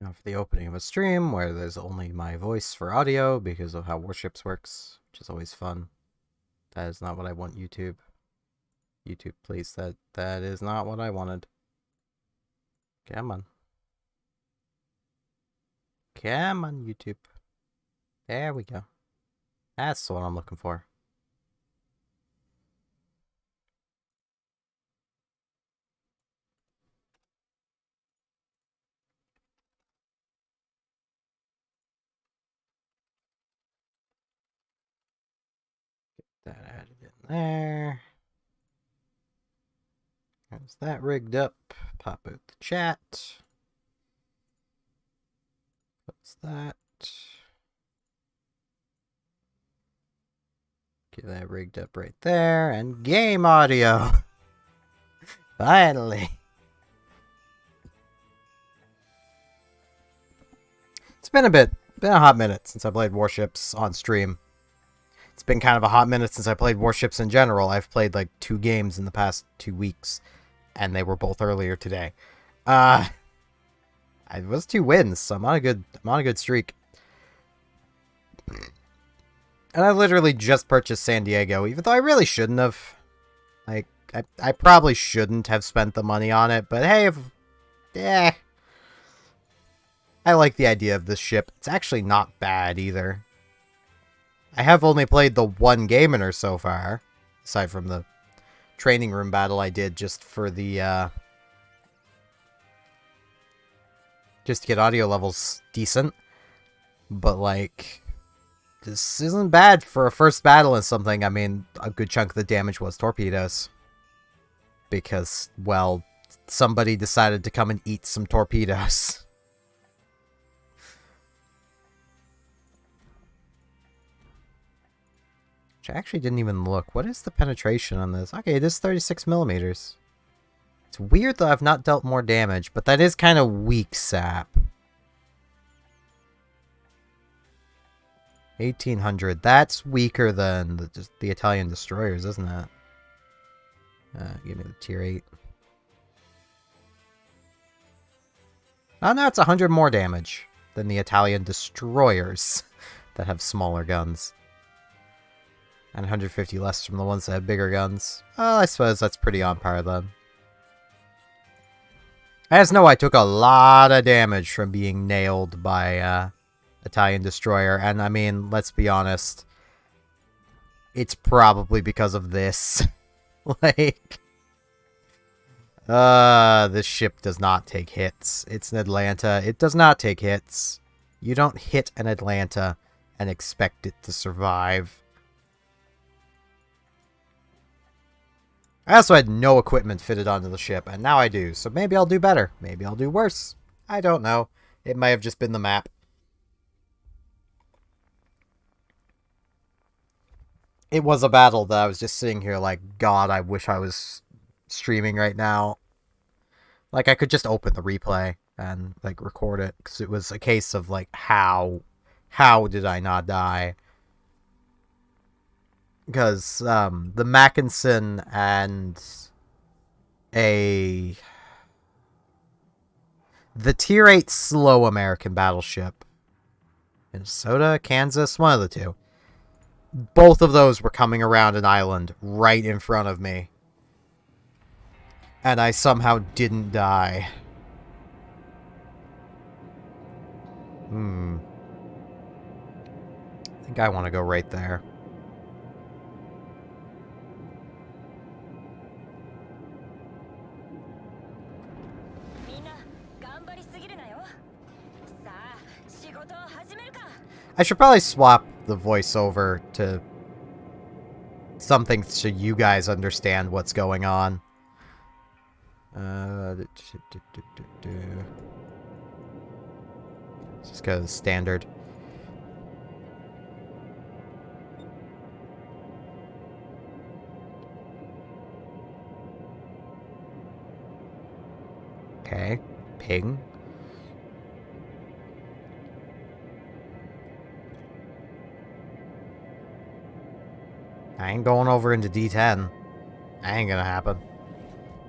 Now for the opening of a stream where there's only my voice for audio because of how Warships works, which is always fun. That is not what I want, YouTube. YouTube, please, that is not what I wanted. Come on. Come on, YouTube. There we go. That's what I'm looking for. Get that added in there. Has that rigged up? Pop out the chat. What's that? Get that rigged up right there. And game audio. Finally. It's been a hot minute since I played Warships on stream. It's been kind of a hot minute since I played Warships in general. I've played like 2 games in the past 2 weeks, and they were both earlier today. It was 2 wins, so I'm on a good streak. And I literally just purchased San Diego, even though I really shouldn't have. Like, I probably shouldn't have spent the money on it, but hey, I like the idea of this ship. It's actually not bad either. I have only played the 1 game in her so far, aside from the training room battle I did just for the, just to get audio levels decent. But, like, this isn't bad for a first battle and something. I mean, a good chunk of the damage was torpedoes. Because, well, somebody decided to come and eat some torpedoes. I actually didn't even look. What is the penetration on this? Okay, it is 36 millimeters. It's weird that I've not dealt more damage, but that is kind of weak sap. 1800. That's weaker than the Italian destroyers, isn't it? Give me the tier 8. Oh no, it's 100 more damage than the Italian destroyers that have smaller guns. And 150 less from the ones that have bigger guns. Well, I suppose that's pretty on par then. I just know I took a lot of damage from being nailed by Italian destroyer. And I mean, let's be honest. It's probably because of this. Like... this ship does not take hits. It's an Atlanta. It does not take hits. You don't hit an Atlanta and expect it to survive. I also had no equipment fitted onto the ship, and now I do, so maybe I'll do better. Maybe I'll do worse. I don't know. It may have just been the map. It was a battle that I was just sitting here like, God, I wish I was streaming right now. Like, I could just open the replay and, like, record it, because it was a case of, like, how did I not die? Because the Mackinson and the tier 8 slow American battleship, Minnesota, Kansas, one of the two, both of those were coming around an island right in front of me, and I somehow didn't die. I think I want to go right there. I should probably swap the voiceover to something so you guys understand what's going on. Just go standard. Okay, ping. I ain't going over into D10. That ain't gonna happen.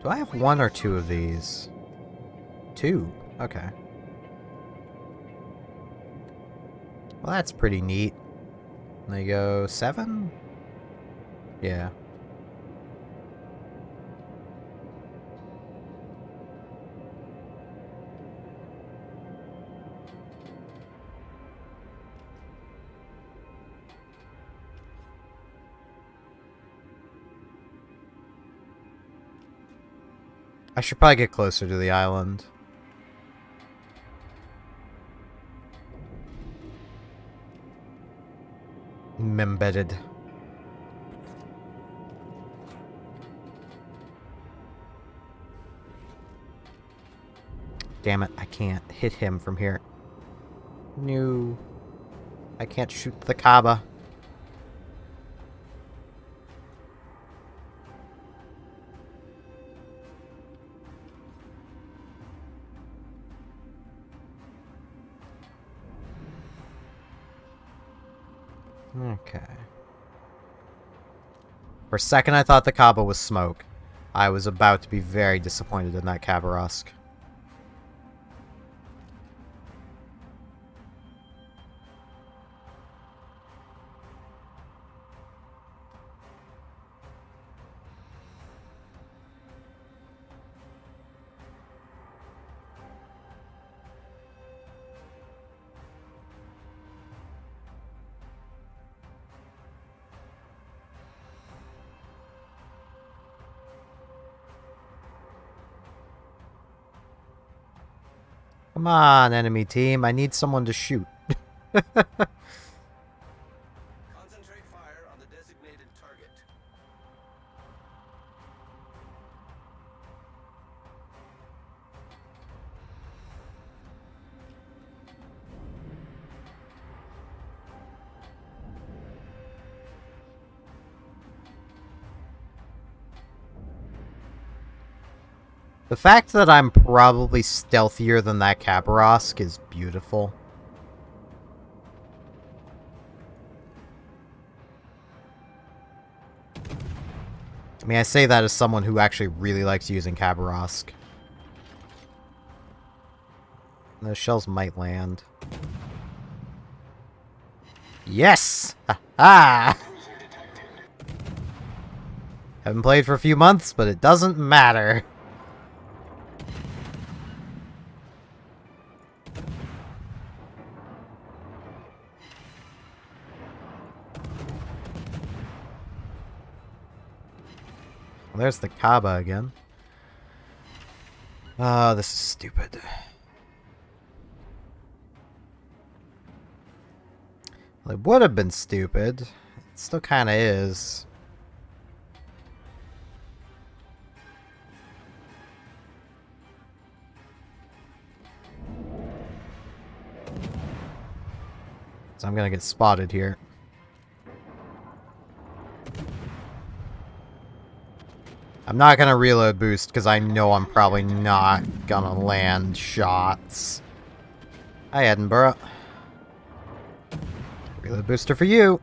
Do I have 1 or 2 of these? 2. Okay. Well, that's pretty neat. They go 7? Yeah. I should probably get closer to the island. Embedded. Damn it, I can't hit him from here. No. I can't shoot the Kaaba. Okay. For a second, I thought the Kaaba was smoke. I was about to be very disappointed in that Khabarovsk. Come on, enemy team. I need someone to shoot. Concentrate fire on the designated target. The fact that I'm probably stealthier than that Khabarovsk is beautiful. I mean, I say that as someone who actually really likes using Khabarovsk. Those shells might land. Yes! Ha-ha! Haven't played for a few months, but it doesn't matter. Well, there's the Kaaba again. Oh, this is stupid. Well, it would have been stupid. It still kind of is. So I'm gonna get spotted here. I'm not gonna reload boost because I know I'm probably not gonna land shots. Hi, Edinburgh. Reload booster for you.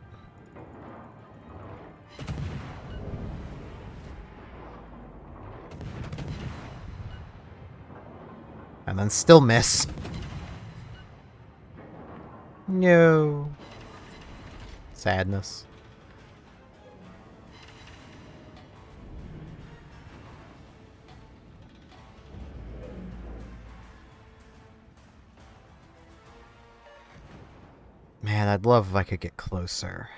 And then still miss. No. Sadness. Man, I'd love if I could get closer.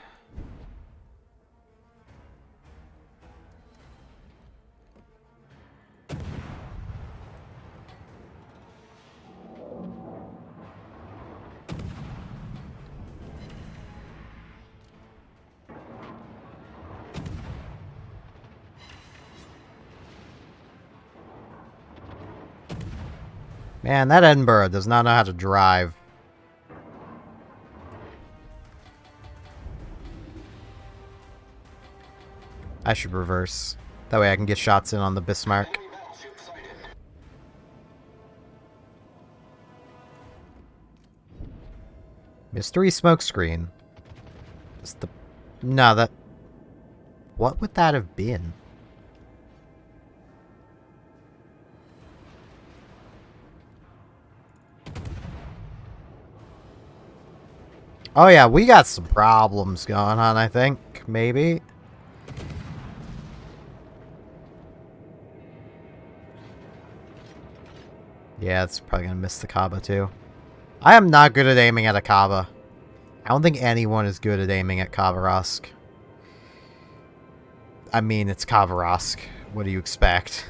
Man, that Edinburgh does not know how to drive. I should reverse. That way I can get shots in on the Bismarck. Mystery smokescreen. Just the... No, that... What would that have been? Oh yeah, we got some problems going on, I think. Maybe. Yeah, it's probably gonna miss the Kaba too. I am not good at aiming at a Kaba. I don't think anyone is good at aiming at Khabarovsk. I mean, it's Khabarovsk. What do you expect?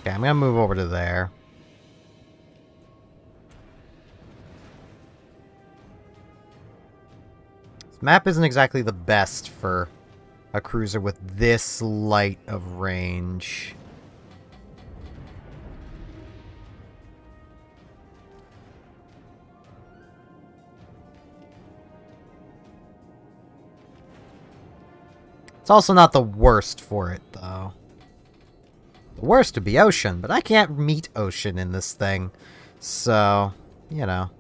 Okay, I'm gonna move over to there. This map isn't exactly the best for a cruiser with this light of range. It's also not the worst for it, though. The worst would be Ocean, but I can't meet Ocean in this thing. So, you know.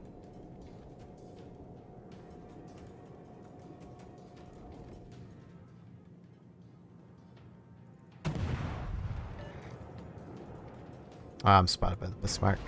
Oh, I'm spotted by the Bismarck.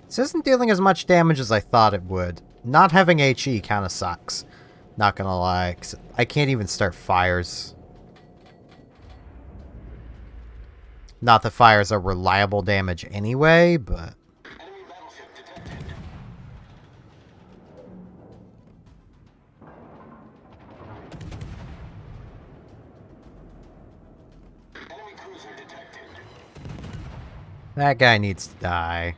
This isn't dealing as much damage as I thought it would. Not having HE kind of sucks. Not gonna lie, 'cause I can't even start fires. Not that fires are reliable damage anyway, but... Enemy battleship detected. Enemy cruiser detected. that guy needs to die.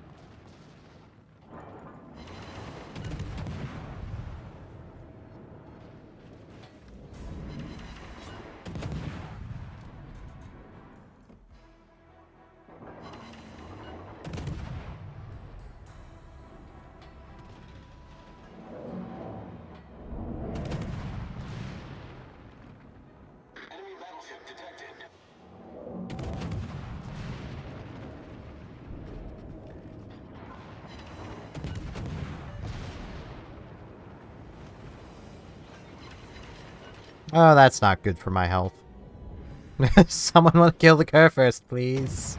Enemy battleship detected. Oh, that's not good for my health. Someone want to kill the Kerr first, please.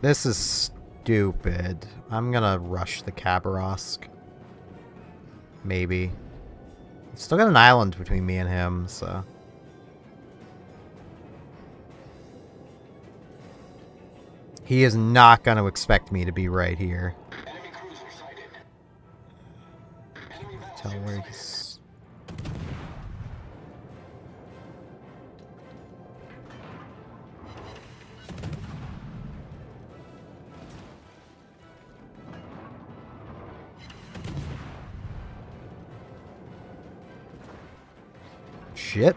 This is stupid. I'm gonna rush the Khabarovsk. Maybe. I've still got an island between me and him, so... He is not gonna expect me to be right here. Enemy cruiser sighted. Enemy Tell battleship where sighted. he's... Shit.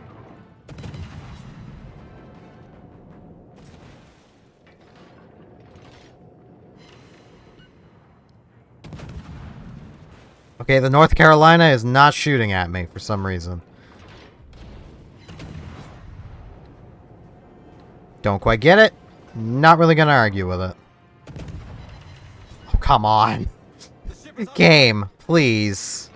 Okay, the North Carolina is not shooting at me for some reason. Don't quite get it. Not really gonna argue with it. Oh, come on. The ship is Game, please.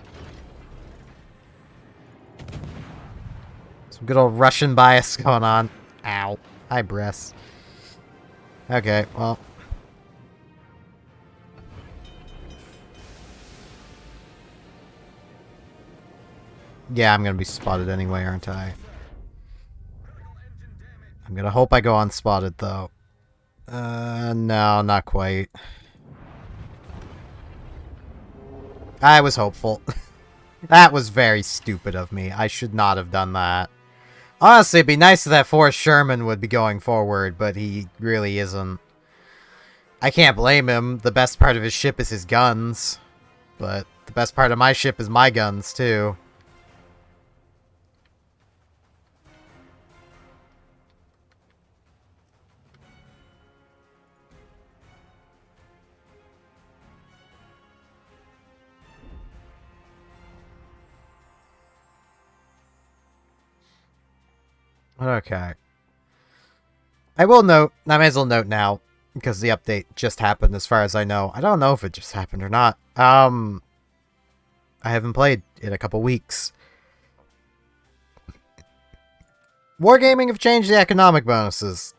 Some good old Russian bias going on. Ow. Hi, Bress. Okay, well. Yeah, I'm gonna be spotted anyway, aren't I? I'm gonna hope I go unspotted, though. No, not quite. I was hopeful. That was very stupid of me. I should not have done that. Honestly, it'd be nice if that Forrest Sherman would be going forward, but he really isn't. I can't blame him. The best part of his ship is his guns. But the best part of my ship is my guns, too. Okay. I may as well note now, because the update just happened as far as I know. I don't know if it just happened or not. I haven't played in a couple weeks. Wargaming have changed the economic bonuses.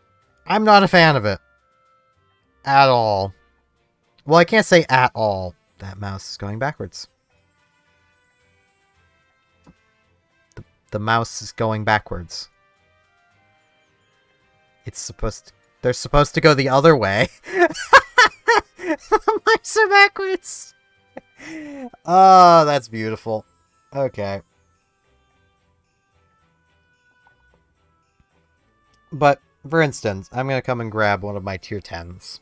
I'm not a fan of it. At all. Well, I can't say at all. That mouse is going backwards. The mouse is going backwards. It's supposed to... They're supposed to go the other way. The mice are backwards. Oh, that's beautiful. Okay. But, for instance, I'm going to come and grab one of my tier 10s.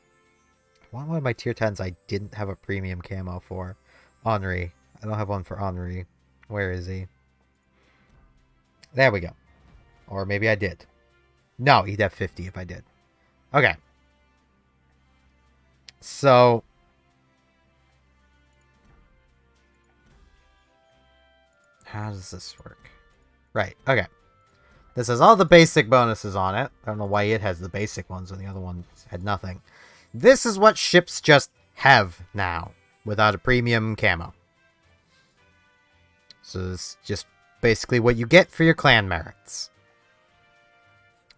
I want one of my tier 10s I didn't have a premium camo for. Henri. I don't have one for Henri. Where is he? There we go. Or maybe I did. No, he'd have 50 if I did. Okay. So... how does this work? Right, okay. This has all the basic bonuses on it. I don't know why it has the basic ones and the other ones had nothing. This is what ships just have now, without a premium camo. So it's just basically what you get for your clan merits.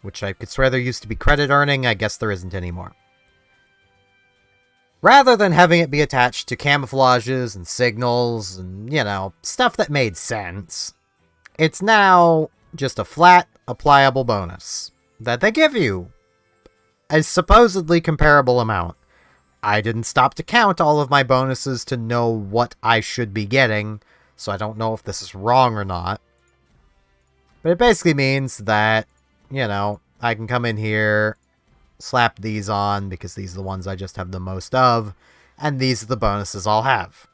Which I could swear there used to be credit earning, I guess there isn't anymore. Rather than having it be attached to camouflages and signals and, you know, stuff that made sense, it's now just a flat, applicable bonus that they give you. A supposedly comparable amount. I didn't stop to count all of my bonuses to know what I should be getting, so I don't know if this is wrong or not. But it basically means that, you know, I can come in here, slap these on, because these are the ones I just have the most of, and these are the bonuses I'll have.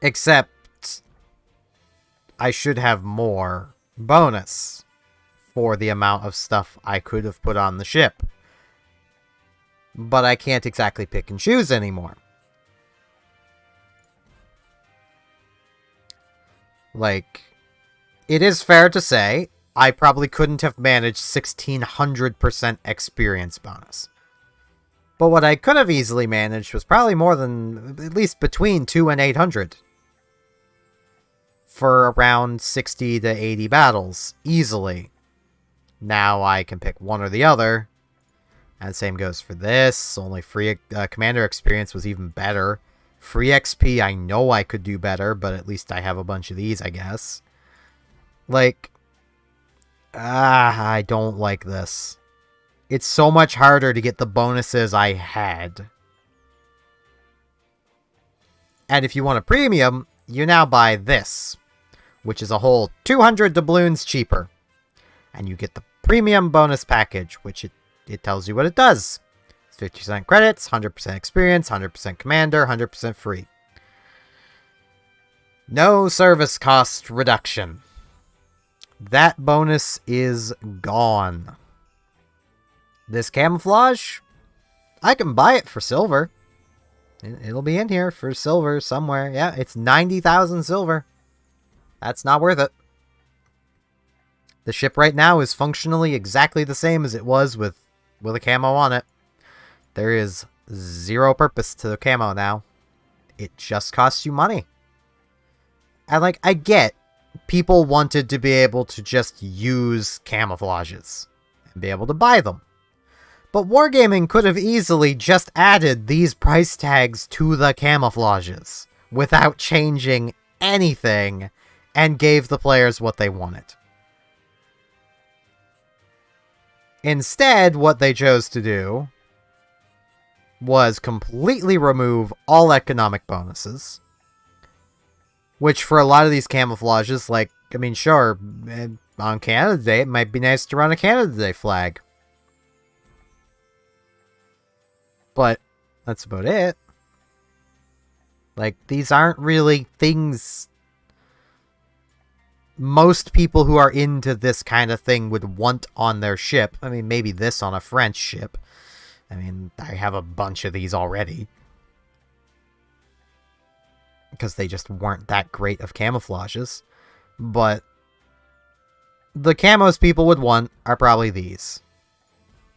Except, I should have more bonus for the amount of stuff I could have put on the ship. But I can't exactly pick and choose anymore. Like, it is fair to say, I probably couldn't have managed 1600% experience bonus. But what I could have easily managed was probably more than, at least between 2 and 800. For around 60 to 80 battles, easily. Now I can pick one or the other. And the same goes for this. Only free commander experience was even better. Free XP, I know I could do better, but at least I have a bunch of these, I guess. Like, I don't like this. It's so much harder to get the bonuses I had. And if you want a premium, you now buy this, which is a whole 200 doubloons cheaper. And you get the premium bonus package, which it tells you what it does. 50% credits, 100% experience, 100% commander, 100% free. No service cost reduction. That bonus is gone. This camouflage, I can buy it for silver. It'll be in here for silver somewhere. Yeah, it's 90,000 silver. That's not worth it. The ship right now is functionally exactly the same as it was with a camo on it. There is zero purpose to the camo now. It just costs you money. And, like, I get people wanted to be able to just use camouflages and be able to buy them. But Wargaming could have easily just added these price tags to the camouflages without changing anything and gave the players what they wanted. Instead, what they chose to do was completely remove all economic bonuses. Which for a lot of these camouflages, like, I mean, sure, on Canada Day, it might be nice to run a Canada Day flag. But that's about it. Like, these aren't really things most people who are into this kind of thing would want on their ship. I mean, maybe this on a French ship. I mean, I have a bunch of these already. Because they just weren't that great of camouflages. But the camos people would want are probably these.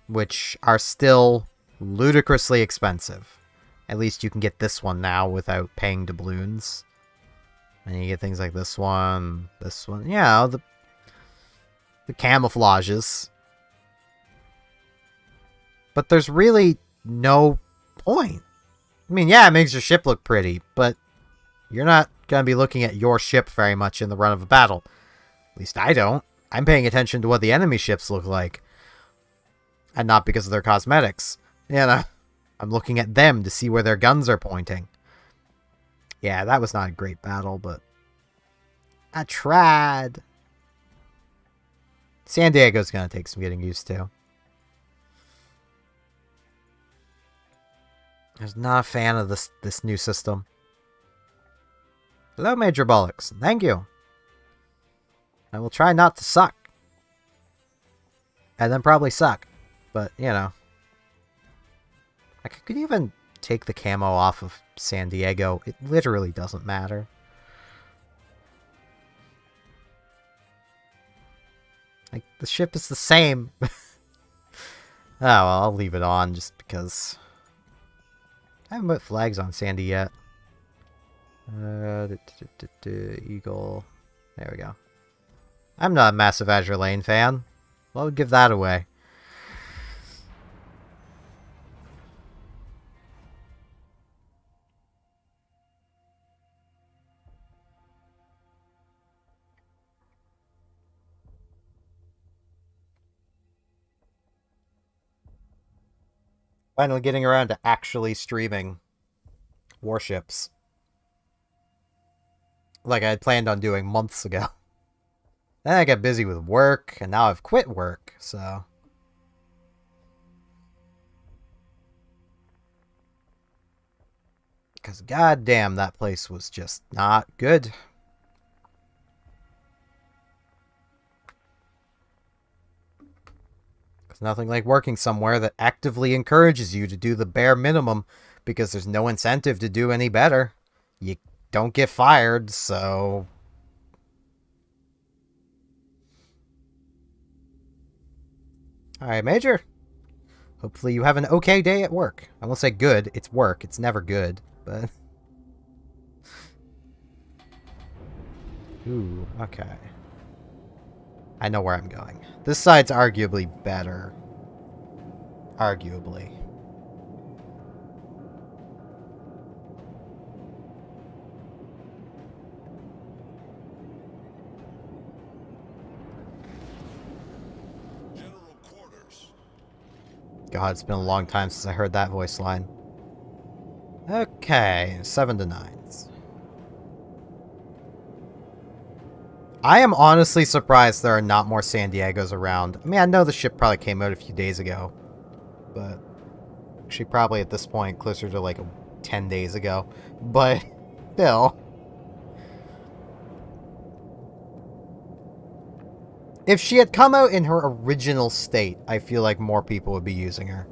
Which are still ludicrously expensive. At least you can get this one now without paying doubloons. And you get things like this one. Yeah, the camouflages. But there's really no point. I mean, yeah, it makes your ship look pretty, but you're not going to be looking at your ship very much in the run of a battle. At least I don't. I'm paying attention to what the enemy ships look like. And not because of their cosmetics. You know, I'm looking at them to see where their guns are pointing. Yeah, that was not a great battle, but I tried. San Diego's going to take some getting used to. I was not a fan of this new system. Hello, Major Bollocks. Thank you. I will try not to suck. And then probably suck. But, you know. I could even take the camo off of San Diego. It literally doesn't matter. Like, the ship is the same. Oh, well, I'll leave it on just because I haven't put flags on Sandy yet. Eagle. There we go. I'm not a massive Azure Lane fan. Well, I would give that away. Finally getting around to actually streaming Warships. Like I had planned on doing months ago. Then I got busy with work, and now I've quit work, so... Because goddamn, that place was just not good. There's nothing like working somewhere that actively encourages you to do the bare minimum because there's no incentive to do any better. You don't get fired, so... Alright, Major. Hopefully you have an okay day at work. I won't say good. It's work. It's never good, but... Ooh, okay. I know where I'm going. This side's arguably better. Arguably. General quarters. God, it's been a long time since I heard that voice line. Okay, 7 to 9s. I am honestly surprised there are not more San Diegos around. I mean, I know the ship probably came out a few days ago, but actually probably at this point closer to like 10 days ago, but still. If she had come out in her original state, I feel like more people would be using her.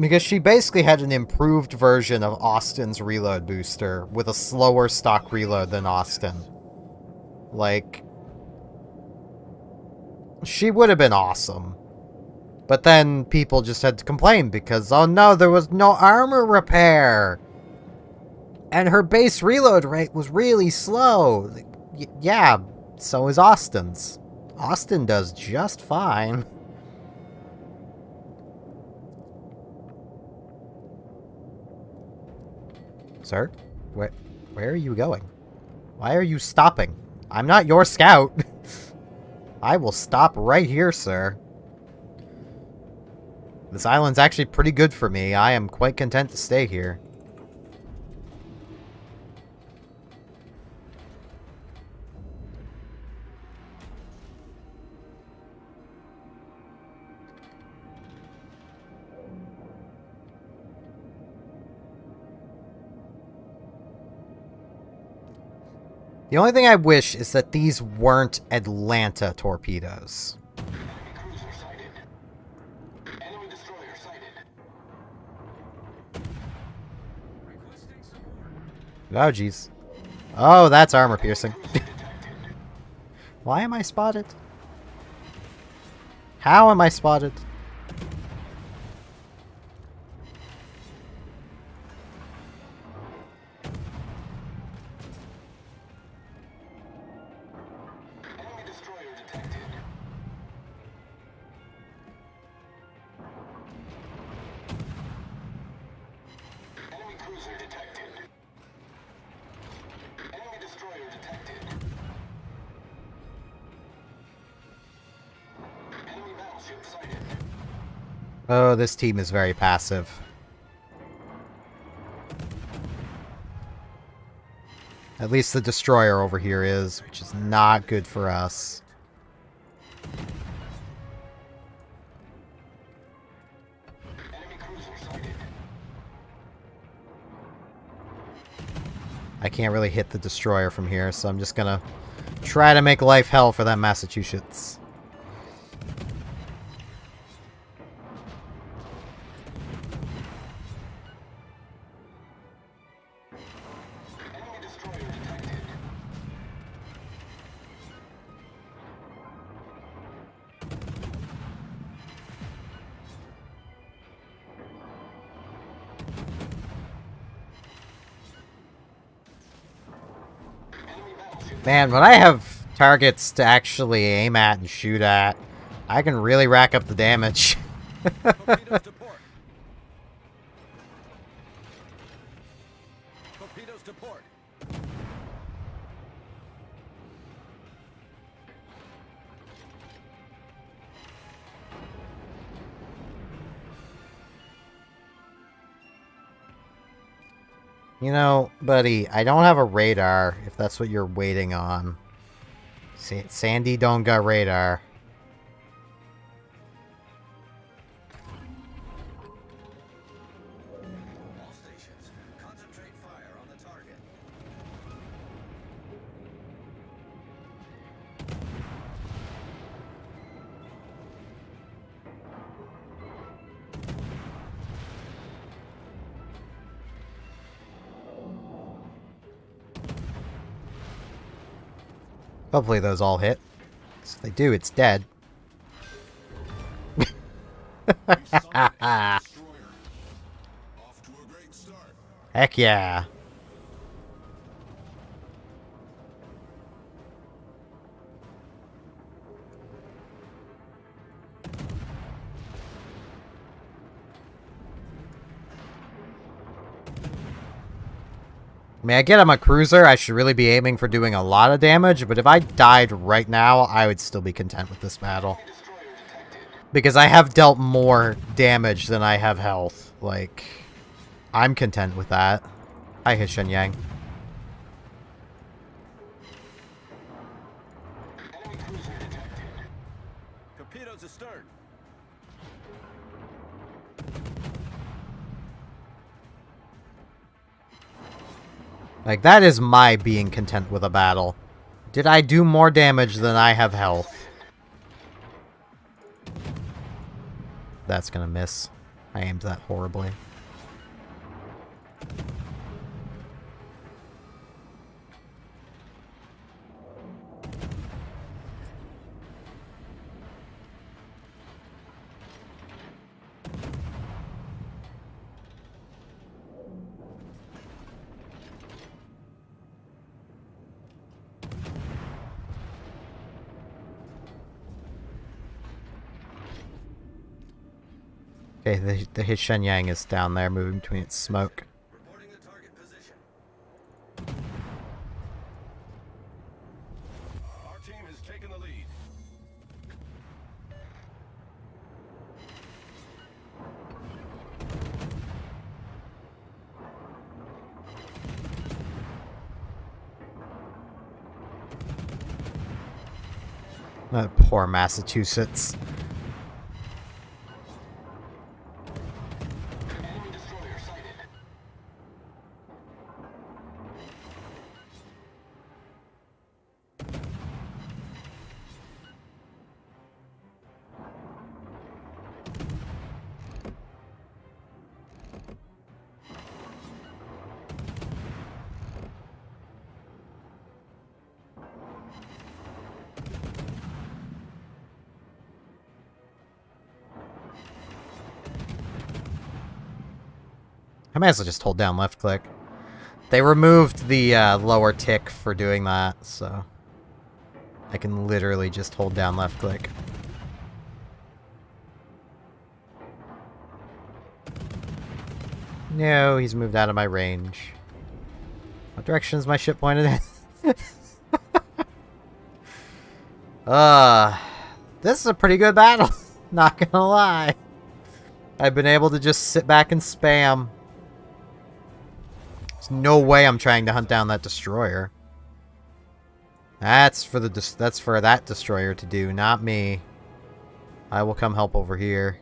Because she basically had an improved version of Austin's reload booster with a slower stock reload than Austin. Like, she would have been awesome. But then people just had to complain because, oh no, there was no armor repair. And her base reload rate was really slow. Yeah, so is Austin's. Austin does just fine. Sir? Where are you going? Why are you stopping? I'm not your scout. I will stop right here, sir. This island's actually pretty good for me. I am quite content to stay here. The only thing I wish is that these weren't Atlanta torpedoes. Enemy cruiser sighted. Enemy destroyer sighted. Requesting support. Oh, jeez. Oh, that's armor piercing. Why am I spotted? How am I spotted? Enemy destroyer detected. Enemy cruiser detected. Enemy destroyer detected. Enemy battleship sighted. Oh, this team is very passive. At least the destroyer over here is, which is not good for us. Enemy cruiser sighted. I can't really hit the destroyer from here, so I'm just gonna try to make life hell for them Massachusetts. Enemy destroyer detected. Enemy battleship. Man, when I have targets to actually aim at and shoot at, I can really rack up the damage. Torpedoes to port. Torpedoes to port. You know, buddy, I don't have a radar, if that's what you're waiting on. Sandy don't got radar. All stations, concentrate fire on the target. Hopefully those all hit. 'Cause if they do, it's dead. Destroyer. Off to a great start. Heck yeah. I mean, I get I'm a cruiser, I should really be aiming for doing a lot of damage, but if I died right now, I would still be content with this battle. Enemy destroyer detected. Because I have dealt more damage than I have health. Like, I'm content with that. Hi, Hishen Yang. Enemy cruiser detected. Torpedoes astern. Like, that is my being content with a battle. Did I do more damage than I have health? That's gonna miss. I aimed that horribly. Okay, the his Shenyang is down there, moving between its smoke. Reporting the target position. Our team has taken the lead. Poor Massachusetts. Enemy destroyer sighted. I might as well just hold down left click. They removed the lower tick for doing that, so I can literally just hold down left click. No, he's moved out of my range. What direction is my ship pointed in? This is a pretty good battle. Not gonna lie. I've been able to just sit back and spam. There's no way I'm trying to hunt down that destroyer. That's for that destroyer to do, not me. I will come help over here.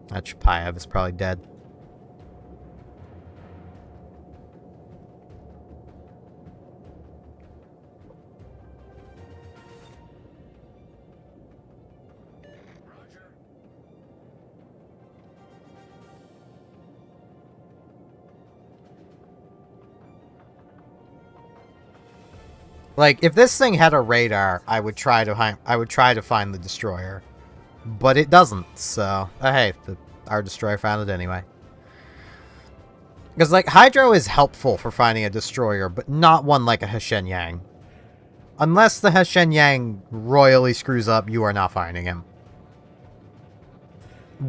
That Chapayev is probably dead. Roger. Like, if this thing had a radar, I would try to find the destroyer. But it doesn't, so... hey, our destroyer found it anyway. Because, like, Hydro is helpful for finding a destroyer, but not one like a Heshenyang. Unless the Heshenyang royally screws up, you are not finding him.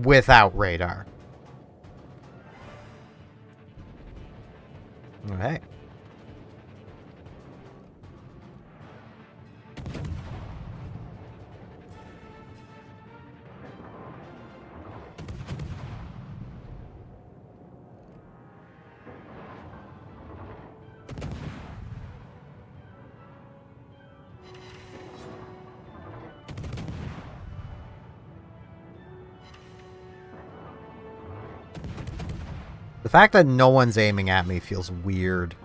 Without radar. Okay. The fact that no one's aiming at me feels weird.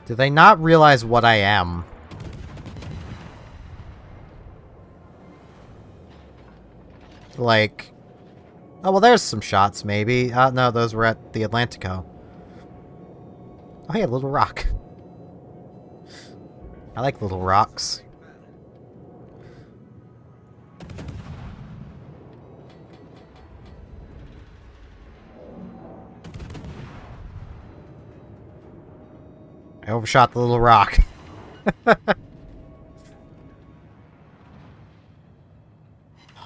Do they not realize what I am? Like... oh, well, there's some shots, maybe. No, those were at the Atlantico. Oh, hey, a little rock. I like little rocks. I overshot the little rock. But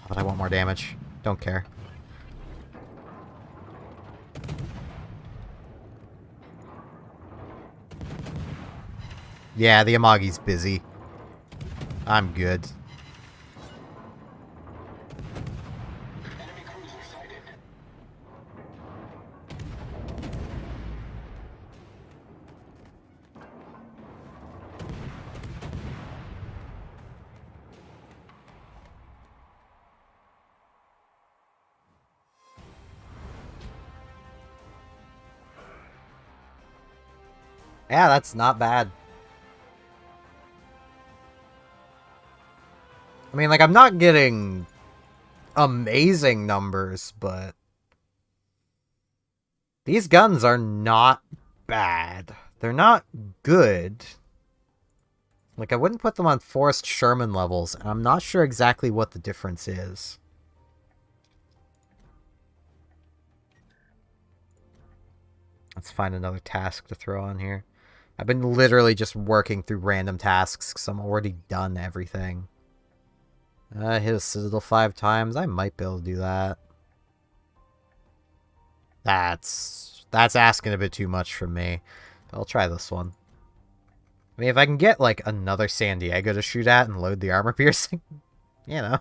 I want more damage. Don't care. Yeah, the Amagi's busy. I'm good. Enemy cruiser sighted. Yeah, that's not bad. I mean, like, I'm not getting amazing numbers, but these guns are not bad. They're not good. Like, I wouldn't put them on Forrest Sherman levels, and I'm not sure exactly what the difference is. Let's find another task to throw on here. I've been literally just working through random tasks because I'm already done everything. I hit a Citadel 5 times. I might be able to do that. That's asking a bit too much from me. But I'll try this one. I mean, if I can get, like, another San Diego to shoot at and load the armor piercing, you know.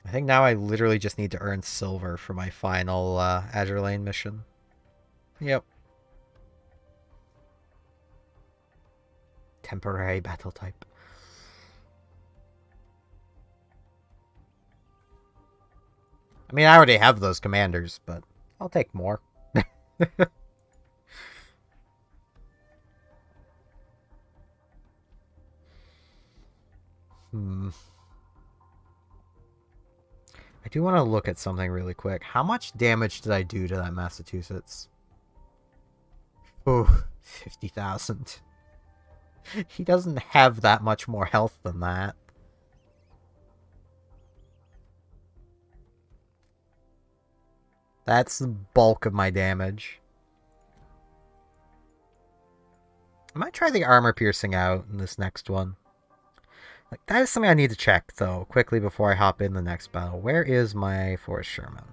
I think now I literally just need to earn silver for my final Azure Lane mission. Yep. Temporary battle type. I mean, I already have those commanders, but I'll take more. I do want to look at something really quick. How much damage did I do to that Massachusetts? Oh, 50,000. He doesn't have that much more health than that. That's the bulk of my damage. I might try the armor piercing out in this next one. Like, that is something I need to check, though, quickly before I hop in the next battle. Where is my Forrest Sherman?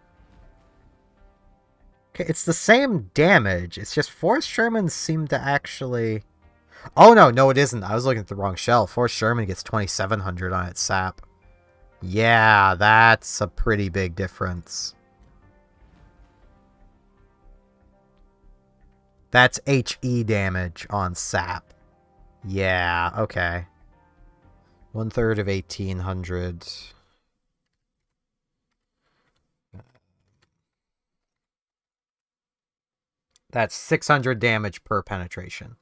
Okay, it's the same damage. It's just Forrest Sherman seemed to actually... Oh, no, it isn't. I was looking at the wrong shell. Forrest Sherman gets 2,700 on its sap. Yeah, that's a pretty big difference. That's HE damage on sap. Yeah, okay. 1/3 of 1,800. That's 600 damage per penetration.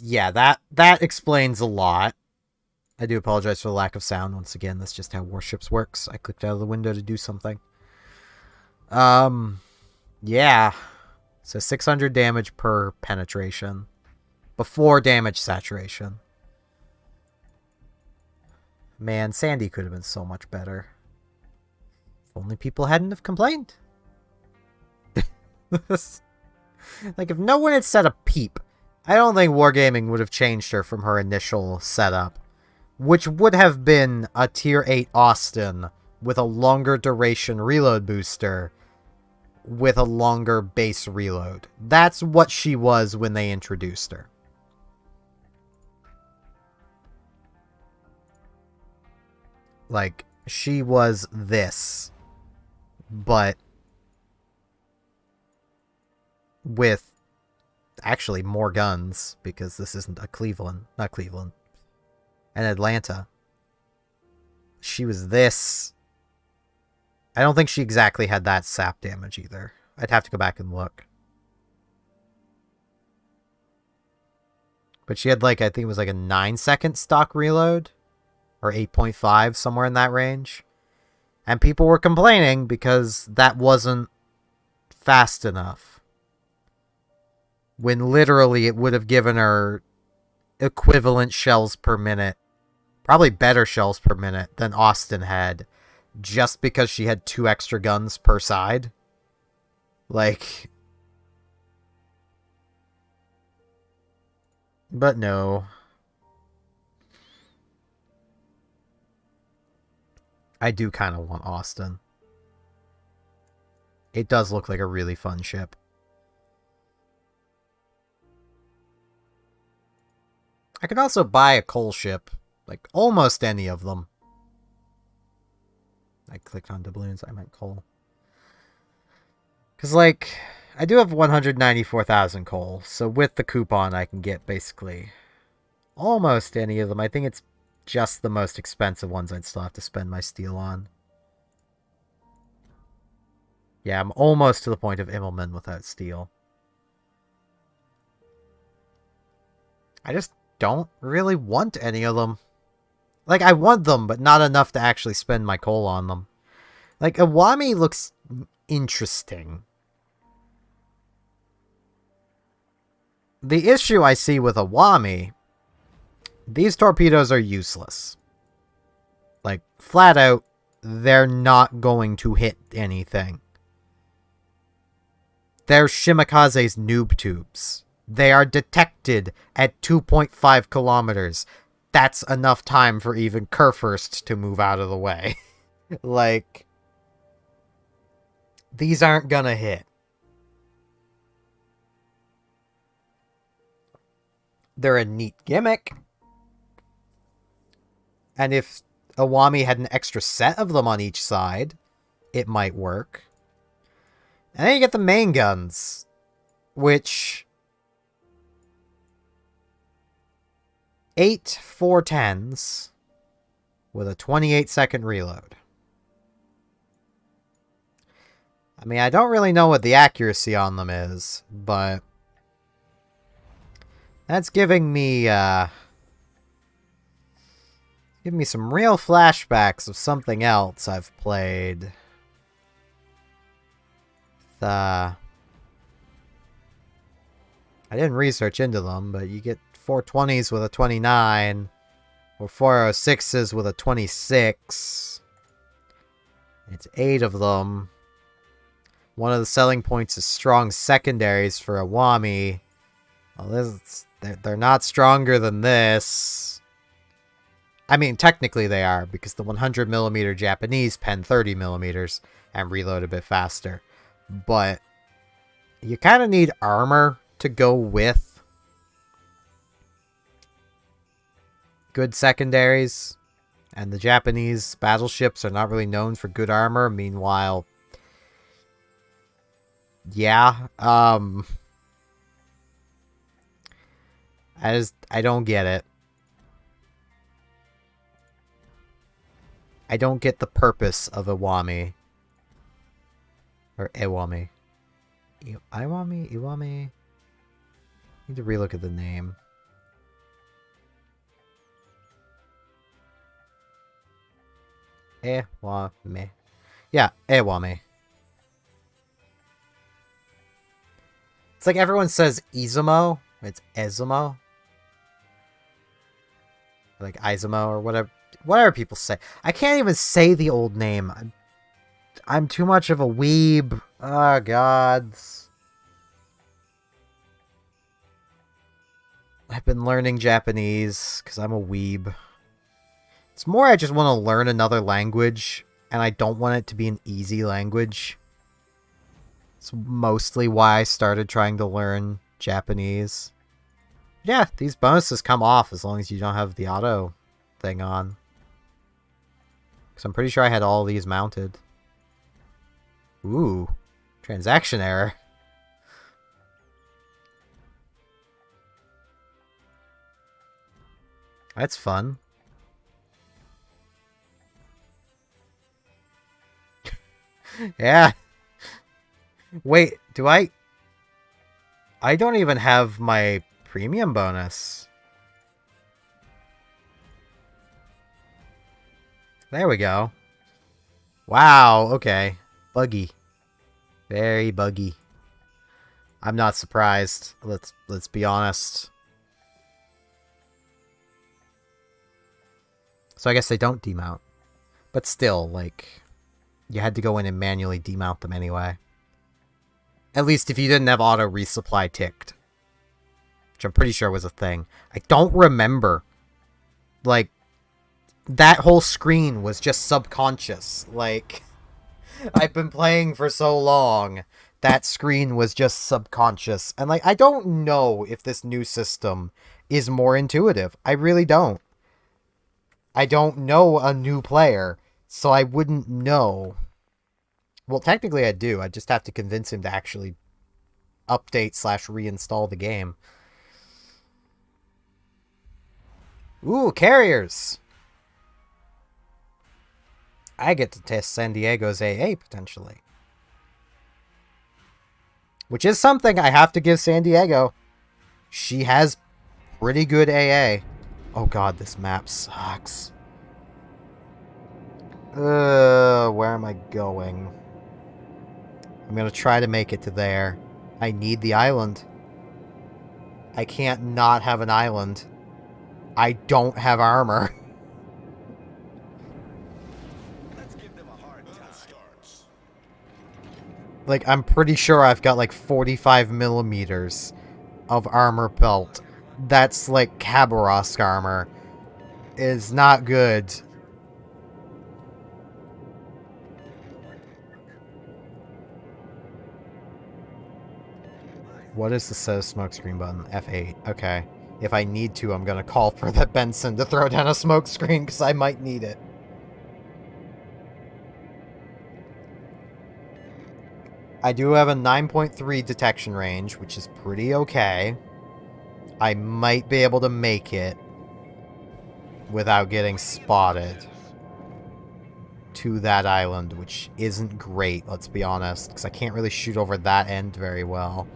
Yeah, that explains a lot. I do apologize for the lack of sound. Once again, that's just how Warships works. I clicked out of the window to do something. Yeah. So 600 damage per penetration. Before damage saturation. Man, Sandy could have been so much better. If only people hadn't have complained. Like, if no one had said a peep, I don't think Wargaming would have changed her from her initial setup. Which would have been a Tier 8 Austin with a longer duration reload booster with a longer base reload. That's what she was when they introduced her. Like, she was this, but with actually more guns, because this isn't a not Cleveland, an Atlanta. She was this. I don't think she exactly had that sap damage either. I'd have to go back and look. But she had, like, I think it was like a 9-second stock reload. Or 8.5, somewhere in that range. And people were complaining because that wasn't fast enough. When literally it would have given her equivalent shells per minute. Probably better shells per minute than Austin had. Just because she had 2 extra guns per side. Like... But no. I do kind of want Austin. It does look like a really fun ship. I could also buy a coal ship. Like, almost any of them. I clicked on doubloons, I meant coal. Because, like, I do have 194,000 coal. So with the coupon, I can get basically almost any of them. I think it's just the most expensive ones I'd still have to spend my steel on. Yeah, I'm almost to the point of Immelman without steel. I just don't really want any of them. Like, I want them, but not enough to actually spend my coal on them. Like, Iwami looks interesting. The issue I see with Iwami These torpedoes are useless. Like, flat out, they're not going to hit anything. They're Shimikaze's noob tubes. They are detected at 2.5 kilometers. That's enough time for even Kurfürst to move out of the way. Like, these aren't gonna hit. They're a neat gimmick. And if Iwami had an extra set of them on each side, it might work. And then you get the main guns, which 8 410s with a 28-second reload. I mean, I don't really know what the accuracy on them is, but that's giving me some real flashbacks of something else I've played. I didn't research into them, but you get 420s with a 29, or 406s with a 26. It's 8 of them. One of the selling points is strong secondaries for Iwami. Well, they're not stronger than this. I mean, technically they are, because the 100mm Japanese pen 30mm and reload a bit faster. But you kind of need armor to go with good secondaries. And the Japanese battleships are not really known for good armor. Meanwhile, yeah, I don't get it. I don't get the purpose of Iwami. Or Iwami. Iwami? Need to relook at the name. Iwami. Yeah, Iwami. It's like everyone says Izumo. It's Izumo. Like Izumo or whatever people say. I can't even say the old name. I'm too much of a weeb. Oh, gods. I've been learning Japanese because I'm a weeb. It's more I just want to learn another language, and I don't want it to be an easy language. It's mostly why I started trying to learn Japanese. Yeah, these bonuses come off as long as you don't have the auto thing on. Because I'm pretty sure I had all these mounted. Ooh, transaction error. That's fun. Yeah. Wait, do I don't even have my premium bonus. There we go. Wow, okay. Buggy. Very buggy. I'm not surprised. Let's be honest. So I guess they don't demount. But still, like, you had to go in and manually demount them anyway. At least if you didn't have auto resupply ticked. Which I'm pretty sure was a thing. I don't remember. Like, that whole screen was just subconscious. Like, I've been playing for so long. That screen was just subconscious. And, like, I don't know if this new system is more intuitive. I really don't. I don't know a new player, so I wouldn't know. Well, technically I do. I just have to convince him to actually update/reinstall the game. Ooh, carriers! I get to test San Diego's AA, potentially. Which is something I have to give San Diego. She has pretty good AA. Oh god, this map sucks. Where am I going? I'm gonna try to make it to there. I need the island. I can't not have an island. I don't have armor. Let's give them a hard time. Like, I'm pretty sure I've got like 45 millimeters of armor belt. That's like Khabarovsk armor. Is not good. What is the set of smokescreen button? F8. Okay. If I need to, I'm gonna call for that Benson to throw down a smokescreen because I might need it. I do have a 9.3 detection range, which is pretty okay. I might be able to make it without getting spotted to that island, which isn't great, let's be honest, because I can't really shoot over that end very well.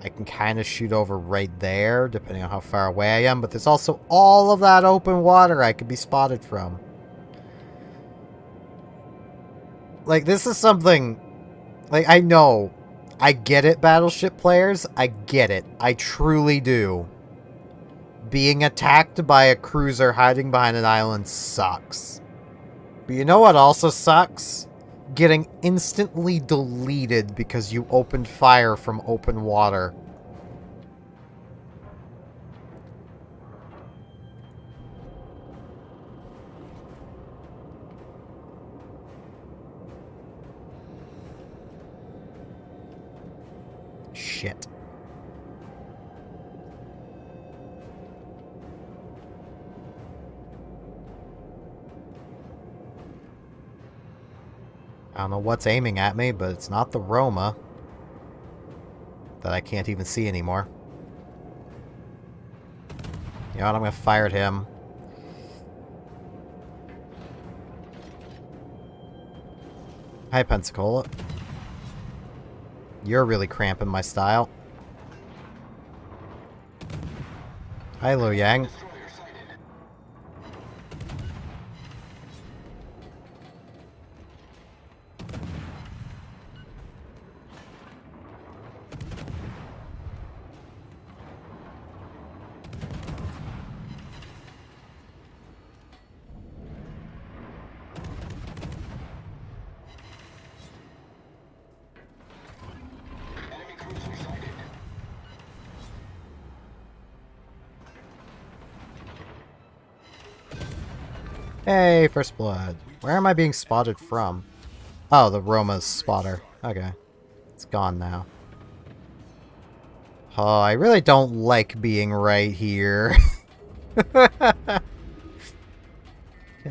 I can kind of shoot over right there, depending on how far away I am, but there's also all of that open water I could be spotted from. Like, this is something... Like, I know. I get it, Battleship players. I get it. I truly do. Being attacked by a cruiser hiding behind an island sucks. But you know what also sucks? Getting instantly deleted because you opened fire from open water. Shit. I don't know what's aiming at me, but it's not the Roma. That I can't even see anymore. You know what, I'm gonna fire at him. Hi, Pensacola. You're really cramping my style. Hi, Lo Yang. Destroyer sighted. Enemy cruiser sighted. Hey, first blood. Where am I being spotted from? Oh, the Roma's spotter. Okay. It's gone now. Oh, I really don't like being right here. Can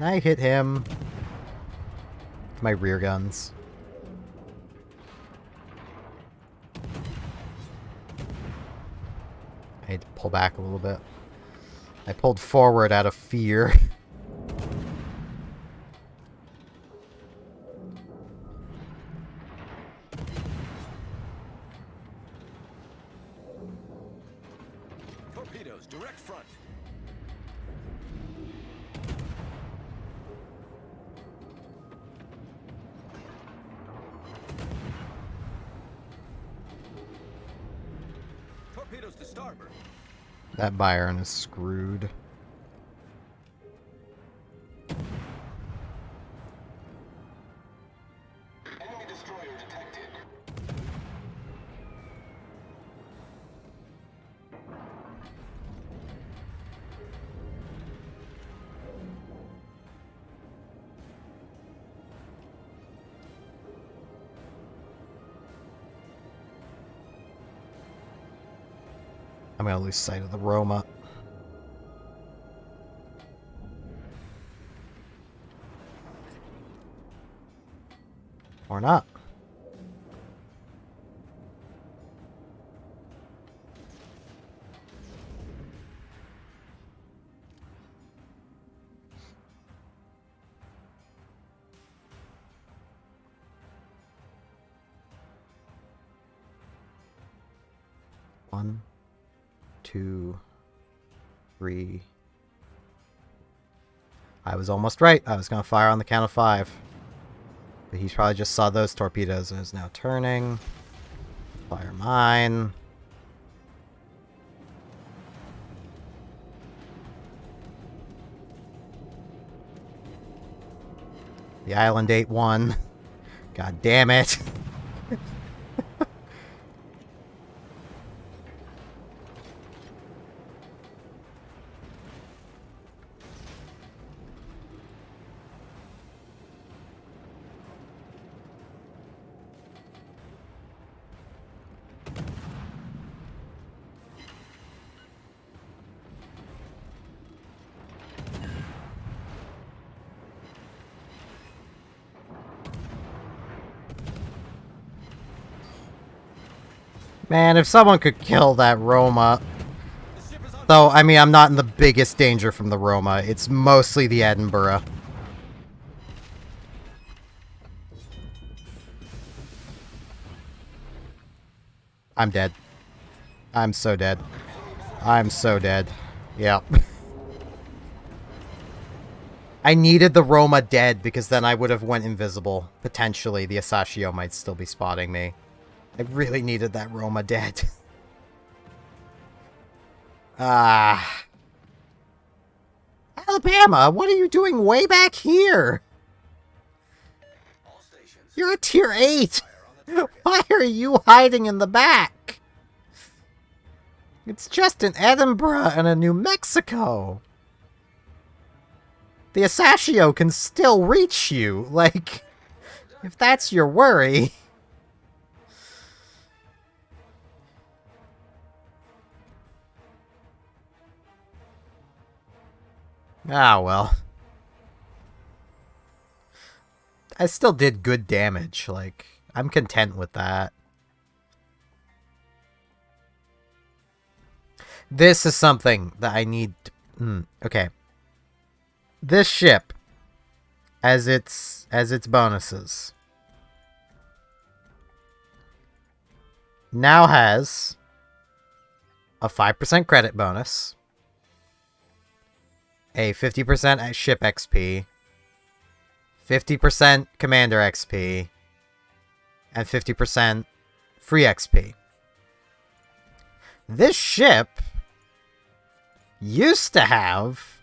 I hit him? My rear guns. I need to pull back a little bit. I pulled forward out of fear. Torpedoes, direct front. Torpedoes to starboard. That Byron is screwed. Enemy destroyer detected. I'm gonna lose sight of the Roma. Or not. One, 2, 3. I was almost right. I was going to fire on the count of 5. But he probably just saw those torpedoes and is now turning. Fire mine. The island ate one. God damn it. Man, if someone could kill that Roma... Though, I mean, I'm not in the biggest danger from the Roma. It's mostly the Edinburgh. I'm dead. I'm so dead. I'm so dead. Yep. I needed the Roma dead, because then I would have went invisible. Potentially, the Asashio might still be spotting me. I really needed that Roma dead. Ah. Alabama, what are you doing way back here? All stations. You're a tier 8. Fire on the target. Why are you hiding in the back? It's just an Edinburgh and a New Mexico. The Asashio can still reach you. Like, if that's your worry... Ah, well. I still did good damage. Like, I'm content with that. This is something that I need to... okay. This ship, as its bonuses, now has a 5% credit bonus, a 50% ship XP, 50% commander XP, and 50% free XP. This ship used to have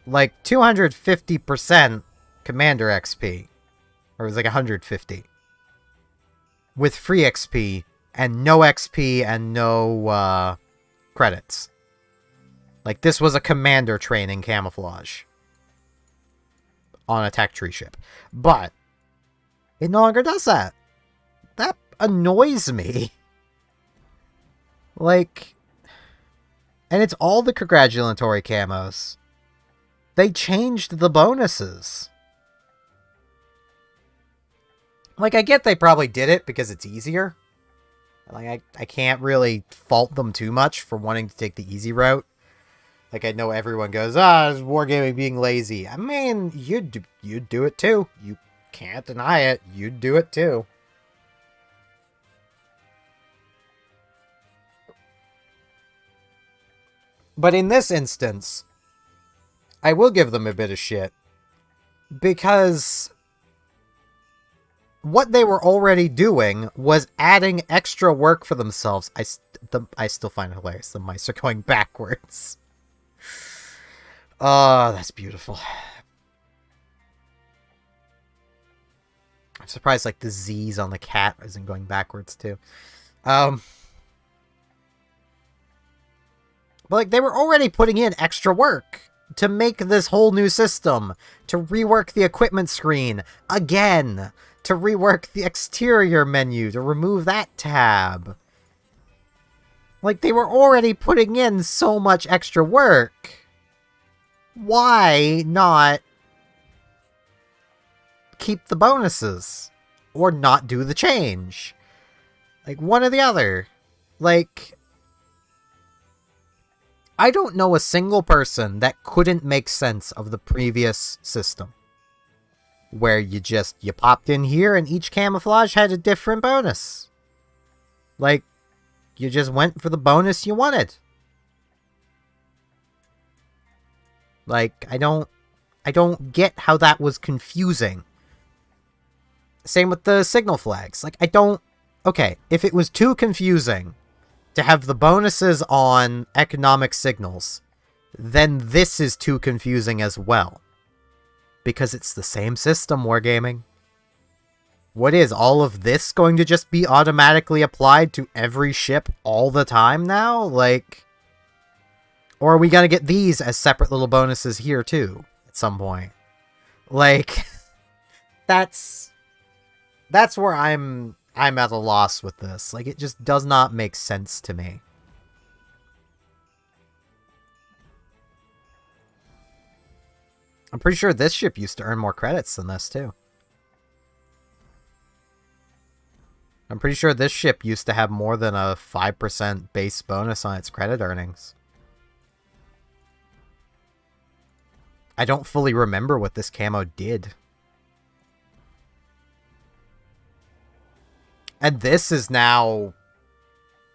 like 250% commander XP, or it was like 150, with free XP and no XP and no credits. Like, this was a commander training camouflage on a tech tree ship. But it no longer does that. That annoys me. Like, and it's all the congratulatory camos. They changed the bonuses. Like, I get they probably did it because it's easier. Like, I can't really fault them too much for wanting to take the easy route. Like, I know everyone goes, it's wargaming being lazy. I mean, you'd do it too. You can't deny it. You'd do it too. But in this instance, I will give them a bit of shit. Because what they were already doing was adding extra work for themselves. I still find it hilarious. The mice are going backwards. Oh, that's beautiful. I'm surprised, like, the Z's on the cat isn't going backwards, too. But, like, they were already putting in extra work to make this whole new system, to rework the equipment screen again, to rework the exterior menu, to remove that tab. Like, they were already putting in so much extra work. Why not keep the bonuses? Or not do the change? Like, one or the other. Like, I don't know a single person that couldn't make sense of the previous system. Where you popped in here and each camouflage had a different bonus. Like, you just went for the bonus you wanted. Like, I don't get how that was confusing. Same with the signal flags. Like, okay, if it was too confusing to have the bonuses on economic signals, then this is too confusing as well. Because it's the same system, Wargaming. What is all of this going to just be automatically applied to every ship all the time now? Like, or are we gonna get these as separate little bonuses here too at some point? Like, that's where I'm at a loss with this. Like, it just does not make sense to me. I'm pretty sure this ship used to earn more credits than this too. I'm pretty sure this ship used to have more than a 5% base bonus on its credit earnings. I don't fully remember what this camo did. And this is now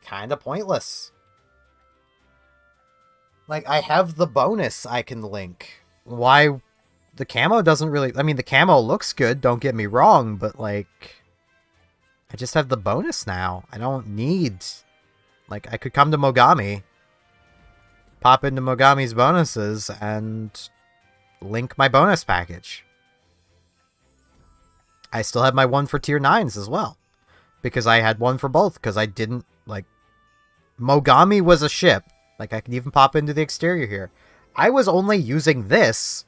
kind of pointless. Like, I have the bonus I can link. Why? The camo doesn't really... I mean, the camo looks good, don't get me wrong, but, like... I just have the bonus now. I don't need... Like, I could come to Mogami, pop into Mogami's bonuses, and link my bonus package. I still have my one for tier 9s as well. Because I had one for both, because I didn't, like... Mogami was a ship. Like, I can even pop into the exterior here. I was only using this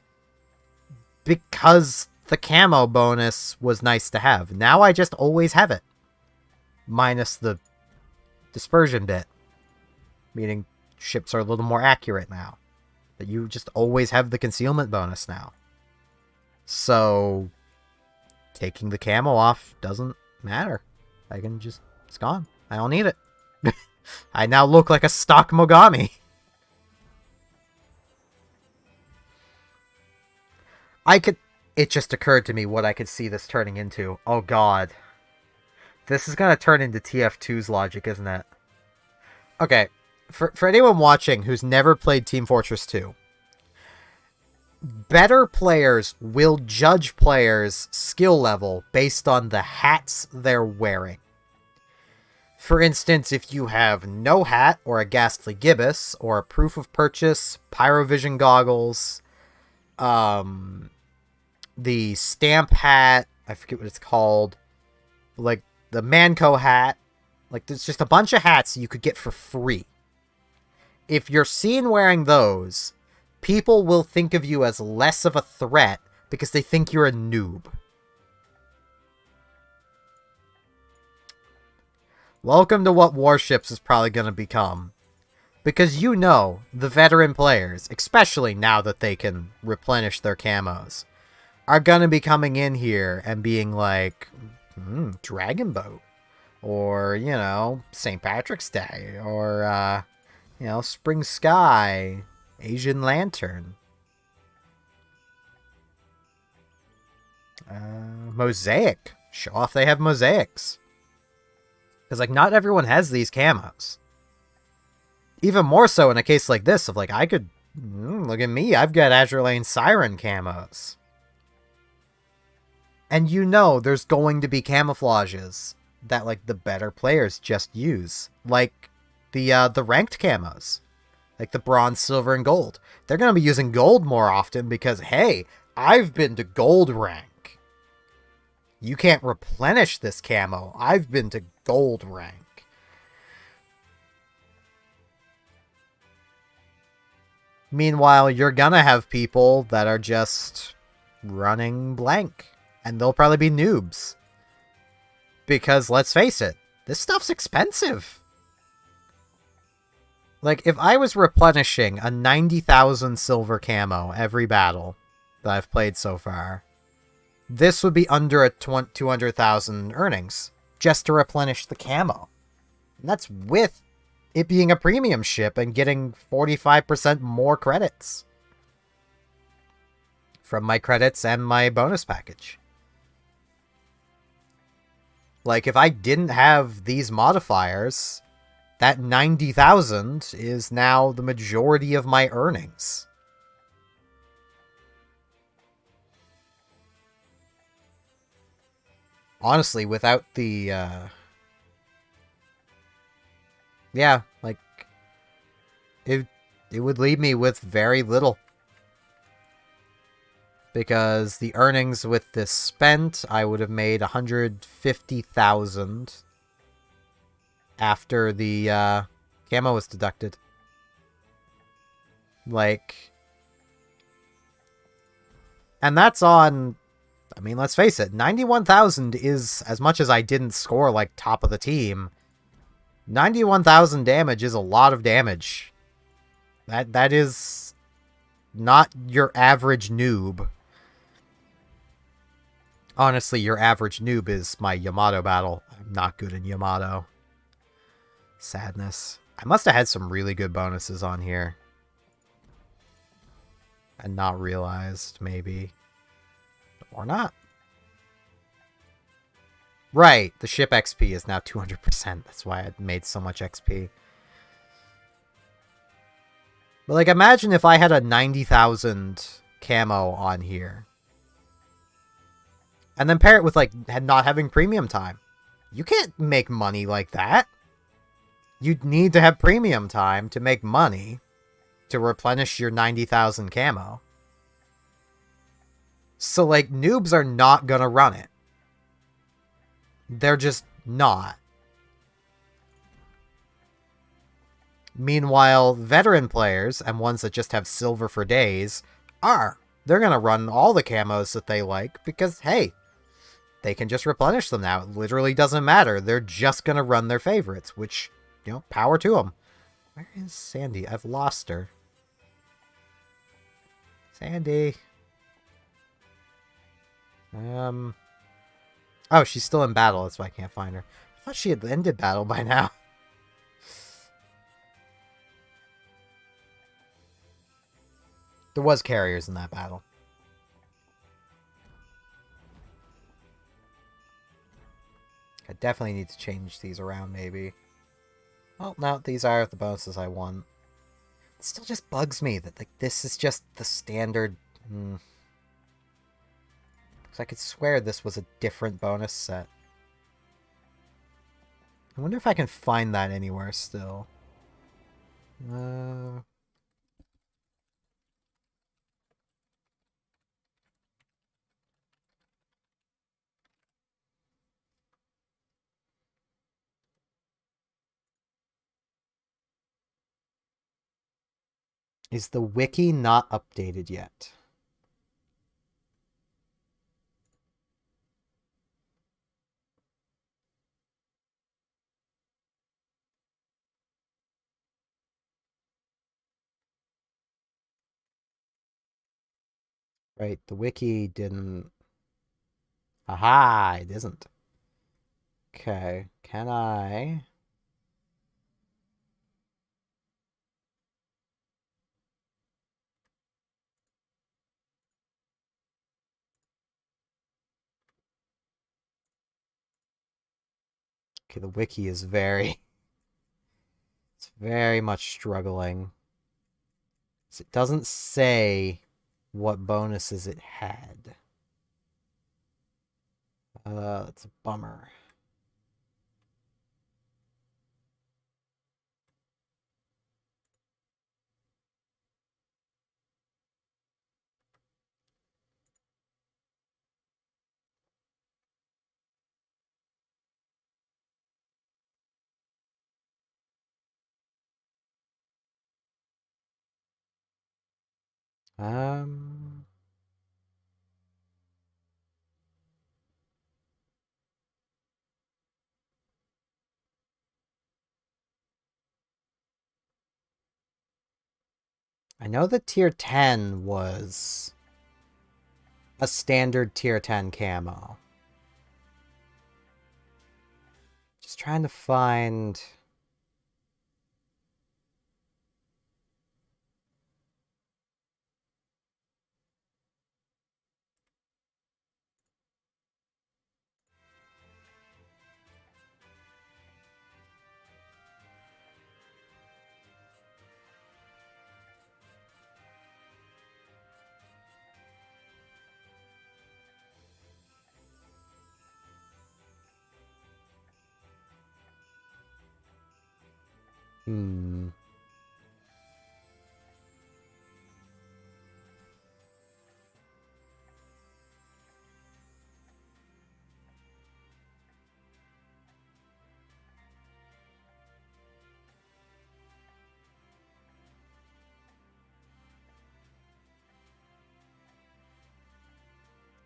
because the camo bonus was nice to have. Now I just always have it. Minus the dispersion bit. Meaning ships are a little more accurate now. But you just always have the concealment bonus now. So, taking the camo off doesn't matter. I can just... It's gone. I don't need it. I now look like a stock Mogami. It just occurred to me what I could see this turning into. Oh god. This is gonna turn into TF2's logic, isn't it? Okay. For anyone watching who's never played Team Fortress 2, better players will judge players' skill level based on the hats they're wearing. For instance, if you have no hat, or a ghastly gibbous, or a proof of purchase, pyrovision goggles, the stamp hat, I forget what it's called, like the Manco hat, like there's just a bunch of hats you could get for free. If you're seen wearing those, people will think of you as less of a threat because they think you're a noob. Welcome to what Warships is probably going to become. Because you know, the veteran players, especially now that they can replenish their camos, are going to be coming in here and being like, Dragon Boat. Or, you know, St. Patrick's Day. Or, you know, Spring Sky. Asian Lantern. Mosaic. Show off they have mosaics. Because, like, not everyone has these camos. Even more so in a case like this, of, like, I could... look at me, I've got Azure Lane Siren camos. And you know there's going to be camouflages that, like, the better players just use. Like, the ranked camos. Like, the bronze, silver, and gold. They're going to be using gold more often because, hey, I've been to gold rank. You can't replenish this camo. I've been to gold rank. Meanwhile, you're gonna have people that are just running blank. And they'll probably be noobs. Because, let's face it, this stuff's expensive. Like, if I was replenishing a 90,000 silver camo every battle that I've played so far, this would be under a 200,000 earnings just to replenish the camo. And that's with it being a premium ship and getting 45% more credits from my credits and my bonus package. Like, if I didn't have these modifiers, that 90,000 is now the majority of my earnings. Honestly, without the, yeah, like, it would leave me with very little. because the earnings with this spent, I would have made 150,000 after the camo was deducted. Like, and that's on, I mean, let's face it, 91,000 is, as much as I didn't score like top of the team, 91,000 damage is a lot of damage. That is not your average noob. Honestly, your average noob is my Yamato battle. I'm not good in Yamato. Sadness. I must have had some really good bonuses on here. And not realized, maybe. Or not. Right, the ship XP is now 200%. That's why I made so much XP. But, like, imagine if I had a 90,000 camo on here. And then pair it with, like, not having premium time. You can't make money like that. You'd need to have premium time to make money to replenish your 90,000 camo. So, like, noobs are not gonna run it. They're just not. Meanwhile, veteran players, and ones that just have silver for days, are. They're gonna run all the camos that they like, because, hey, they can just replenish them now. It literally doesn't matter. They're just gonna run their favorites, which, you know, power to them. Where is Sandy? I've lost her. Sandy. Oh, she's still in battle. That's why I can't find her. I thought she had ended battle by now. There was carriers in that battle. I definitely need to change these around, maybe. Oh, no, these are the bonuses I won. It still just bugs me that, like, this is just the standard... Because I could swear this was a different bonus set. I wonder if I can find that anywhere still. Is the wiki not updated yet? Right, the wiki didn't... Aha, it isn't. Okay, can I... Okay, the wiki is very... It's very much struggling. It doesn't say what bonuses it had. That's a bummer. Um... I know that tier 10 was a standard tier 10 camo. Just trying to find... Hmm...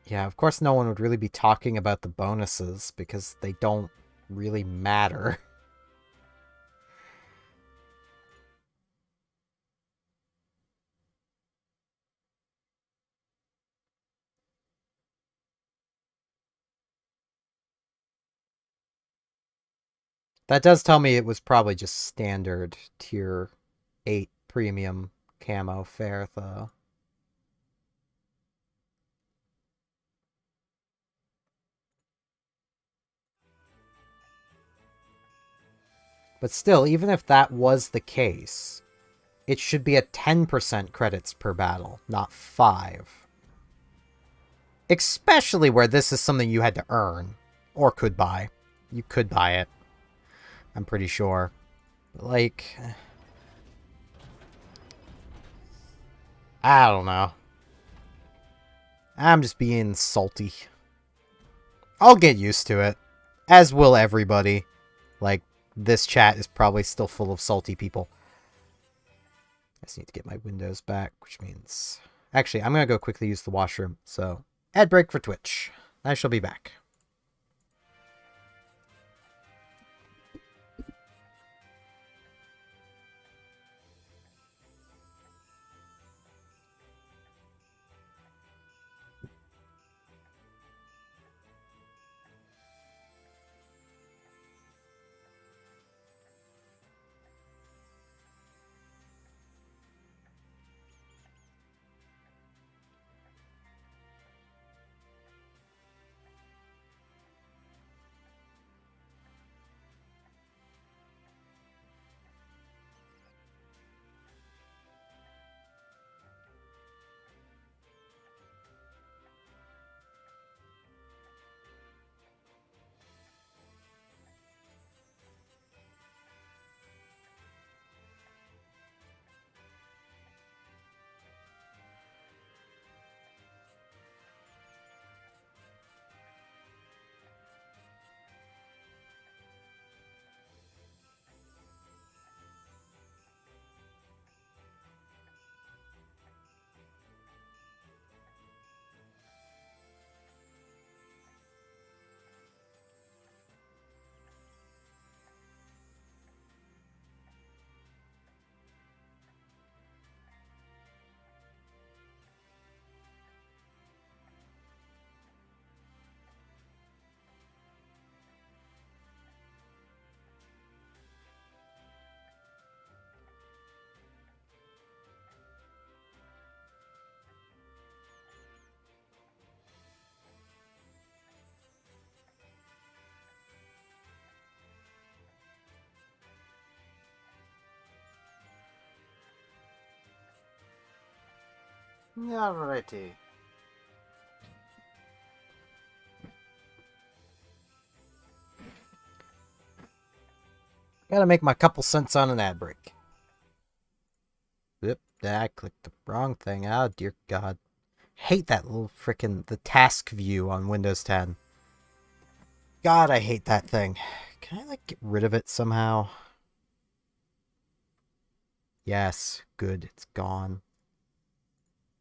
Yeah, of course no one would really be talking about the bonuses because they don't really matter. That does tell me it was probably just standard tier 8 premium camo fare, though. But still, even if that was the case, it should be at 10% credits per battle, not 5. Especially where this is something you had to earn, or could buy. You could buy it, I'm pretty sure. But like, I don't know. I'm just being salty. I'll get used to it. As will everybody. Like, this chat is probably still full of salty people. I just need to get my windows back, which means... Actually, I'm going to go quickly use the washroom. So, ad break for Twitch. I shall be back. Alrighty. Gotta make my couple cents on an ad break. Yep, I clicked the wrong thing. Oh, dear God. Hate that little frickin' the task view on Windows 10. God, I hate that thing. Can I, like, get rid of it somehow? Yes, good. It's gone.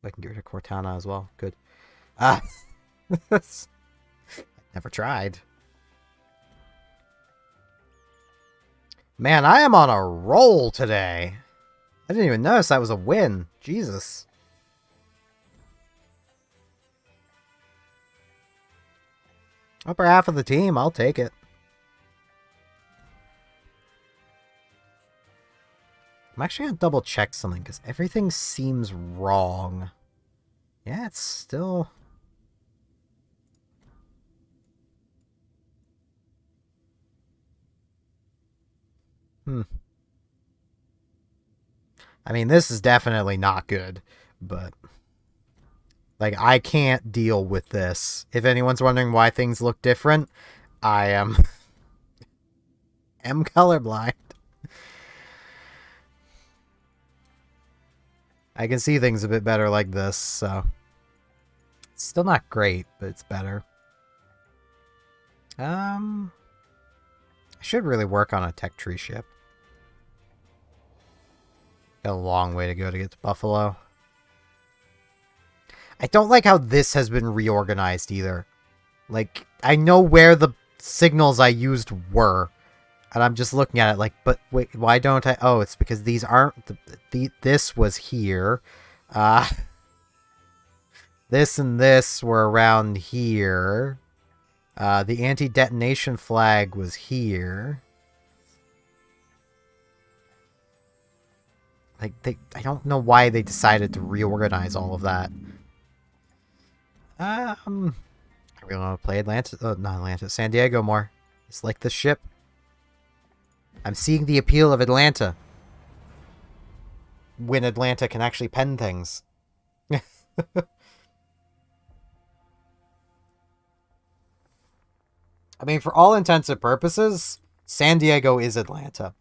I can get rid of Cortana as well. Good. Ah. Never tried. Man, I am on a roll today. I didn't even notice that was a win. Jesus. Upper half of the team, I'll take it. I'm actually gonna double check something because everything seems wrong. Yeah, it's still... I mean, this is definitely not good, but... Like, I can't deal with this. If anyone's wondering why things look different, I am colorblind. I can see things a bit better like this, so... It's still not great, but it's better. I should really work on a tech tree ship. Got a long way to go to get to Buffalo. I don't like how this has been reorganized either. Like, I know where the signals I used were. And I'm just looking at it like, but wait, why don't I? Oh, it's because these aren't... this was here. This and this were around here. The anti-detonation flag was here. Like, I don't know why they decided to reorganize all of that. I really want to play Atlanta, not Atlanta, San Diego more. It's like the ship. I'm seeing the appeal of Atlanta. When Atlanta can actually pen things. I mean, for all intents and purposes, San Diego is Atlanta.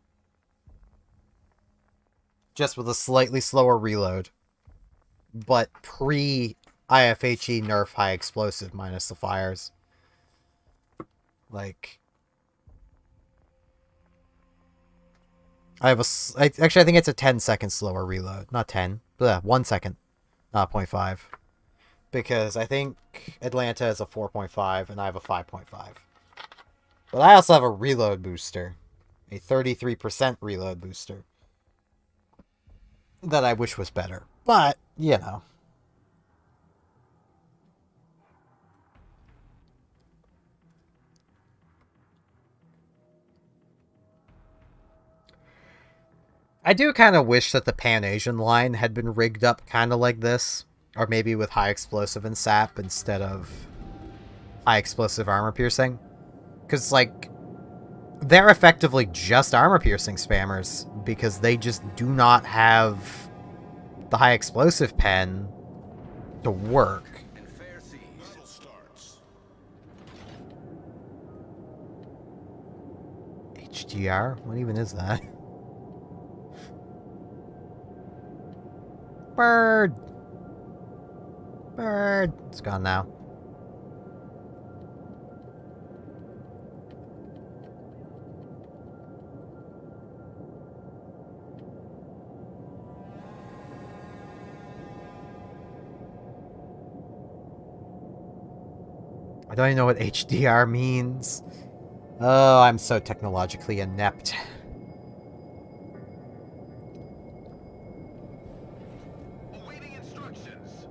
Just with a slightly slower reload. But pre-IFHE nerf high explosive minus the fires. Like... actually, I think it's a 10-second slower reload. Not 10. But 1 second. Not 0.5. Because I think Atlanta is a 4.5 and I have a 5.5. But I also have a reload booster. A 33% reload booster. That I wish was better. But, you know. I do kind of wish that the Pan-Asian line had been rigged up kind of like this. Or maybe with high explosive and sap instead of high explosive armor piercing. Because, like, they're effectively just armor piercing spammers. Because they just do not have the high explosive pen to work. And fair seas. Battle starts. HDR? What even is that? Bird! Bird! It's gone now. I don't even know what HDR means. Oh, I'm so technologically inept. Awaiting instructions.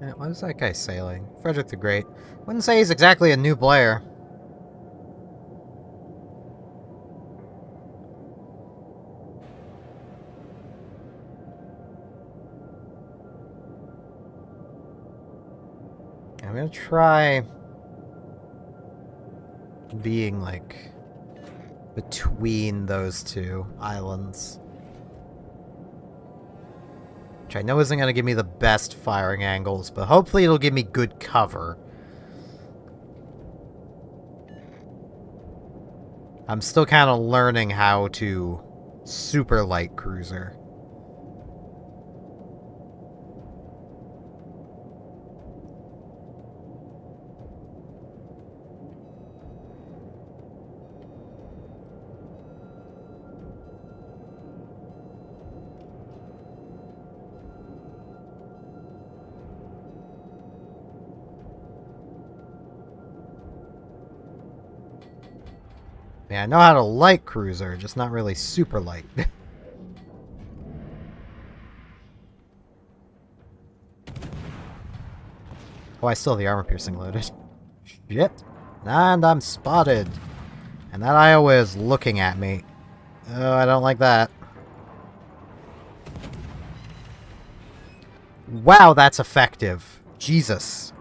Yeah, what is that guy sailing? Frederick the Great. Wouldn't say he's exactly a new player. I'm gonna try being, like, between those two islands. Which I know isn't going to give me the best firing angles, but hopefully it'll give me good cover. I'm still kind of learning how to super light cruiser. Yeah, I know how to light cruiser, just not really super light. Oh, I still have the armor piercing loaded. Shit. And I'm spotted. And that Iowa is looking at me. Oh, I don't like that. Wow, that's effective. Jesus.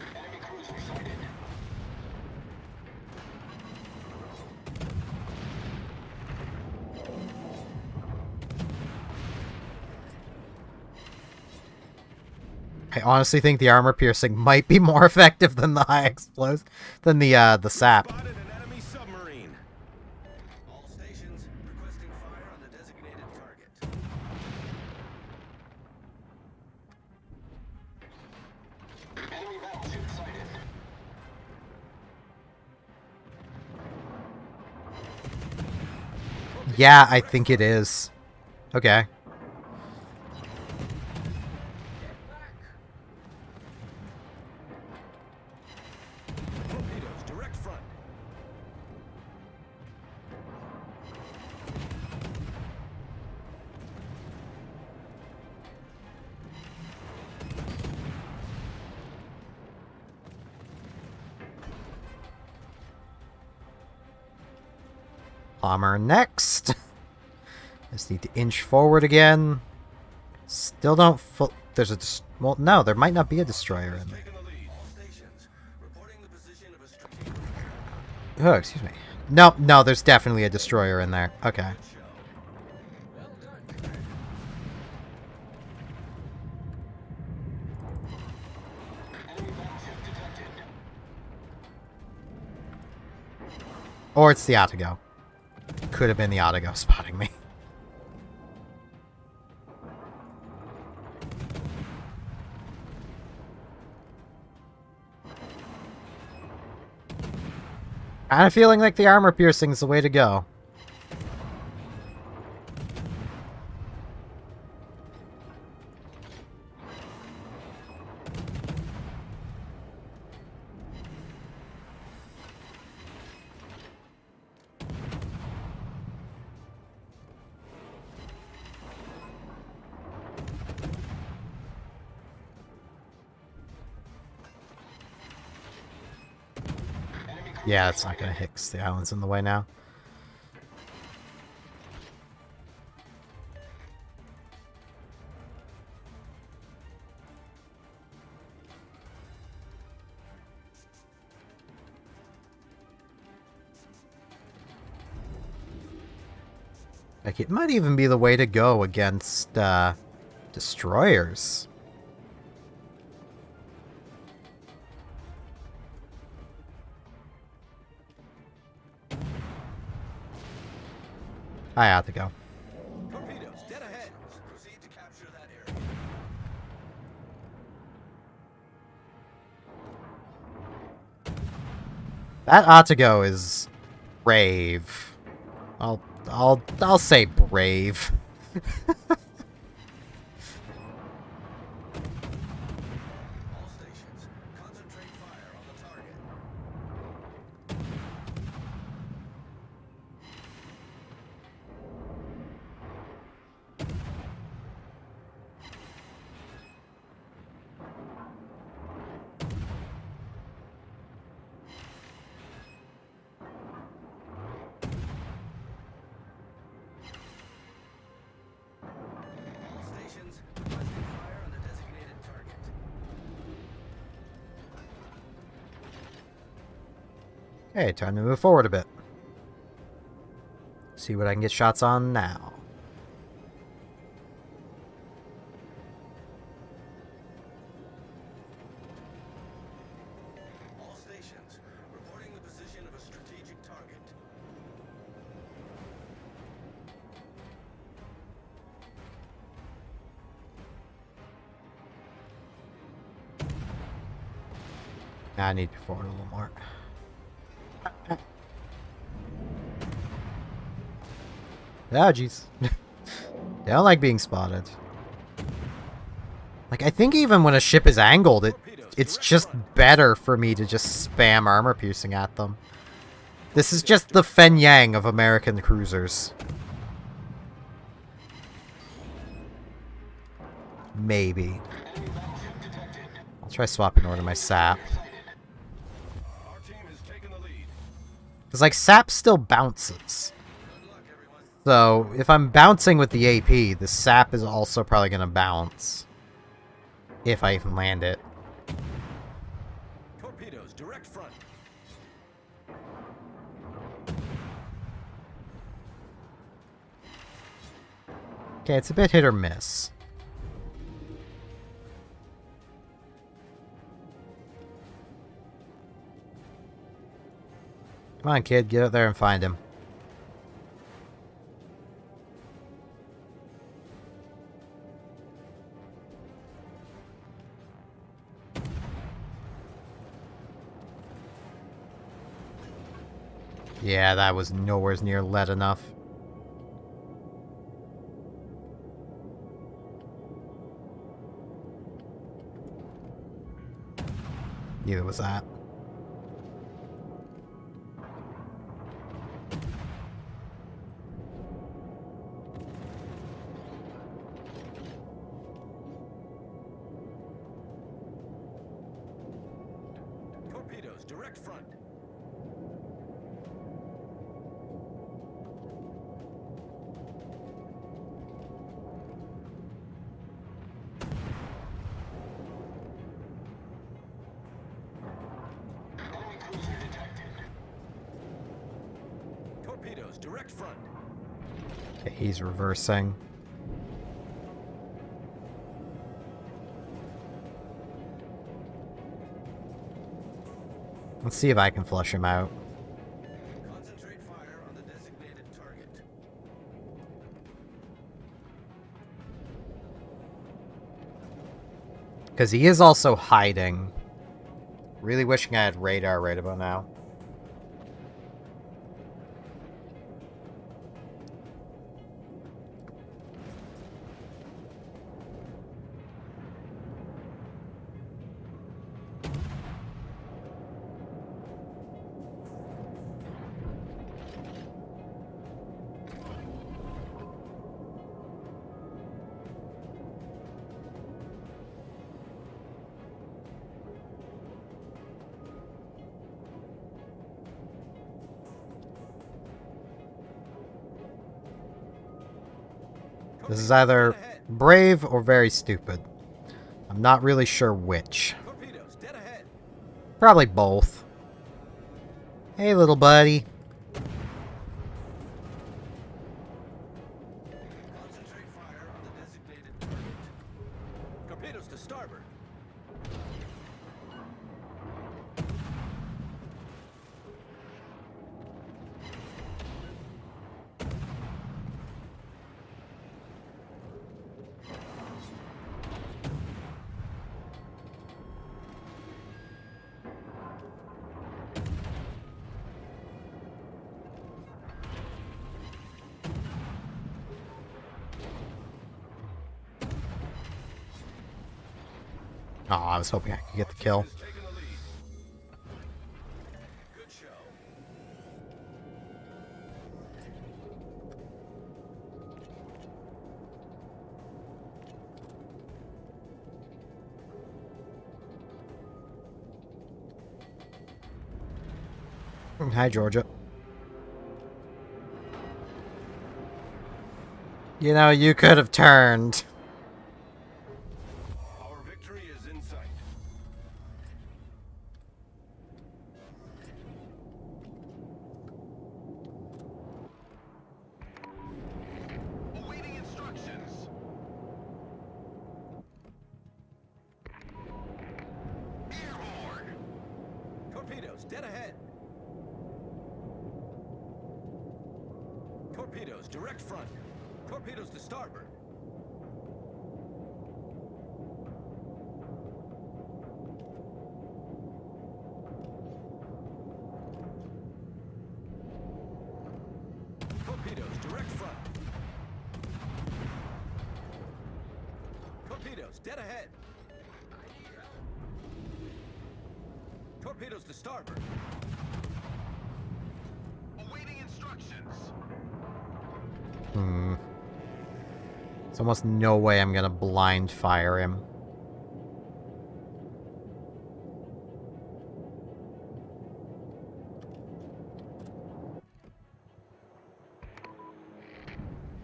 Enemy cruiser sighted. I honestly think the armor piercing might be more effective than the high explosive, than the sap. Spotted an enemy submarine. All stations requesting fire on the designated target. Enemy battleship sighted. Yeah, I think it is. Okay. Torpedoes, direct front. Bomber next. Just need to inch forward again. Still don't full. There's a. Well, no, there might not be a destroyer in there. Taking the lead. All stations reporting the position of a strategic Oh, excuse me. No, no, there's definitely a destroyer in there. Okay. show. Well done. Enemy battleship detected. Or it's the Atago. Could have been the Atago spotting me. Kind of feeling like the armor piercing is the way to go. Yeah, it's not gonna hit 'cause the island's in the way now. Like, it might even be the way to go against, destroyers. I have to go. Torpedoes, dead ahead. Proceed to capture that area. That ought to go is brave. I'll say brave. All stations concentrate fire on the target. All stations requesting fire on the designated target. Okay, time to move forward a bit. See what I can get shots on now. All stations reporting the position of a strategic target. I need to forward a little more. Oh, jeez. They don't like being spotted. Like, I think even when a ship is angled, it's just better for me to just spam armor piercing at them. This is just the Fen Yang of American cruisers. Maybe. I'll try swapping over to my sap. Our team has taken the lead. Because, like, sap still bounces. Good luck, everyone. So, if I'm bouncing with the AP, the sap is also probably going to bounce. If I even land it. Torpedoes, direct front. Okay, it's a bit hit or miss. Come on, kid, get out there and find him. Yeah, that was nowhere near lead enough. Neither was that. Torpedoes, direct front. Enemy cruiser detected. Torpedoes, direct front. Okay, he's reversing. Let's see if I can flush him out. Concentrate fire on the designated target. Because he is also hiding. Really wishing I had radar right about now. This is either brave or very stupid. I'm not really sure which. Torpedoes, dead ahead. Probably both. Hey, little buddy. Concentrate fire on the designated target. Torpedoes to starboard. Oh, I was hoping I could get the kill. Is taking the lead. Good show. Hi, Georgia. You know, you could have turned. Our victory is in sight. Awaiting instructions. Airborne. Torpedoes, dead ahead. Torpedoes, direct front. Torpedoes to starboard. Torpedoes, direct front. Torpedoes, dead ahead. Torpedoes to starboard. Awaiting instructions. There's almost no way I'm gonna blind fire him.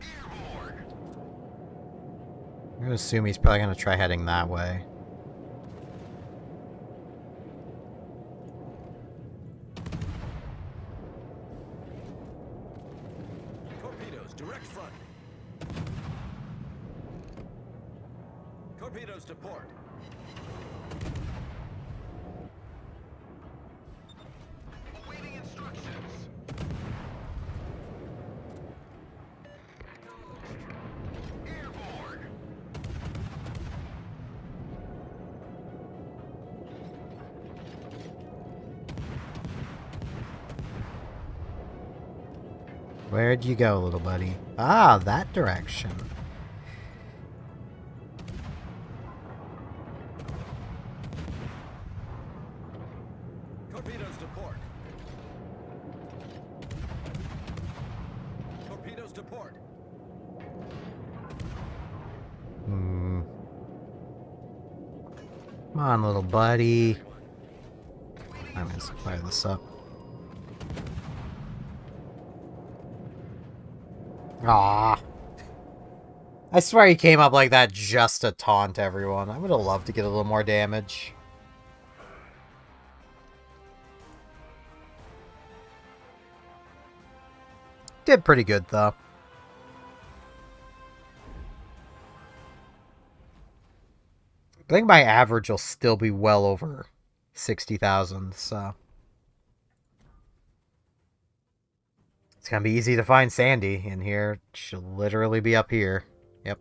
Airborne. I'm gonna assume he's probably gonna try heading that way. Torpedoes, direct front. Torpedoes to port. Awaiting instructions. Where'd you go, little buddy? Ah, that direction. Torpedoes to port. Torpedoes to port. Come on, little buddy. I'm gonna fire this up. Ah. I swear he came up like that just to taunt everyone. I would have loved to get a little more damage. Did pretty good, though. I think my average will still be well over 60,000, so... It's gonna be easy to find Sandy in here. She'll literally be up here. Yep.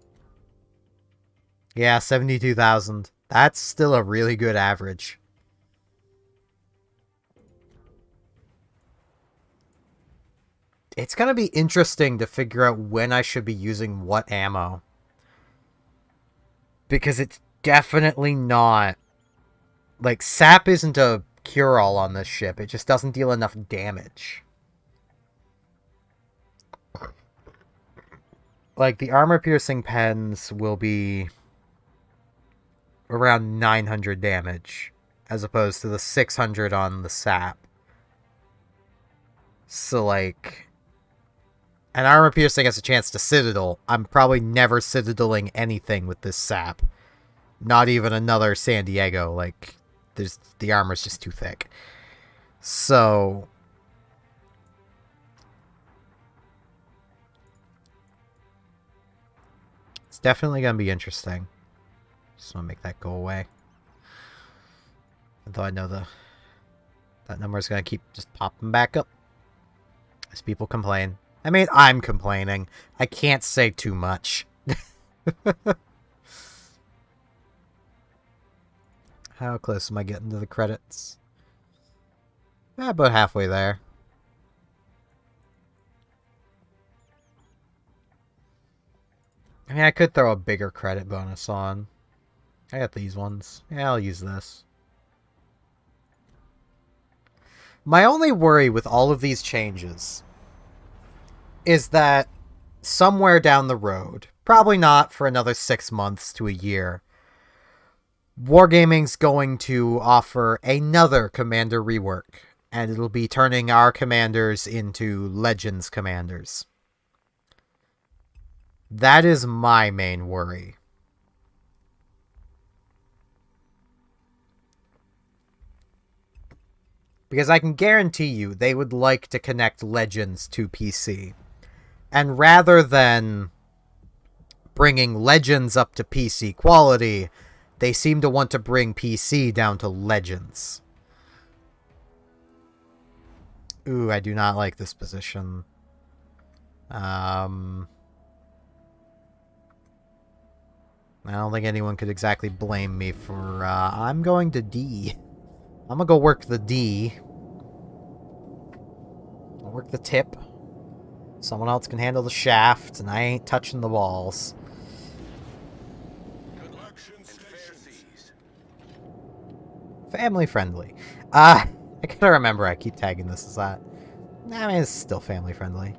Yeah, 72,000. That's still a really good average. It's gonna be interesting to figure out when I should be using what ammo. Because it's definitely not... Like, sap isn't a cure-all on this ship. It just doesn't deal enough damage. Like, the armor-piercing pens will be around 900 damage, as opposed to the 600 on the sap. So, like, an armor-piercing has a chance to citadel. I'm probably never citadeling anything with this sap. Not even another San Diego. Like, the armor's just too thick. So... definitely gonna be interesting. Just want to make that go away. Although I know that number is gonna keep just popping back up as people complain. I mean, I'm complaining. I can't say too much. How close am I getting to the credits? About halfway there. I mean, I could throw a bigger credit bonus on. I got these ones. Yeah, I'll use this. My only worry with all of these changes is that somewhere down the road, probably not for another 6 months to a year, Wargaming's going to offer another commander rework, and it'll be turning our commanders into Legends commanders. That is my main worry. Because I can guarantee you they would like to connect Legends to PC. And rather than bringing Legends up to PC quality, they seem to want to bring PC down to Legends. Ooh, I do not like this position. I don't think anyone could exactly blame me for, I'm going to D. I'm gonna go work the D. I'll work the tip. Someone else can handle the shaft, and I ain't touching the walls. Family friendly. I gotta remember I keep tagging this as that. I mean, it's still family friendly.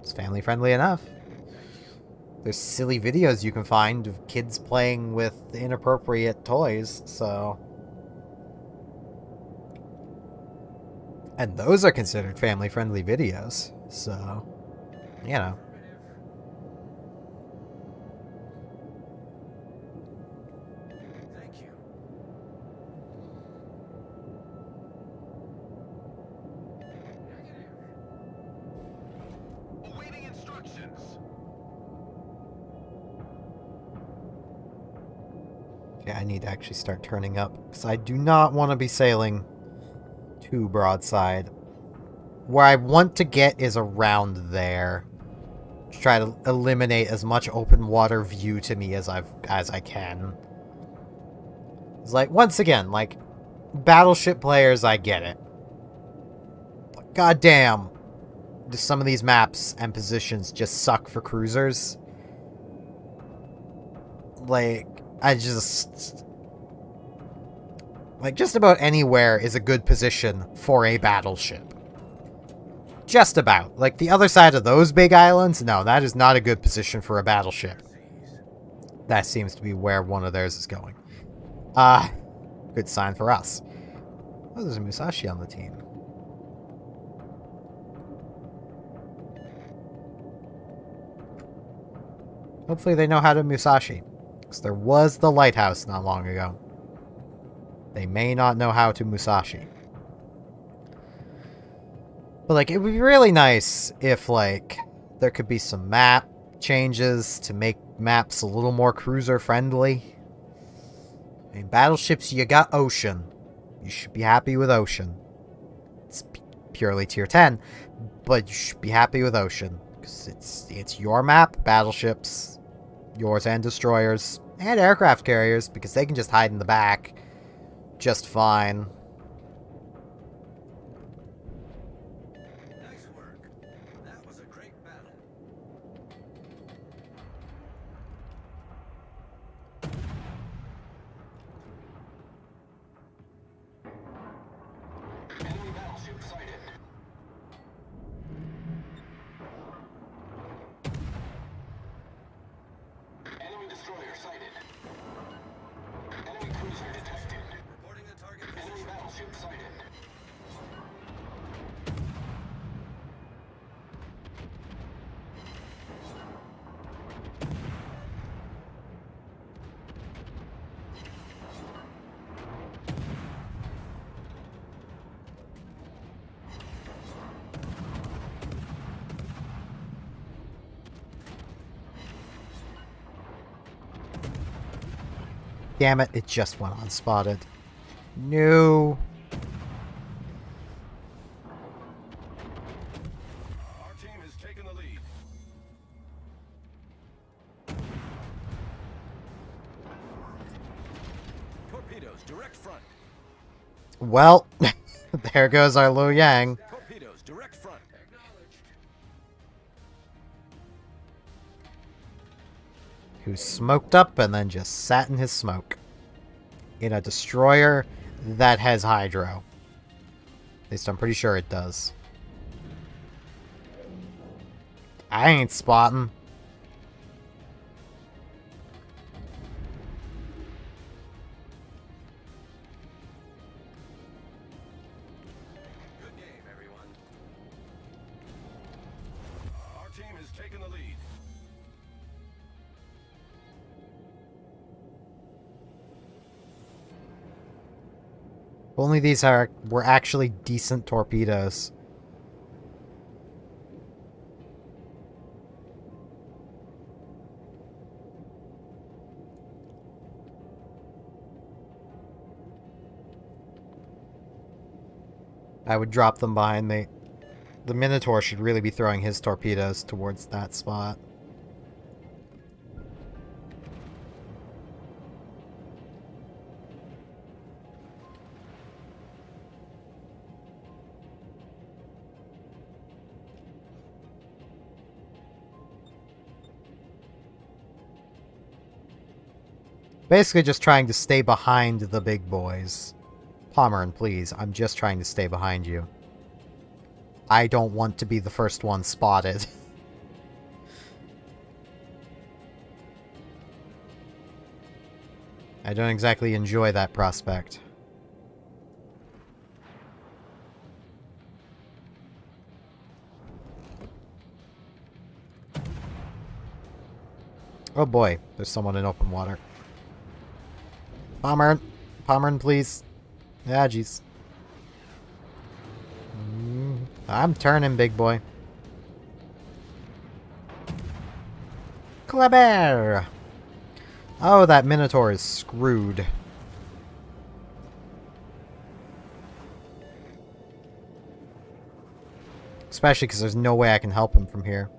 It's family friendly enough. There's silly videos you can find of kids playing with inappropriate toys, so... And those are considered family-friendly videos, so... You know. Thank you. Awaiting instructions. Yeah, I need to actually start turning up, because I do not want to be sailing too broadside. Where I want to get is around there. To try to eliminate as much open water view to me as I can. It's like, once again, like, Battleship players, I get it. But goddamn, some of these maps and positions just suck for cruisers. Like, like, just about anywhere is a good position for a battleship. Just about. Like, the other side of those big islands, no, that is not a good position for a battleship. That seems to be where one of theirs is going. Good sign for us. Oh, there's a Musashi on the team. Hopefully they know how to Musashi. Because there was the lighthouse not long ago. They may not know how to Musashi. But, like, it would be really nice if, like, there could be some map changes to make maps a little more cruiser-friendly. I mean, battleships, you got Ocean. You should be happy with Ocean. It's purely tier 10, but you should be happy with Ocean. Because it's your map, battleships, yours and destroyers, and aircraft carriers, because they can just hide in the back just fine. Nice work. That was a great battle. Enemy battleship sighted. Enemy destroyer sighted. Enemy cruiser detected. Reporting the target Enemy position. battleship sighted. Damn it, it just went unspotted. No. Our team has taken the lead. Torpedoes, direct front. Well, there goes our Liu Yang. Torpedoes, direct front. Who smoked up and then just sat in his smoke. In a destroyer that has hydro. At least I'm pretty sure it does. I ain't spotting. Good game, everyone. Our team has taken the lead. If only these were actually decent torpedoes. I would drop them behind me. The Minotaur should really be throwing his torpedoes towards that spot. Basically just trying to stay behind the big boys. Pomeran, please, I'm just trying to stay behind you. I don't want to be the first one spotted. I don't exactly enjoy that prospect. Oh boy, there's someone in open water. Pomeran, Pomeran, please. Yeah, jeez. I'm turning, big boy. Kleber! Oh, that Minotaur is screwed. Especially because there's no way I can help him from here.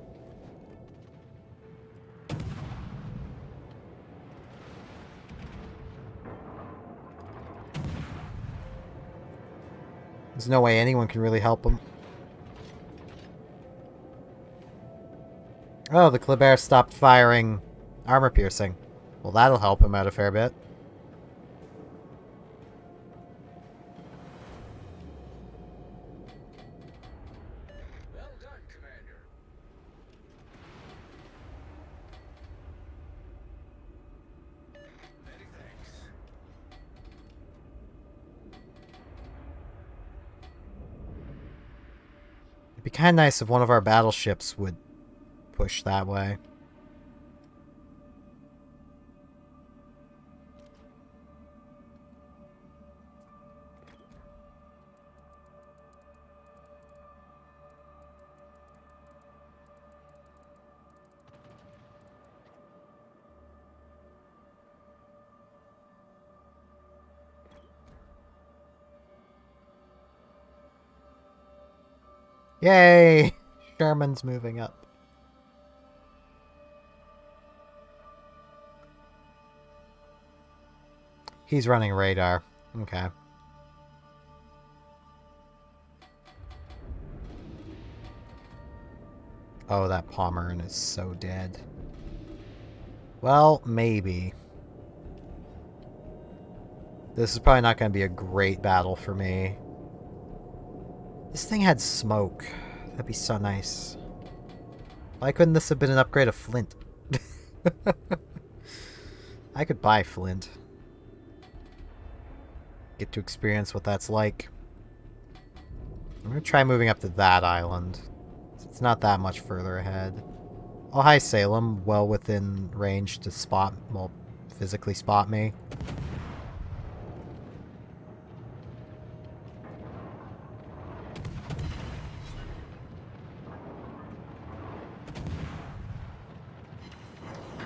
There's no way anyone can really help him. Oh, the Kleber stopped firing armor piercing. Well, that'll help him out a fair bit. Well done, Commander. Many thanks. It'd be kind of nice if one of our battleships would push that way. Yay! Sherman's moving up. He's running radar. Okay. Oh, that Pommern is so dead. Well, maybe. This is probably not going to be a great battle for me. This thing had smoke. That'd be so nice. Why couldn't this have been an upgrade of Flint? I could buy Flint. Get to experience what that's like. I'm going to try moving up to that island. It's not that much further ahead. Oh, hi, Salem. Well within range to spot, well, physically spot me.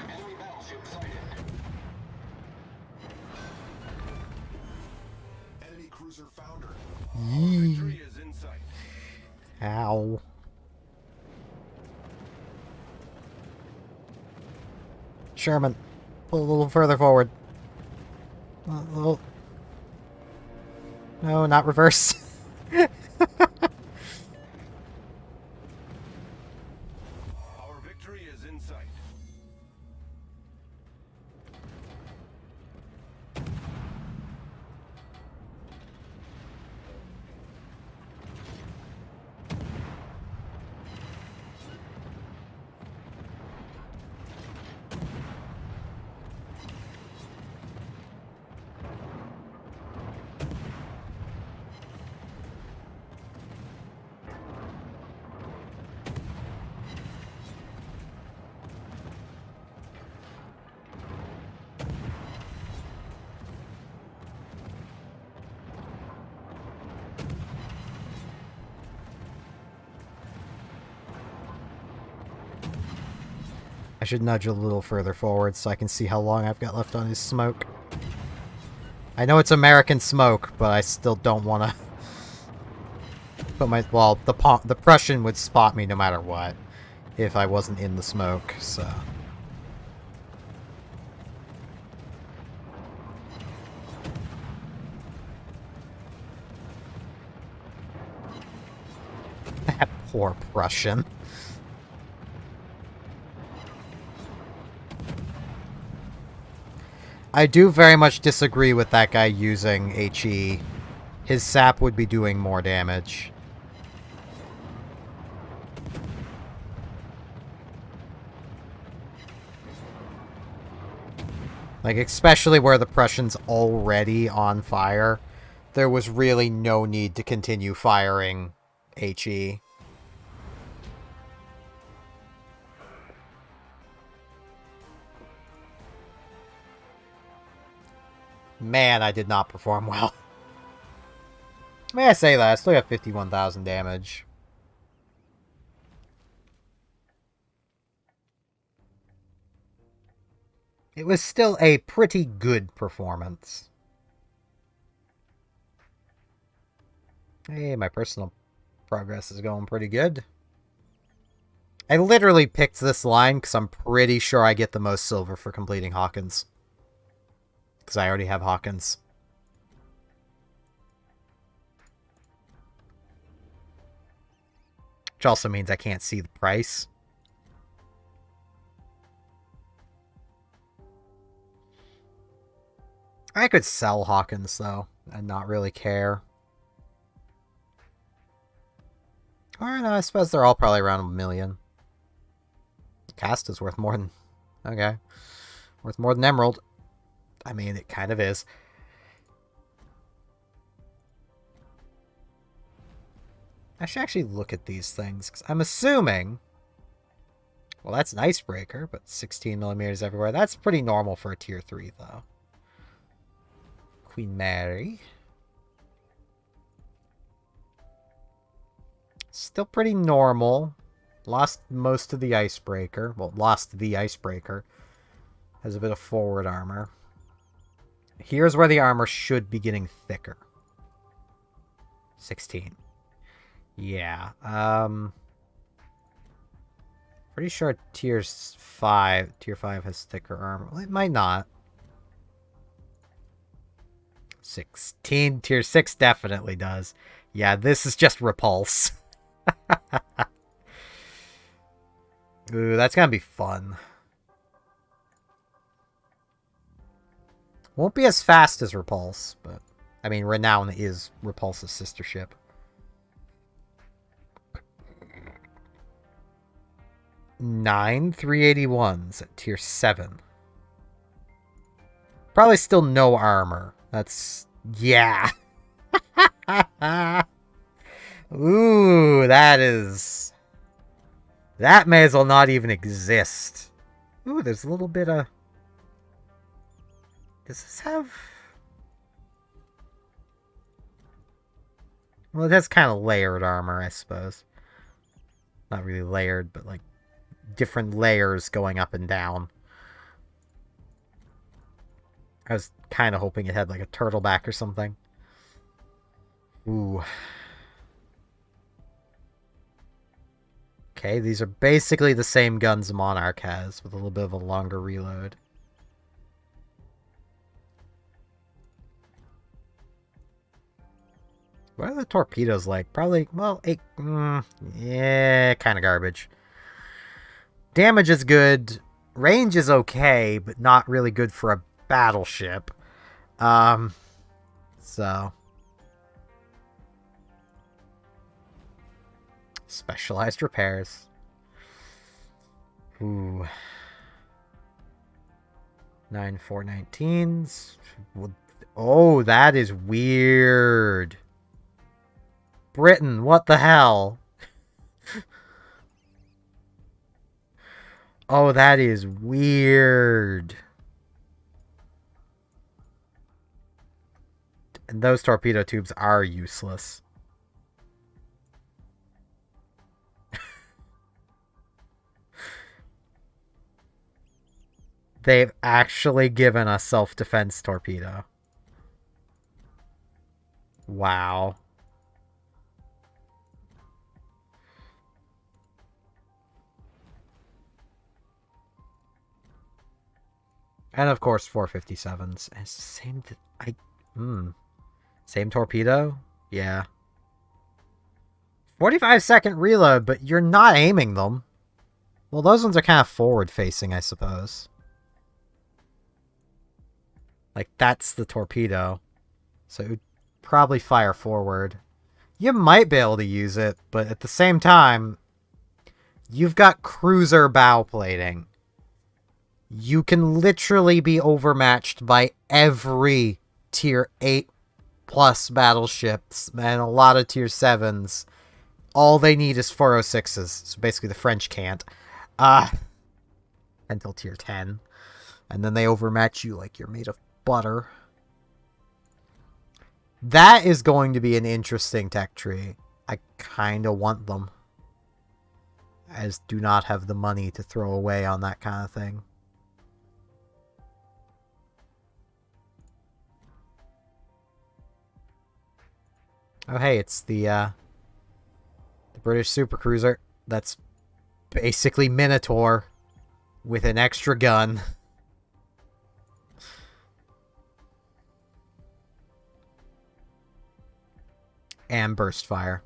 Enemy battleship sighted. Enemy cruiser foundered. Yee. Victory is in sight. Ow. Sherman, pull a little further forward. A little... No, not reverse. Our victory is in sight. I should nudge a little further forward so I can see how long I've got left on his smoke. I know it's American smoke, but I still don't want to put my... Well, the Prussian would spot me no matter what if I wasn't in the smoke, so... That poor Prussian. I do very much disagree with that guy using HE. His sap would be doing more damage. Like, especially where the Prussian's already on fire, there was really no need to continue firing HE. Man, I did not perform well. May I say that? I still got 51,000 damage. It was still a pretty good performance. Hey, my personal progress is going pretty good. I literally picked this line because I'm pretty sure I get the most silver for completing Hawkins. Because I already have Hawkins. Which also means I can't see the price. I could sell Hawkins, though, and not really care. Or no, I suppose they're all probably around 1,000,000. Cast is worth more than... Okay. Worth more than Emerald. I mean, it kind of is. I should actually look at these things, because I'm assuming... Well, that's an icebreaker, but 16mm everywhere. That's pretty normal for a tier 3, though. Queen Mary. Still pretty normal. Lost most of the icebreaker. Well, lost the icebreaker. Has a bit of forward armor. Here's where the armor should be getting thicker. 16. Yeah. Pretty sure tier 5 has thicker armor. Well, it might not. 16. Tier 6 definitely does. Yeah, this is just repulse. Ooh, that's gonna be fun. Won't be as fast as Repulse, but... I mean, Renown is Repulse's sister ship. Nine 381s at tier 7. Probably still no armor. That's... yeah. Ooh, that is... That may as well not even exist. Ooh, there's a little bit of... Does this have... Well, it has kind of layered armor, I suppose. Not really layered, but like different layers going up and down. I was kind of hoping it had like a turtleback or something. Ooh. Okay, these are basically the same guns Monarch has, with a little bit of a longer reload. What are the torpedoes like? Probably, well, yeah, kind of garbage. Damage is good. Range is okay, but not really good for a battleship. So... Specialized repairs. Ooh. 9 419s. Oh, that is weird. Britain, what the hell? Oh, that is weird. And those torpedo tubes are useless. They've actually given us self-defense torpedo. Wow. And of course, 457s. It's the same. Same torpedo? Yeah. 45-second reload, but you're not aiming them. Well, those ones are kind of forward-facing, I suppose. Like, that's the torpedo. So it would probably fire forward. You might be able to use it, but at the same time, you've got cruiser bow plating. You can literally be overmatched by every tier 8 plus battleships and a lot of tier 7s. All they need is 406s. So basically the French can't. Until tier 10. And then they overmatch you like you're made of butter. That is going to be an interesting tech tree. I kind of want them. I just do not have the money to throw away on that kind of thing. Oh, hey, it's the British supercruiser. That's basically Minotaur with an extra gun. And burst fire.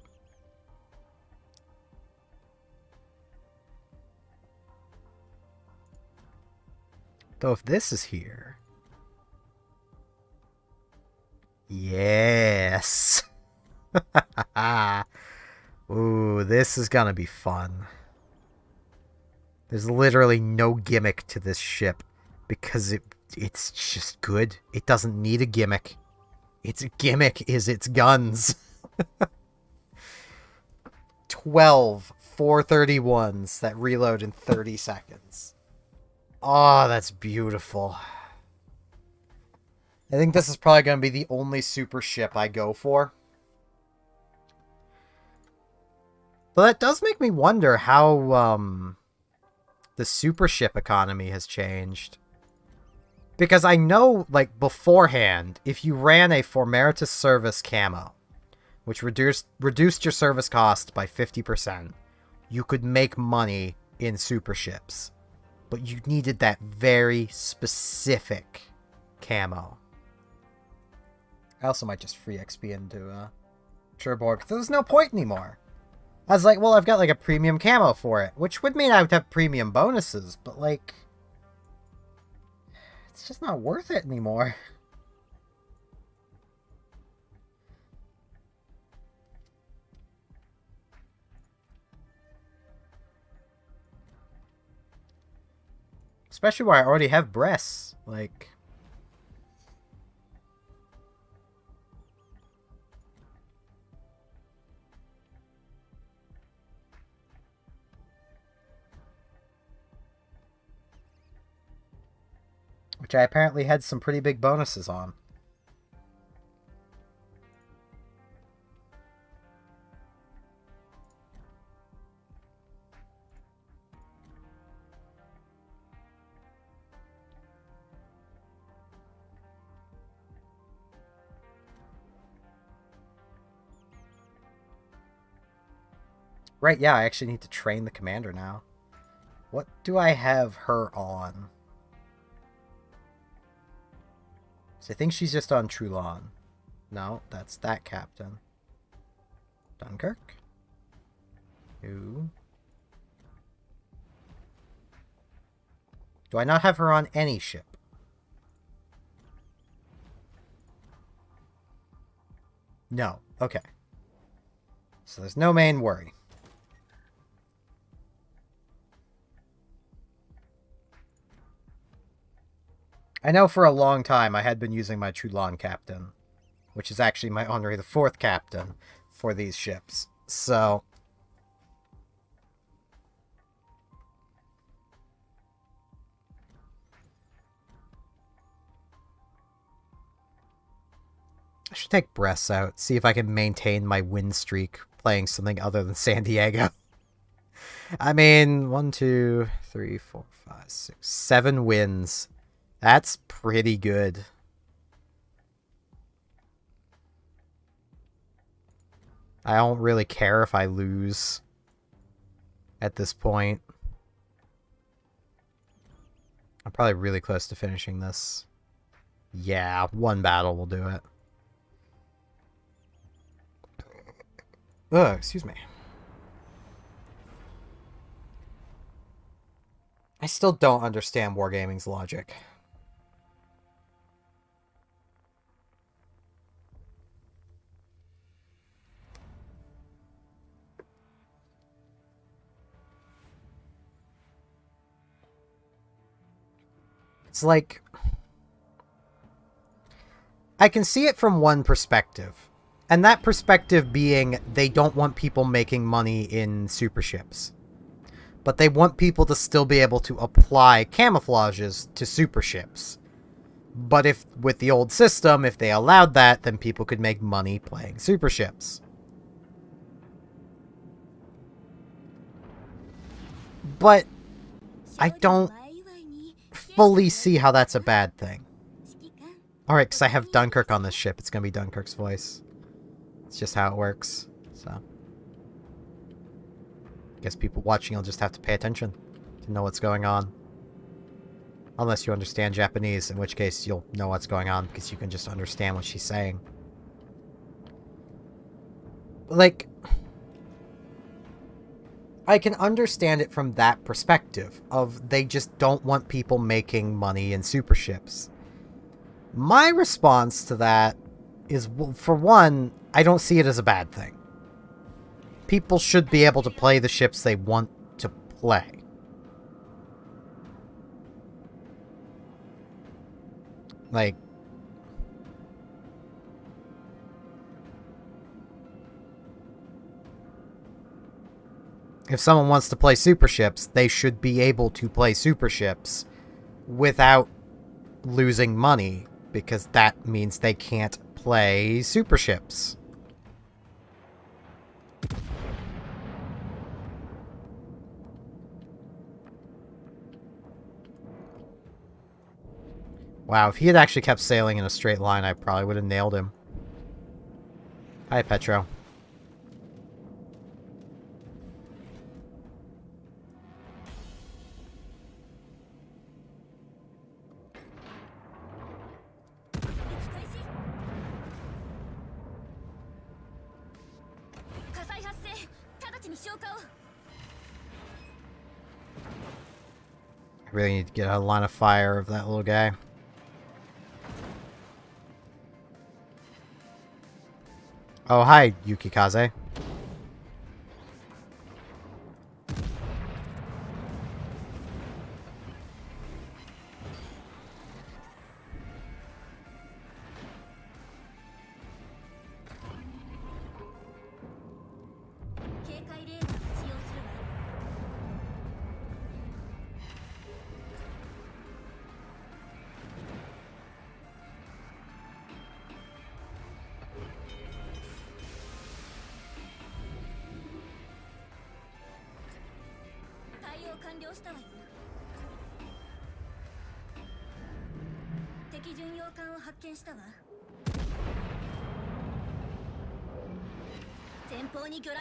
Though if this is here... Yes. Ooh, this is gonna be fun. There's literally no gimmick to this ship because it's just good. It doesn't need a gimmick. Its gimmick is its guns. 12 431s that reload in 30 seconds. Oh, that's beautiful. I think this is probably going to be the only super ship I go for. But that does make me wonder how the super ship economy has changed. Because I know, like, beforehand, if you ran a Formeritus service camo, which reduced your service cost by 50%, you could make money in super ships. But you needed that very specific camo. I also might just free XP into Cherbourg. There's no point anymore. I was like, well, I've got like a premium camo for it, which would mean I would have premium bonuses, but like, it's just not worth it anymore. Especially where I already have breasts, like... which I apparently had some pretty big bonuses on. Right, yeah, I actually need to train the commander now. What do I have her on? So I think she's just on Trulon. No, that's that captain. Dunkirk? Who? Do I not have her on any ship? No. Okay. So there's no main worry. I know for a long time I had been using my Trulon captain, which is actually my Henri IV captain for these ships. So... I should take Bress out, see if I can maintain my win streak playing something other than San Diego. I mean, 1, 2, 3, 4, 5, 6, 7 wins. That's pretty good. I don't really care if I lose at this point. I'm probably really close to finishing this. Yeah, one battle will do it. Ugh, excuse me. I still don't understand Wargaming's logic. It's like... I can see it from one perspective. And that perspective being they don't want people making money in super ships. But they want people to still be able to apply camouflages to super ships. But if, with the old system, if they allowed that, then people could make money playing super ships. But I don't fully see how that's a bad thing. Alright, because I have Dunkirk on this ship. It's going to be Dunkirk's voice. It's just how it works. So, I guess people watching will just have to pay attention to know what's going on. Unless you understand Japanese, in which case you'll know what's going on because you can just understand what she's saying. Like, I can understand it from that perspective of they just don't want people making money in super ships. My response to that is, for one, I don't see it as a bad thing. People should be able to play the ships they want to play. Like, if someone wants to play super ships, they should be able to play super ships without losing money, because that means they can't play super ships. Wow, if he had actually kept sailing in a straight line, I probably would have nailed him. Hi, Petro. I really need to get a line of fire of that little guy. Oh, hi, Yukikaze.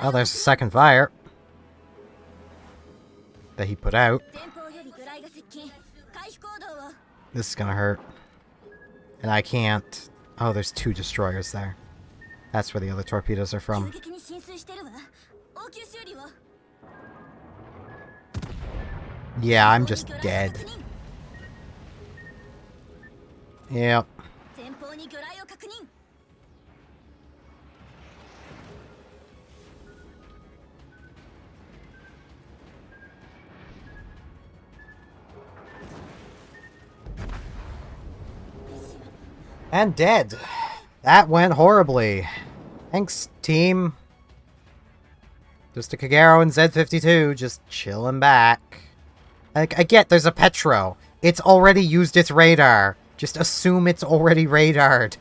Oh, there's a second fire that he put out. This is gonna hurt. And I can't... Oh, there's 2 destroyers there. That's where the other torpedoes are from. Yeah, I'm just dead. Yep. And dead. That went horribly. Thanks, team. Just a Kagero and Z52 just chilling back. I get there's a Petro. It's already used its radar. Just assume it's already radared.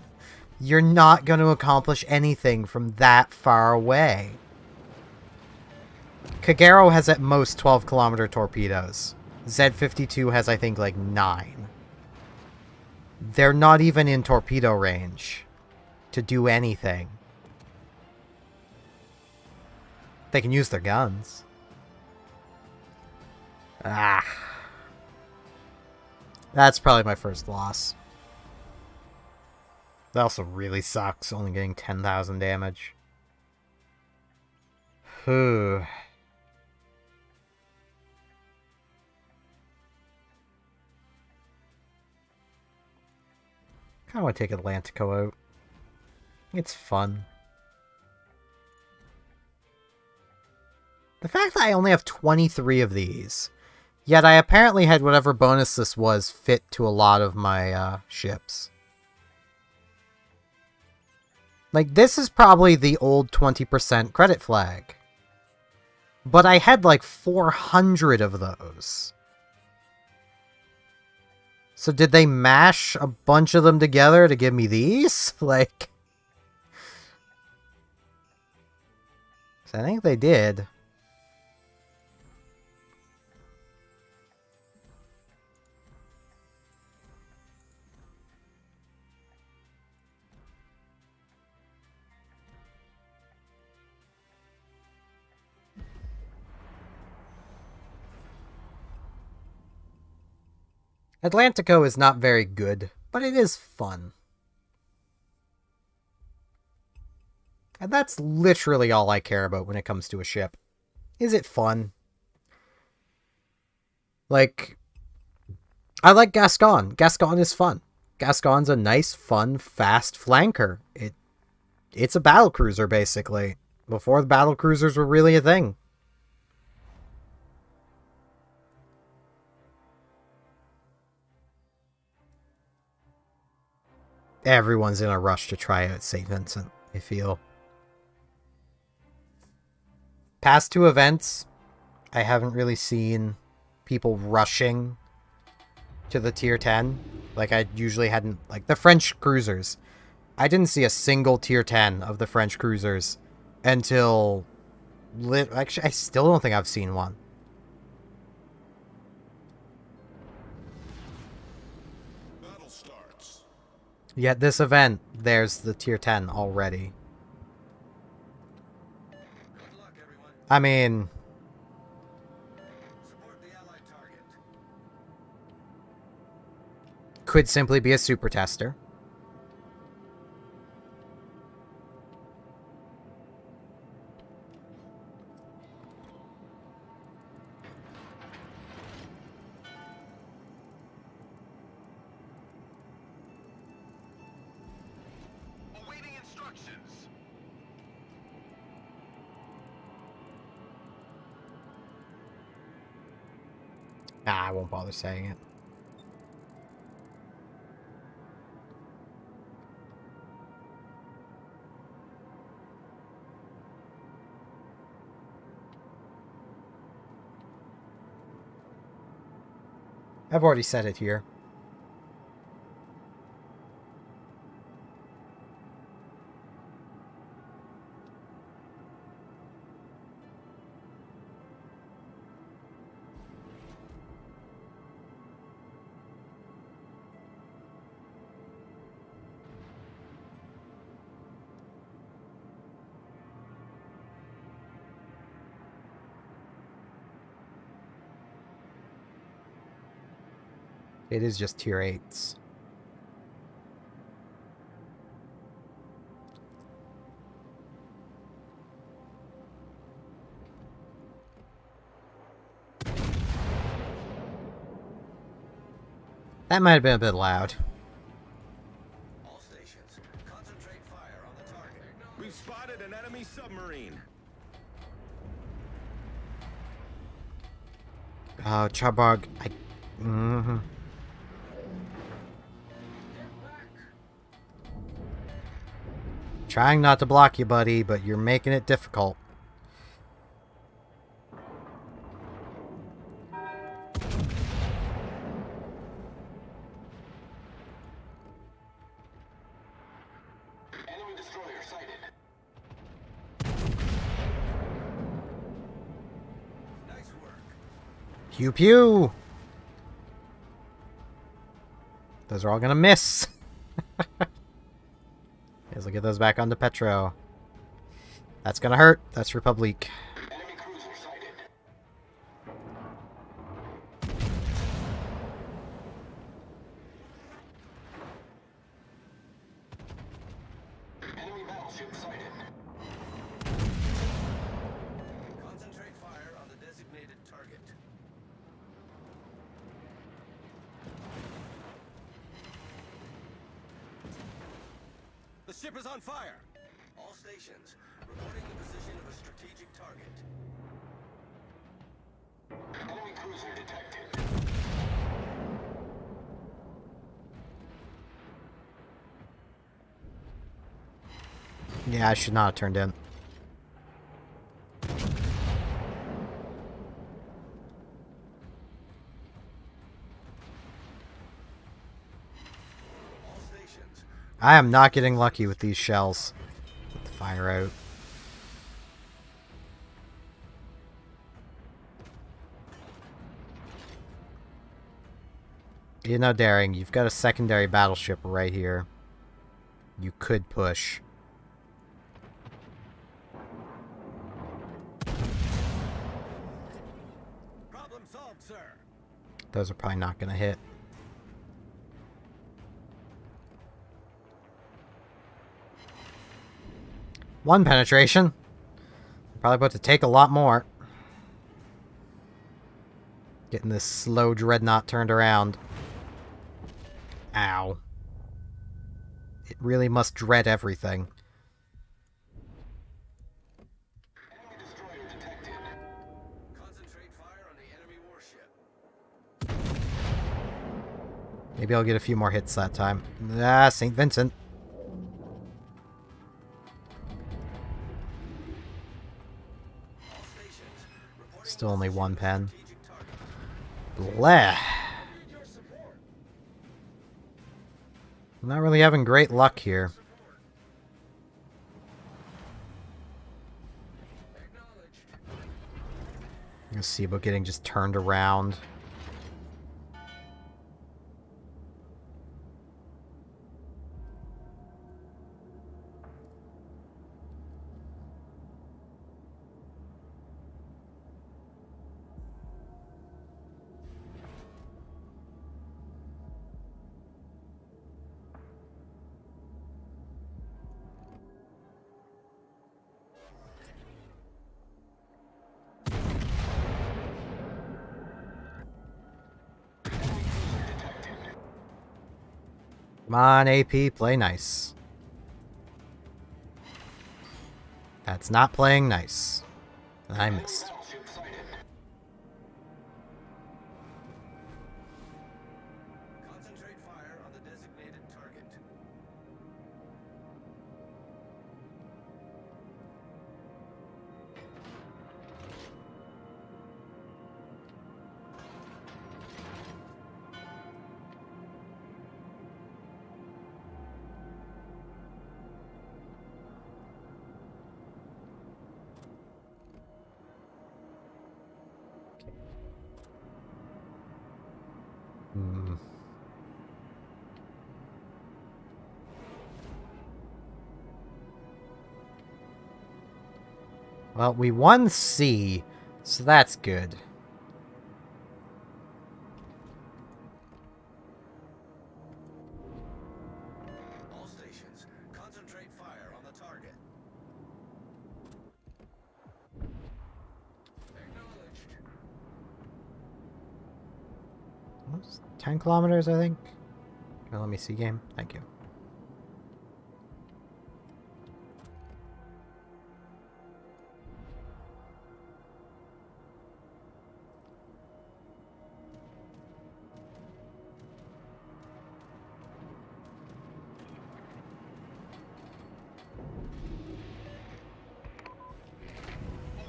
You're not going to accomplish anything from that far away. Kagero has at most 12-kilometer torpedoes. Z52 has, I think, like 9. They're not even in torpedo range to do anything. They can use their guns. Ah. That's probably my first loss. That also really sucks, only getting 10,000 damage. Whew. Kinda want to take Atlantico out. It's fun. The fact that I only have 23 of these, yet I apparently had whatever bonus this was fit to a lot of my ships. Like, this is probably the old 20% credit flag. But I had like 400 of those. So did they mash a bunch of them together to give me these? Like... So I think they did. Atlantico is not very good, but it is fun. And that's literally all I care about when it comes to a ship. Is it fun? Like, I like Gascon. Gascon is fun. Gascon's a nice, fun, fast flanker. It's a battle cruiser, basically. Before the battle cruisers were really a thing. Everyone's in a rush to try out St. Vincent, I feel. Past two events, I haven't really seen people rushing to the tier 10. Like I usually hadn't... Like the French cruisers. I didn't see a single tier 10 of the French cruisers until... Actually, I still don't think I've seen one. Battle starts. Yet this event, there's the tier 10 already. Good luck, everyone. I mean... Support the allied target. Could simply be a super tester. Awaiting instructions. Nah, I won't bother saying it. I've already said it here. It is just tier 8s. That might have been a bit loud. All stations, concentrate fire on the target. We've spotted an enemy submarine. Charbog, Trying not to block you, buddy, but you're making it difficult. Enemy destroyer sighted. Nice work. Pew pew! Those are all gonna miss. Let's get those back onto Petro. That's gonna hurt. That's Republique. Enemy cruiser sighted. Enemy battleship sighted. Concentrate fire on the designated target. The ship is on fire. All stations, reporting the position of a strategic target. Enemy cruiser detected. Yeah, I should not have turned in. All stations, I am not getting lucky with these shells. Get the fire out. You know, Daring, you've got a secondary battleship right here. You could push. problem solved, sir. Those are probably not going to hit. One penetration. Probably about to take a lot more. Getting this slow dreadnought turned around. Ow. It really must dread everything. Maybe I'll get a few more hits that time. Ah, St. Vincent. All stations reporting Still only one pen. strategic target. Bleh. I'm not really having great luck here. Let's see about getting just turned around. Come on, AP, play nice. That's not playing nice. I missed. Battleship sighted. Concentrate fire on the designated target. Hmm. Well, we won C, so that's good. All stations, concentrate fire on the target. Acknowledged. What's 10 kilometers, I think. Let me see game. Thank you.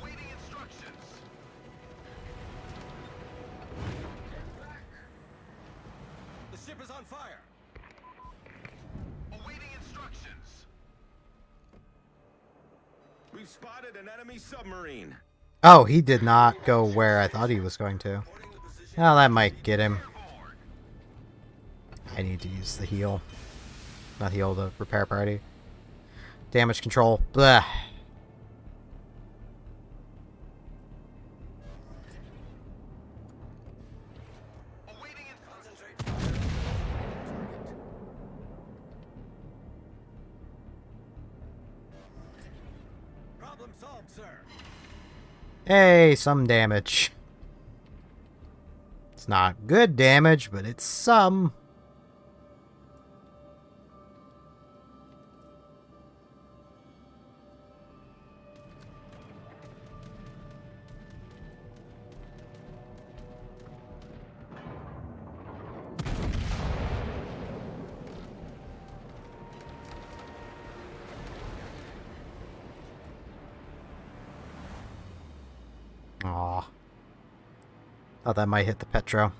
Awaiting instructions. Get back. The ship is on fire. Awaiting instructions. We've spotted an enemy submarine. Oh, he did not go where I thought he was going to. Reporting the position Well, that might get him. airborne. I need to use the heal. Not heal, the repair party. Damage control. Blah. Awaiting and concentrate fire on the designated target. Problem solved, sir. Hey, some damage. It's not good damage, but it's some. Aw. Thought that might hit the Petro.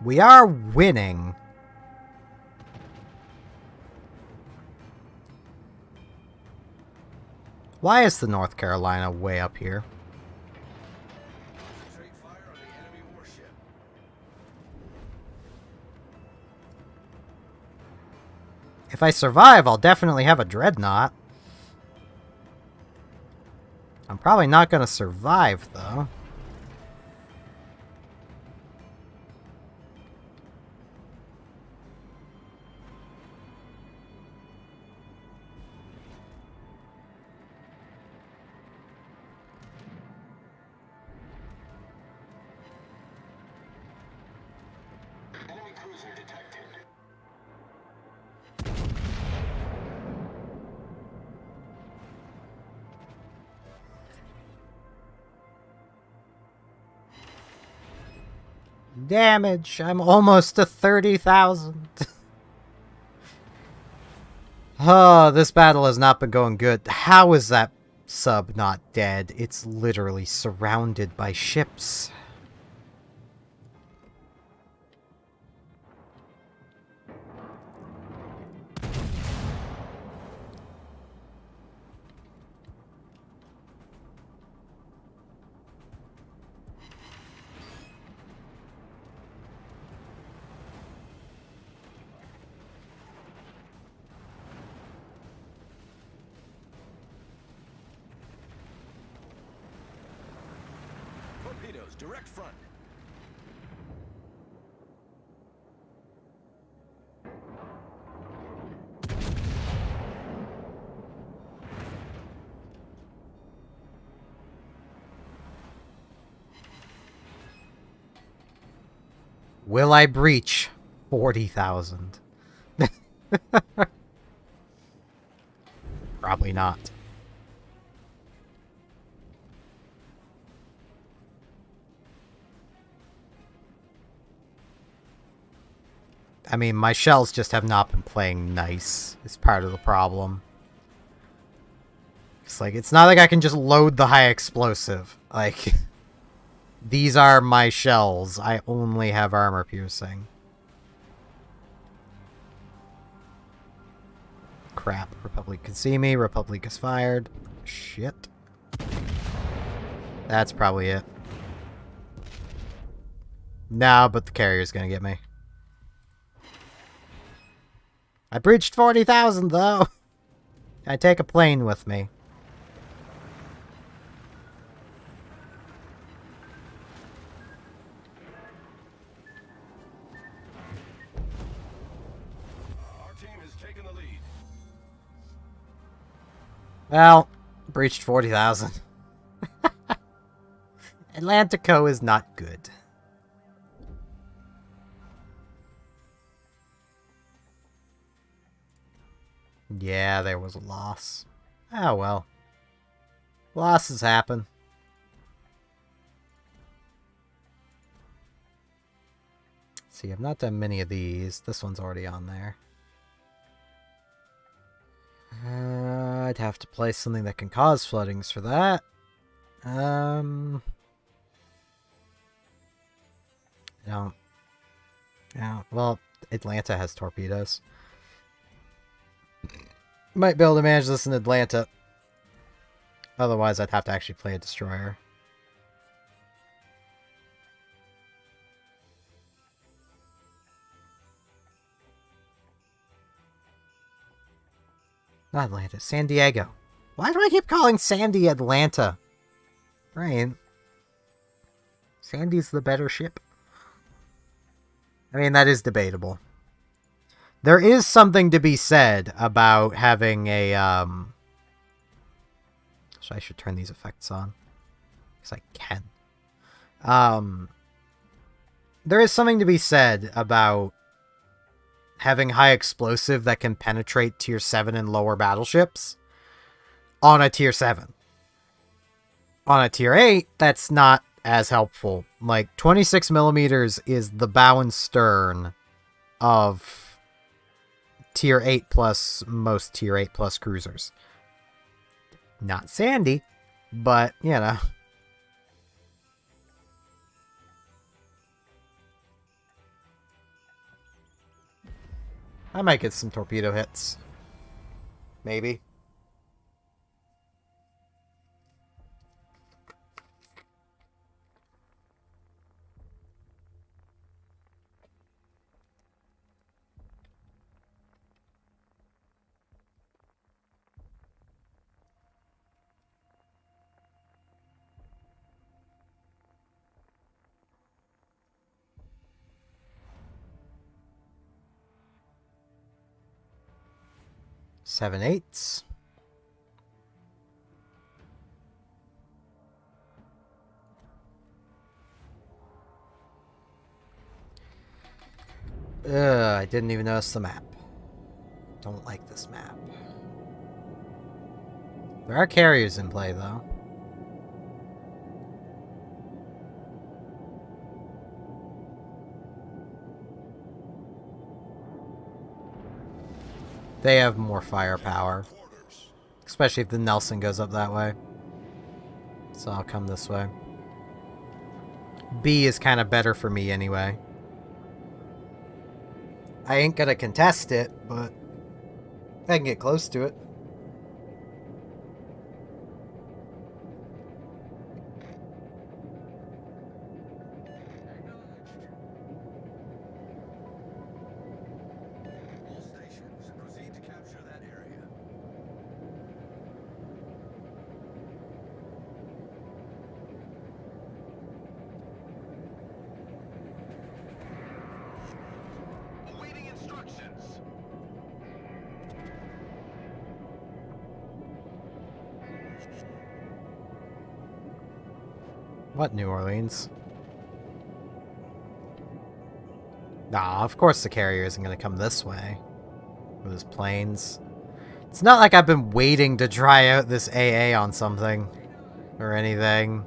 We are winning. Why is the North Carolina way up here? Concentrate fire on the enemy warship. If I survive, I'll definitely have a dreadnought. I'm probably not going to survive, though. Enemy cruiser detected. Damage! I'm almost to 30,000. Oh, this battle has not been going good. How is that sub not dead? It's literally surrounded by ships. Torpedoes, direct front. Will I breach 40,000? Probably not. I mean, my shells just have not been playing nice, is part of the problem. It's not like I can just load the high explosive. Like, these are my shells. I only have armor piercing. Crap. Republic can see me. Republic is fired. Shit. That's probably it. No, but the carrier's gonna get me. I breached 40,000, though. I take a plane with me. Our team has taken the lead. Well, breached 40,000. Atlantico is not good. Yeah, there was a loss. Oh well. Losses happen. See, I've not done many of these. This one's already on there. I'd have to play something that can cause floodings for that. No. Yeah, well, Atlanta has torpedoes. Might be able to manage this in Atlanta. Otherwise, I'd have to actually play a destroyer. Not Atlanta, San Diego. Why do I keep calling Sandy Atlanta? Right. Sandy's the better ship. I mean, that is debatable. There is something to be said about having a, So I should turn these effects on. Because I can. There is something to be said about having high explosive that can penetrate tier 7 and lower battleships on a tier 7. On a tier 8, that's not as helpful. Like, 26 millimeters is the bow and stern of tier 8 plus most tier 8 plus cruisers. Not Sandy, but, you know. I might get some torpedo hits. Maybe. Seven eights. I didn't even notice the map. Don't like this map. There are carriers in play, though. They have more firepower. Especially if the Nelson goes up that way. So I'll come this way. B is kind of better for me anyway. I ain't gonna contest it, but I can get close to it. All stations, proceed to capture that area. Awaiting instructions. What, New Orleans? Nah, of course the carrier isn't gonna come this way. With his planes. It's not like I've been waiting to try out this AA on something. Or anything.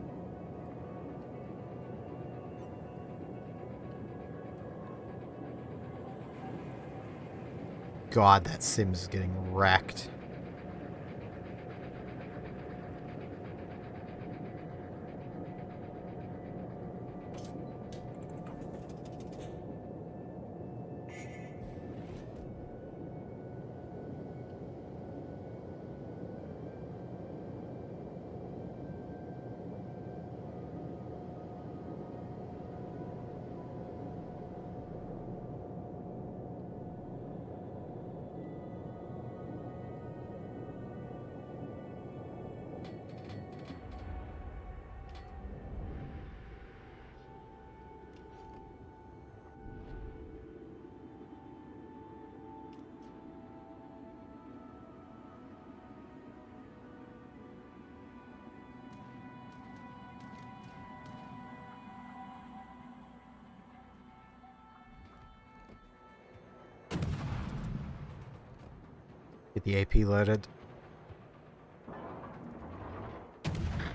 God, that Sim's is getting wrecked. Get the AP loaded.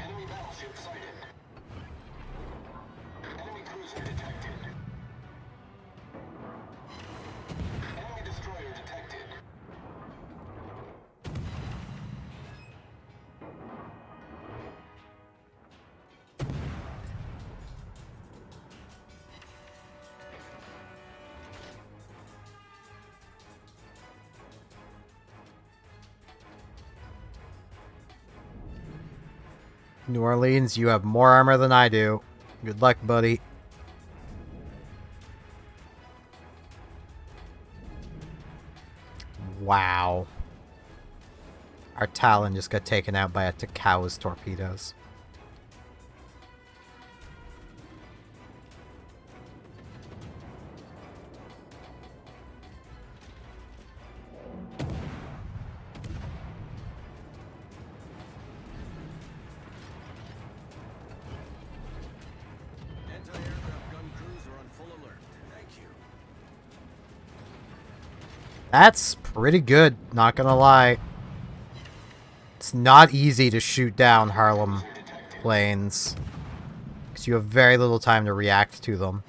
Enemy battleship sighted. Enemy cruiser detected. Enemy destroyer detected. New Orleans, you have more armor than I do. Good luck, buddy. Wow. Our Talon just got taken out by a Takau's torpedoes. Anti-aircraft gun crews are on full alert. Thank you. That's pretty good, not gonna lie. It's not easy to shoot down Harlem planes, because you have very little time to react to them.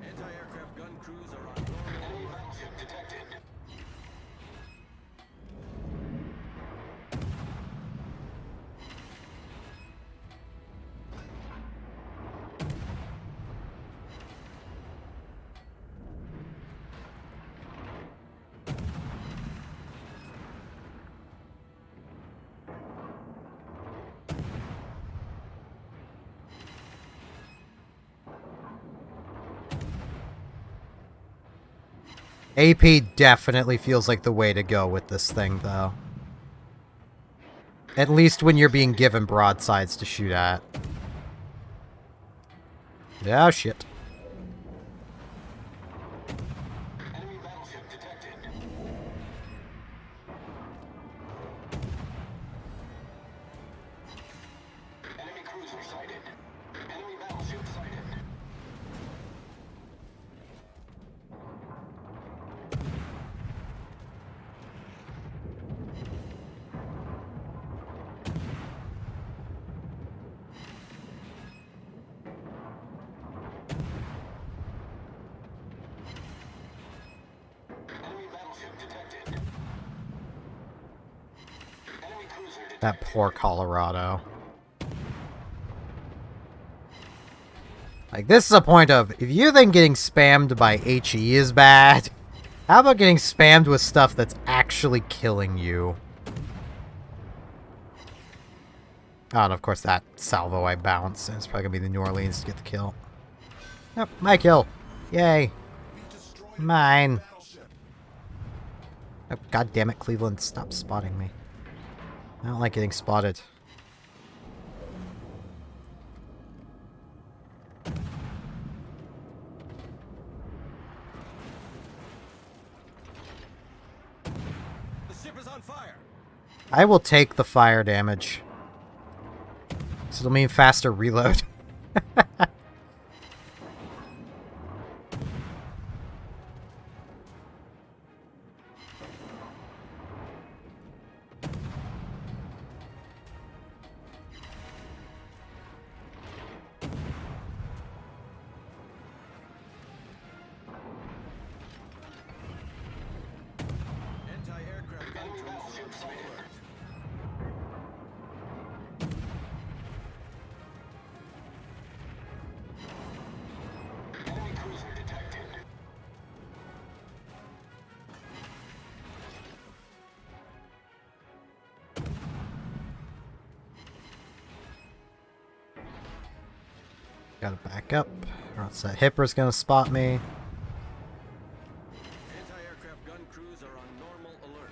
Anti-aircraft gun crews are on normal Enemy alert. battleship detected. AP definitely feels like the way to go with this thing, though. At least when you're being given broadsides to shoot at. Yeah, shit. Enemy battleship detected. Enemy cruiser sighted. Enemy battleship sighted. That poor Colorado. Like, this is a point of, if you think getting spammed by HE is bad, how about getting spammed with stuff that's actually killing you? Oh, and of course that salvo I bounced. It's probably gonna be the New Orleans to get the kill. Yep, my kill. Yay. Mine. Oh, God damn it, Cleveland. Stop spotting me. I don't like getting spotted. The ship is on fire. I will take the fire damage. So it'll mean faster reload. Anti-aircraft gun Enemy controls battleship on sighted. alert. Enemy cruiser detected. Gotta back up, or else that Hipper's gonna spot me. Anti-aircraft gun crews are on normal alert.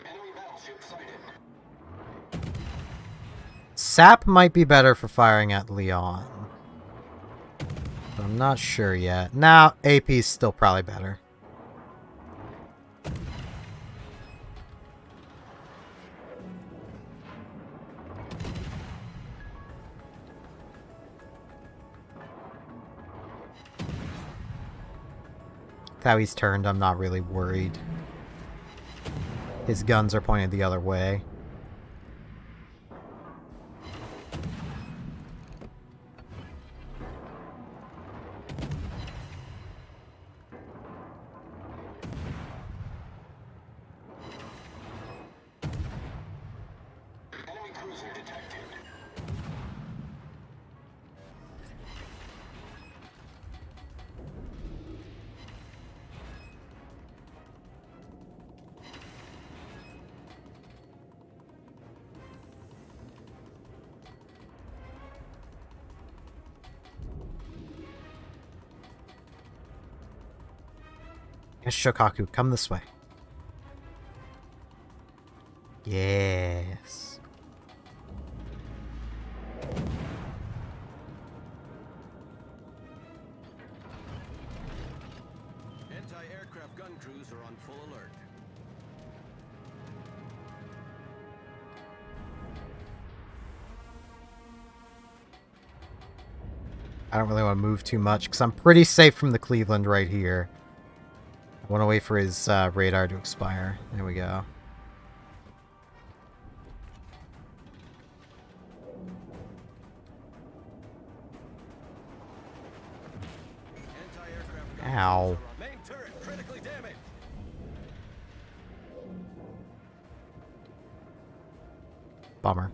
Enemy battleship sighted. Sap might be better for firing at Leon. But I'm not sure yet. Now, AP's still probably better. How he's turned, I'm not really worried. His guns are pointed the other way. Enemy cruiser detected. Yes, Shokaku, come this way. Yes. Anti-aircraft gun crews are on full alert. I don't really want to move too much because I'm pretty safe from the Cleveland right here. I want to wait for his radar to expire. There we go. Anti-aircraft gun Ow. crews are on main turret critically damaged. Bummer.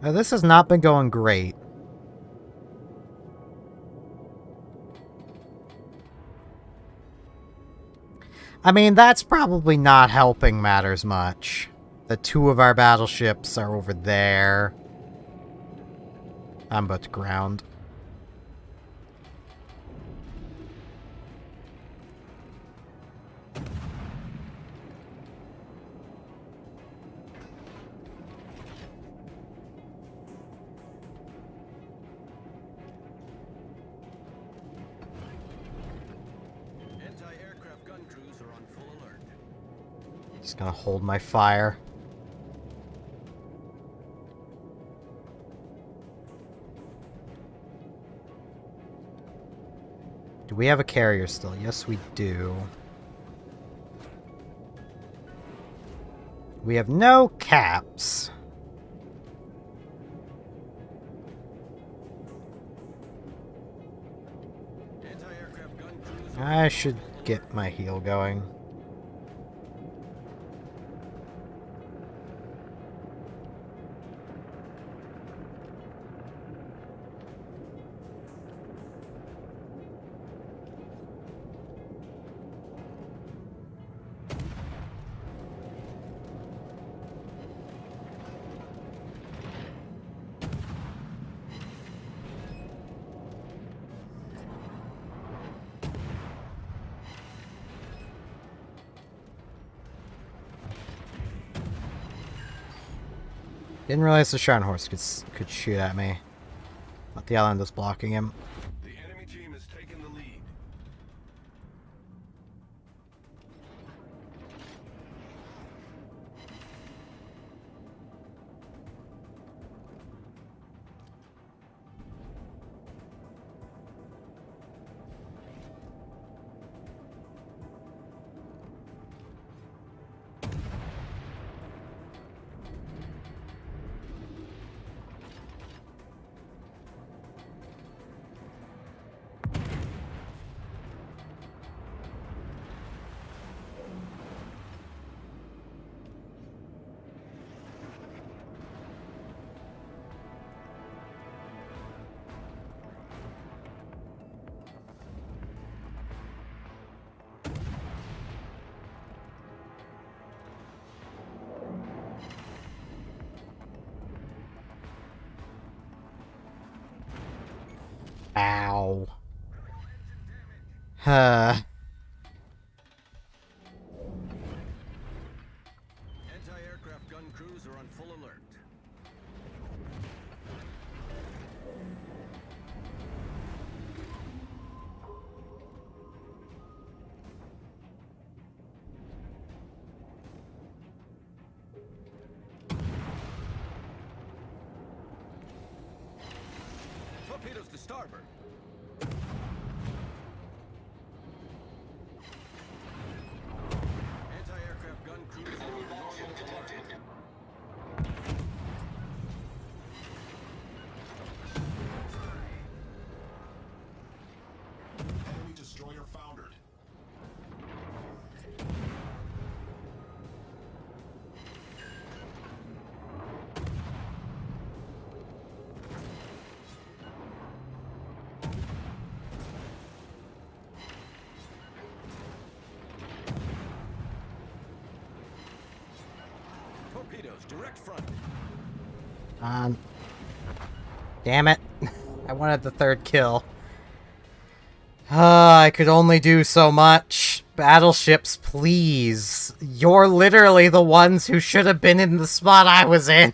Now, this has not been going great. I mean, that's probably not helping matters much. The two of our battleships are over there. I'm about to ground. Just gonna hold my fire. Do we have a carrier still? Yes, we do. We have no caps. Anti-aircraft gun crews. I should get my heal going. Didn't realize the Shrine Horse could shoot at me. But the island is blocking him. The enemy team has taken the lead. Ow. Huh. Anti-aircraft gun crews are on full alert. Torpedoes to starboard. Anti-aircraft gun crews are on normal alert. Enemy destroyer foundered. Torpedoes direct front. Damn it. I wanted the third kill. I could only do so much. Battleships, please. You're literally the ones who should have been in the spot I was in.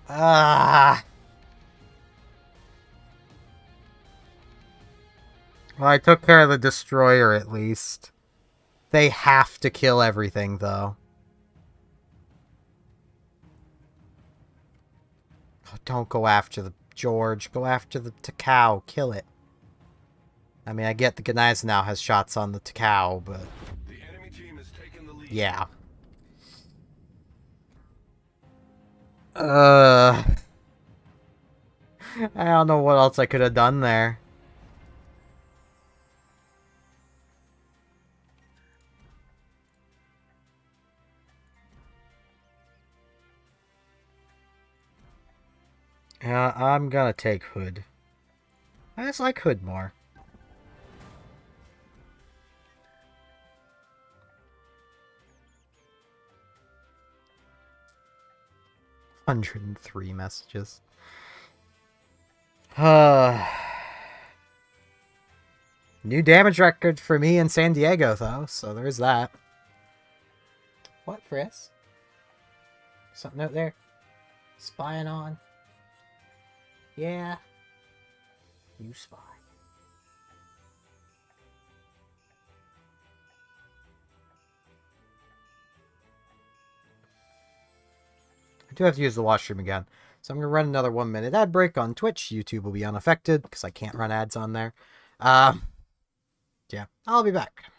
Ah. Well, I took care of the destroyer at least. They have to kill everything, though. Oh, don't go after the George. Go after the Takao. Kill it. I mean, I get the Gneiss now has shots on the Takao, but... The enemy team has taken the lead. yeah. I don't know what else I could have done there. Yeah, I'm gonna take Hood. I just like Hood more. $103 messages. New damage record for me in San Diego, though, so there's that. What, Friss? Something out there? Spying on? Yeah. You spy. do have to use the washroom again. So I'm going to run another 1 minute ad break on Twitch. YouTube will be unaffected because I can't run ads on there. Yeah, I'll be back.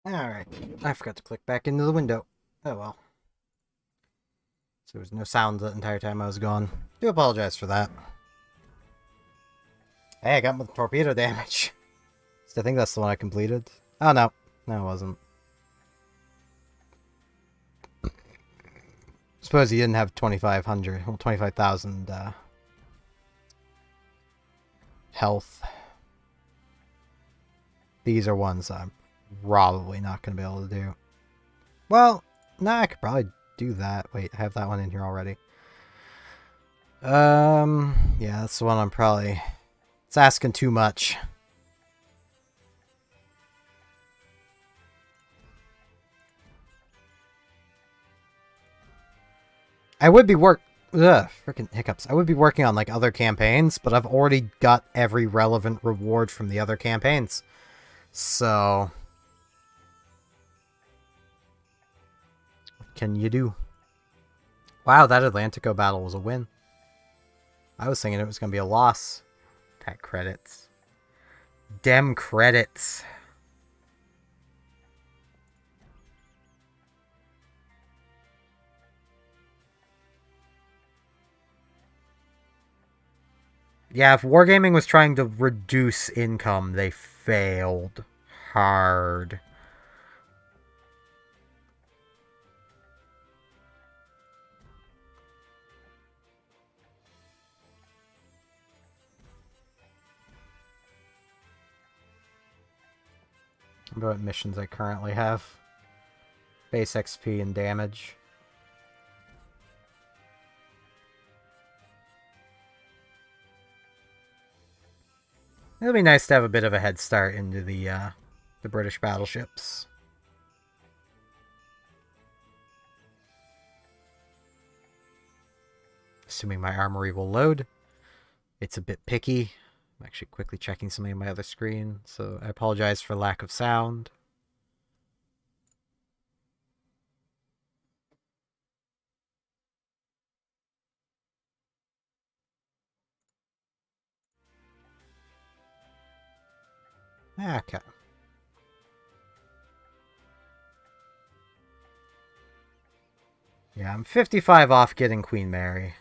Alright, I forgot to click back into the window. Oh well. So there was no sound the entire time I was gone. Do apologize for that. Hey, I got my torpedo damage. So I think that's the one I completed. Oh no. No, it wasn't. Suppose he didn't have 2,500, well, 25,000 health. These are ones I'm probably not going to be able to do. Well, nah, I could probably do that. Wait, I have that one in here already. Yeah, that's the one I'm probably... It's asking too much. I would be freaking hiccups. I would be working on, like, other campaigns, but I've already got every relevant reward from the other campaigns. So... what can you do? Wow, that Atlantico battle was a win. I was thinking it was going to be a loss. That credits. Dem credits. Yeah, if Wargaming was trying to reduce income, they failed hard. What missions I currently have? Base XP and damage. It'll be nice to have a bit of a head start into the British battleships. Assuming my armory will load. It's a bit picky. I'm actually quickly checking something on my other screen, so I apologize for lack of sound. Okay. Yeah, I'm 55 off getting Queen Mary.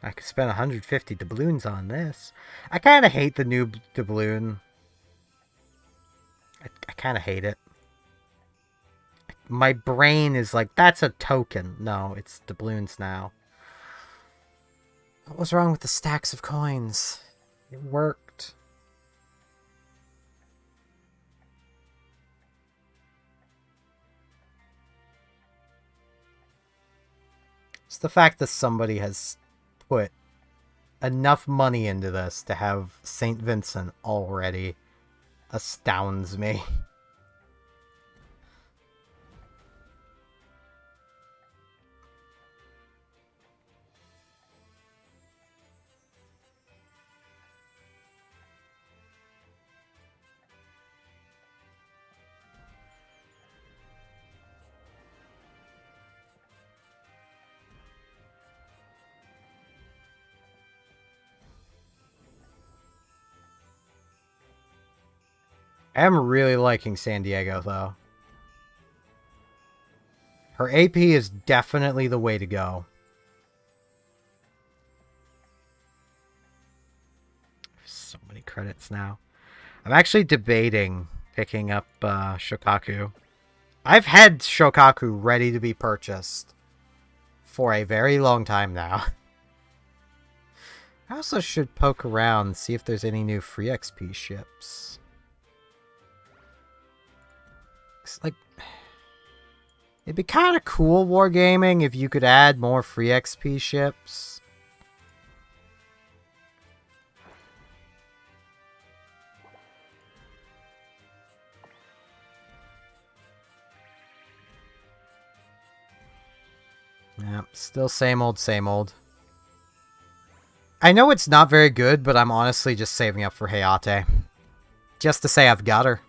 I could spend 150 doubloons on this. I kind of hate the new doubloon. I kind of hate it. My brain is like, that's a token. No, it's doubloons now. What was wrong with the stacks of coins? It worked. It's the fact that somebody has put enough money into this to have St. Vincent already astounds me. I am really liking San Diego, though. Her AP is definitely the way to go. So many credits now. I'm actually debating picking up Shokaku. I've had Shokaku ready to be purchased for a very long time now. I also should poke around and see if there's any new free XP ships. Like, it'd be kind of cool, Wargaming, if you could add more free XP ships. Yeah, still same old, same old. I know it's not very good, but I'm honestly just saving up for Hayate. Just to say I've got her.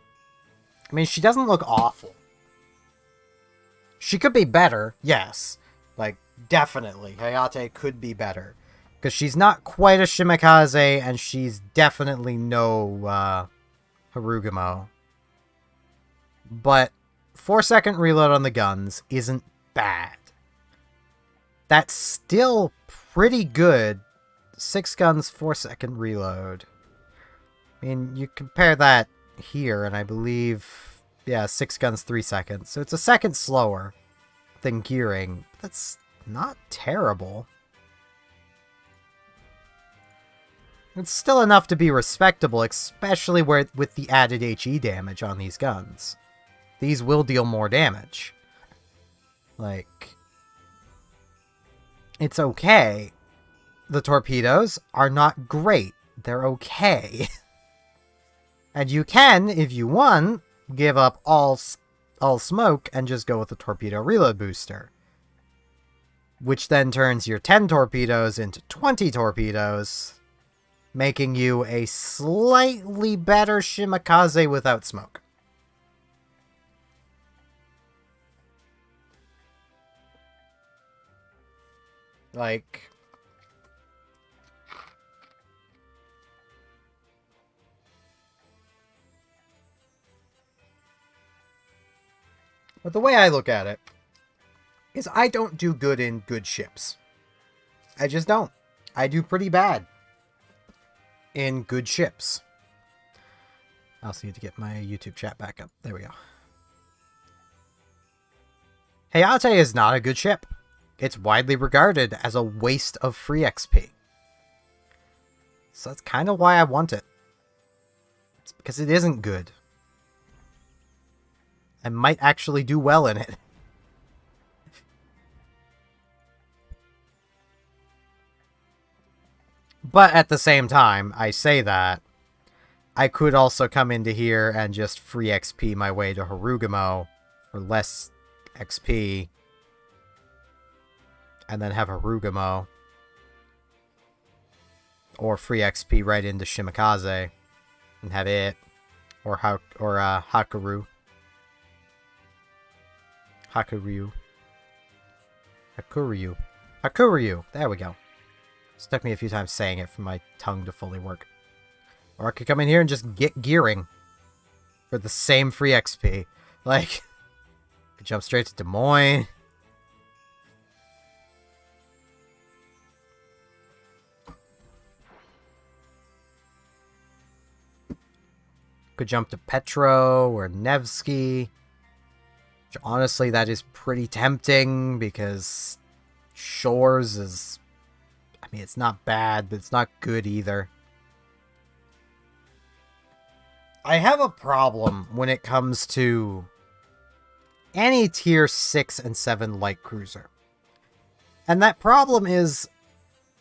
I mean, she doesn't look awful. She could be better, yes. Like, definitely. Hayate could be better. Because she's not quite a Shimikaze, and she's definitely no Harugumo. But 4-second reload on the guns isn't bad. That's still pretty good. 6 guns, 4-second reload. I mean, you compare that here, and I believe, yeah, 6 guns, 3 seconds. So it's a second slower than gearing. That's not terrible. It's still enough to be respectable, especially with the added HE damage on these guns. These will deal more damage. Like, it's okay. The torpedoes are not great. They're okay. And you can, if you want, give up all smoke and just go with the torpedo reload booster. Which then turns your 10 torpedoes into 20 torpedoes, making you a slightly better Shimikaze without smoke. Like, but the way I look at it is I don't do good in good ships. I just don't. I do pretty bad in good ships. I also need to get my YouTube chat back up. There we go. Hayate is not a good ship. It's widely regarded as a waste of free XP. So that's kind of why I want it. It's because it isn't good. I might actually do well in it. But at the same time, I say that, I could also come into here and just free XP my way to Harugumo for less XP. And then have Harugumo. Or free XP right into Shimikaze. And have it. Or Hakuryu. Hakuryu. There we go. It took me a few times saying it for my tongue to fully work. Or I could come in here and just get gearing. For the same free XP. Like, could jump straight to Des Moines. Could jump to Petro or Nevsky. Which honestly, that is pretty tempting because Shores is... I mean, it's not bad, but it's not good either. I have a problem when it comes to any tier 6 and 7 light cruiser. And that problem is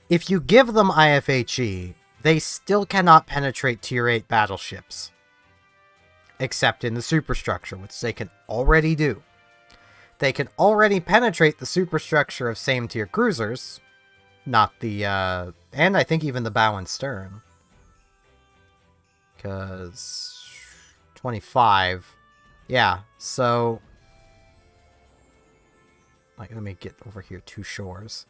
If you give them IFHE, they still cannot penetrate Tier 8 battleships. Except in the superstructure, which they can already do. They can already penetrate the superstructure of same tier cruisers, not the, and I think even the bow and stern. Because 25, yeah, so, like, let me get over here, 2 shores.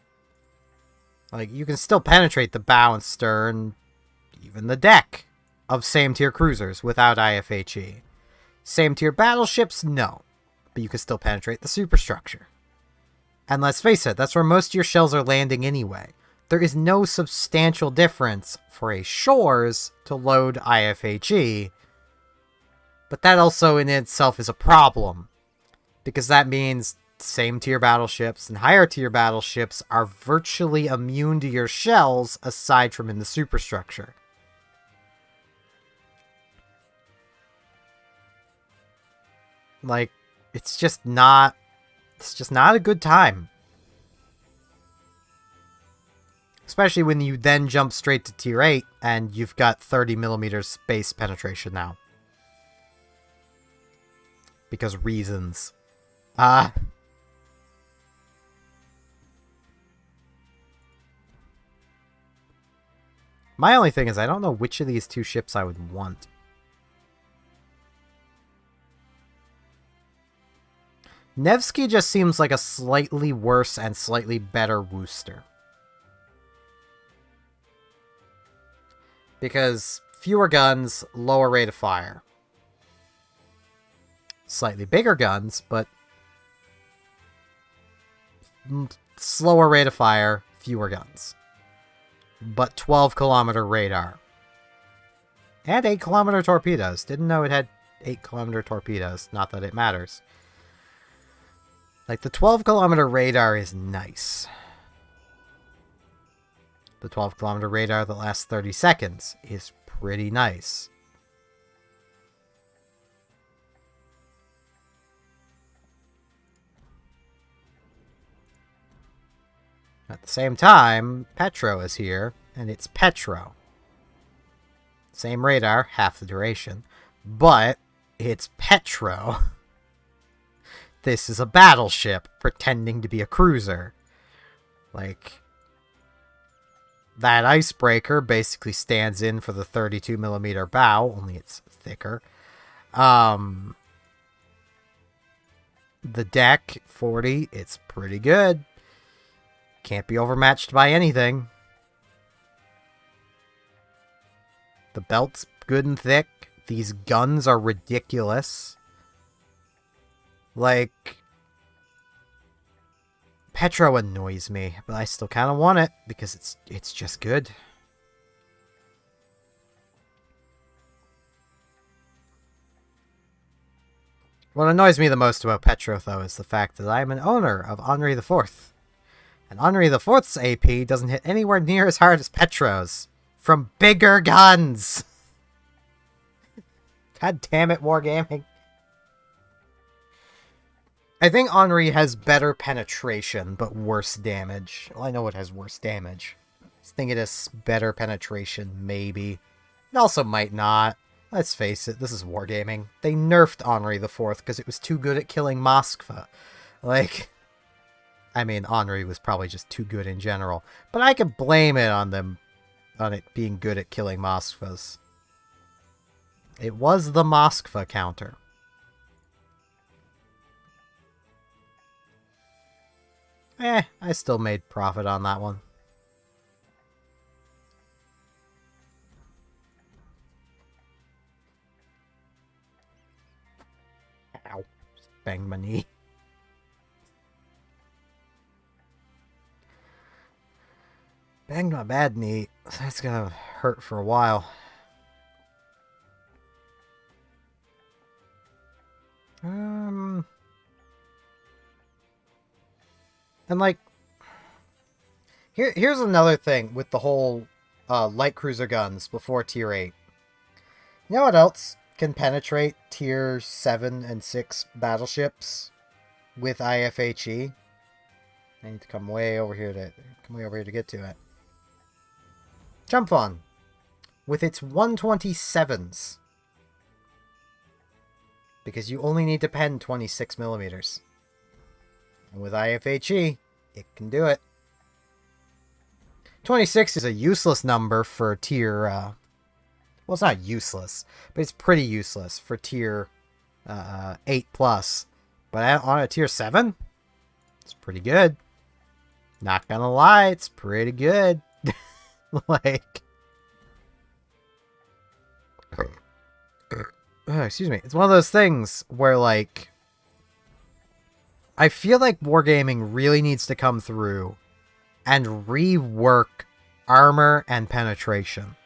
Like, you can still penetrate the bow and stern, even the deck of same tier cruisers without IFHE. Same tier battleships, no. But you can still penetrate the superstructure. And let's face it, that's where most of your shells are landing anyway. There is no substantial difference for a shores to load IFHE, but that also in itself is a problem, because that means same tier battleships and higher tier battleships are virtually immune to your shells aside from in the superstructure. Like, it's just not a good time. Especially when you then jump straight to tier 8 and you've got 30mm space penetration now. Because reasons. My only thing is I don't know which of these 2 ships I would want. Nevsky just seems like a slightly worse and slightly better Wooster. Because fewer guns, lower rate of fire. Slightly bigger guns, but slower rate of fire, fewer guns. But 12-kilometer radar. And 8-kilometer torpedoes. Didn't know it had 8-kilometer torpedoes. Not that it matters. Like, the 12-kilometer radar is nice. The 12-kilometer radar that lasts 30 seconds is pretty nice. At the same time, Petro is here, and it's Petro. Same radar, half the duration, but it's Petro. This is a battleship pretending to be a cruiser. Like, that icebreaker basically stands in for the 32mm bow, only it's thicker. The deck, 40, it's pretty good. Can't be overmatched by anything. The belt's good and thick. These guns are ridiculous. Like, Petro annoys me, but I still kind of want it because it's just good. What annoys me the most about Petro, though, is the fact that I am an owner of Henri IV. And Henri IV's AP doesn't hit anywhere near as hard as Petro's. From bigger guns! God damn it, Wargaming. I think Henri has better penetration, but worse damage. Well, I know it has worse damage. I think it has better penetration, maybe. It also might not. Let's face it, this is Wargaming. They nerfed Henri IV because it was too good at killing Moskva. Like, I mean, Henri was probably just too good in general. But I can blame it on them, on it being good at killing Moskvas. It was the Moskva counter. I still made profit on that one. Ow. Just banged my knee. Banged my bad knee. That's gonna hurt for a while. And like, here's another thing with the whole light cruiser guns before tier 8. You know what else can penetrate tier 7 and 6 battleships with IFHE? I need to come way over here to get to it. Jump on. With its 127s. Because you only need to pen 26 millimeters. And with IFHE, it can do it. 26 is a useless number for tier... well, it's not useless, but it's pretty useless for tier 8+. But on a tier 7, it's pretty good. Not gonna lie, it's pretty good. Like... excuse me. It's one of those things where, like... I feel like Wargaming really needs to come through and rework armor and penetration.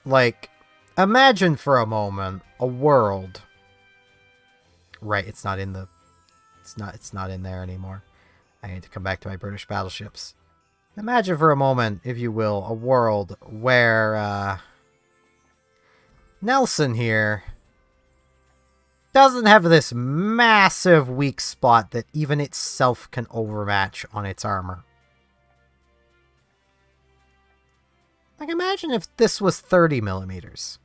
Like, imagine for a moment a world... Right, it's not in the... It's not in there anymore. I need to come back to my British battleships. Imagine for a moment, if you will, a world where, Nelson here doesn't have this massive weak spot that even itself can overmatch on its armor. Like, imagine if this was 30 millimeters.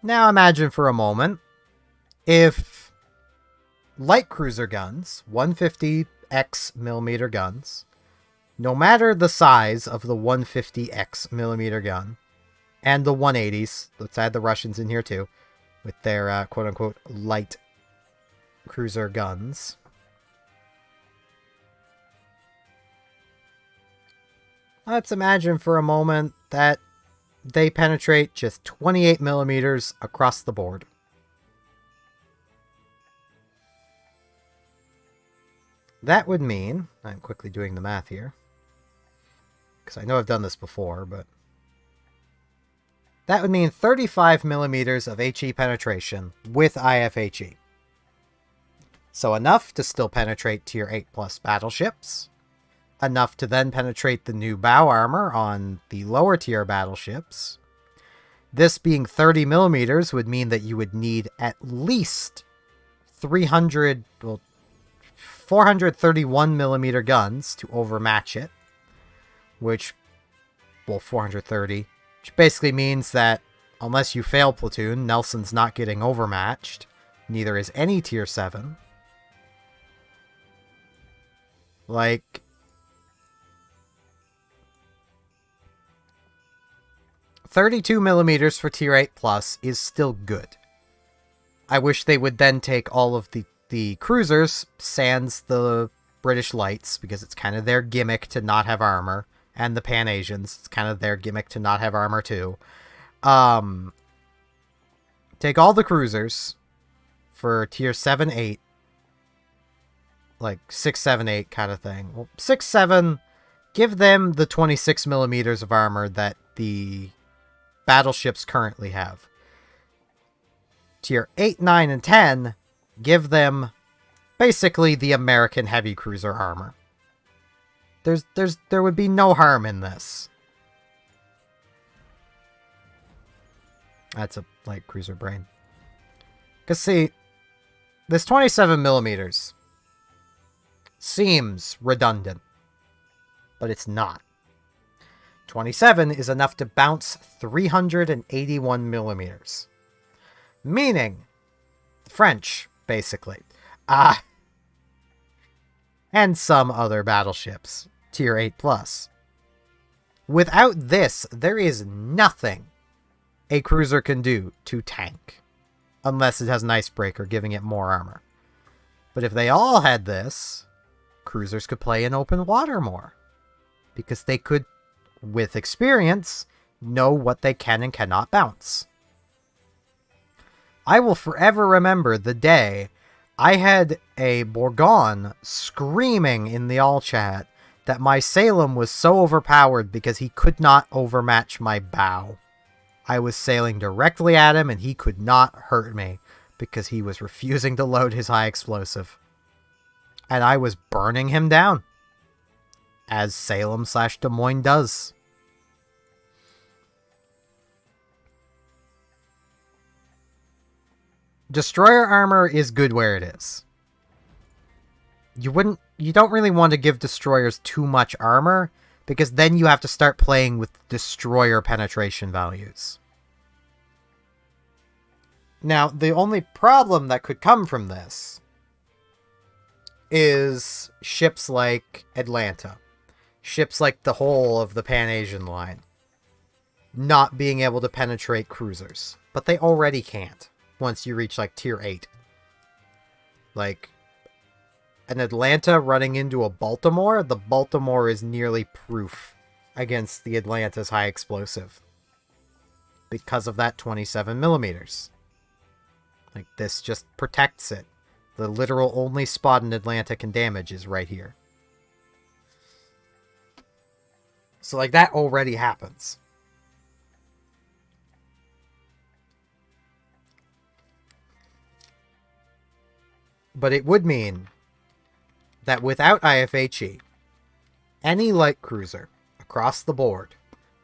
Now imagine for a moment if light cruiser guns, 150x millimeter guns, no matter the size of the 150x millimeter gun, and the 180s, let's add the Russians in here too, with their quote-unquote light cruiser guns. Let's imagine for a moment that they penetrate just 28 millimeters across the board. That would mean, I'm quickly doing the math here, because I know I've done this before, but that would mean 35 millimeters of HE penetration with IFHE. So enough to still penetrate tier 8+ battleships, enough to then penetrate the new bow armor on the lower tier battleships. This being 30 millimeters would mean that you would need at least 431 millimeter guns to overmatch it, which, well, 430, which basically means that unless you fail platoon, Nelson's not getting overmatched. Neither is any tier 7. Like, .32 millimeters for tier 8+ is still good. I wish they would then take all of the cruisers, sans the British lights, because it's kind of their gimmick to not have armor, and the Pan-Asians, it's kind of their gimmick to not have armor too. Take all the cruisers for tier 7, 8, like 6, 7, 8 kind of thing. Well, 6, 7, give them the 26 millimeters of armor that the battleships currently have. Tier 8, 9, and 10, give them basically the American heavy cruiser armor. There would be no harm in this. That's a light cruiser brain. Because see, this 27 millimeters seems redundant, but it's not. 27 is enough to bounce 381 millimeters. Meaning, the French, basically. And some other battleships, tier 8+. Without this, there is nothing a cruiser can do to tank, unless it has an icebreaker giving it more armor. But if they all had this, cruisers could play in open water more, because they could, with experience, know what they can and cannot bounce. I will forever remember the day I had a Bourgogne screaming in the all chat that my Salem was so overpowered because he could not overmatch my bow. I was sailing directly at him and he could not hurt me because he was refusing to load his high explosive. And I was burning him down, as Salem/Des Moines does. Destroyer armor is good where it is. you don't really want to give destroyers too much armor, because then you have to start playing with destroyer penetration values. Now, the only problem that could come from this is ships like Atlanta, ships like the whole of the Pan-Asian line, not being able to penetrate cruisers. But they already can't once you reach, like, Tier 8. Like, an Atlanta running into a Baltimore, the Baltimore is nearly proof against the Atlanta's high explosive. Because of that 27 millimeters. Like, this just protects it. The literal only spot an Atlanta can damage is right here. So, like, that already happens. But it would mean that without IFHE, any light cruiser across the board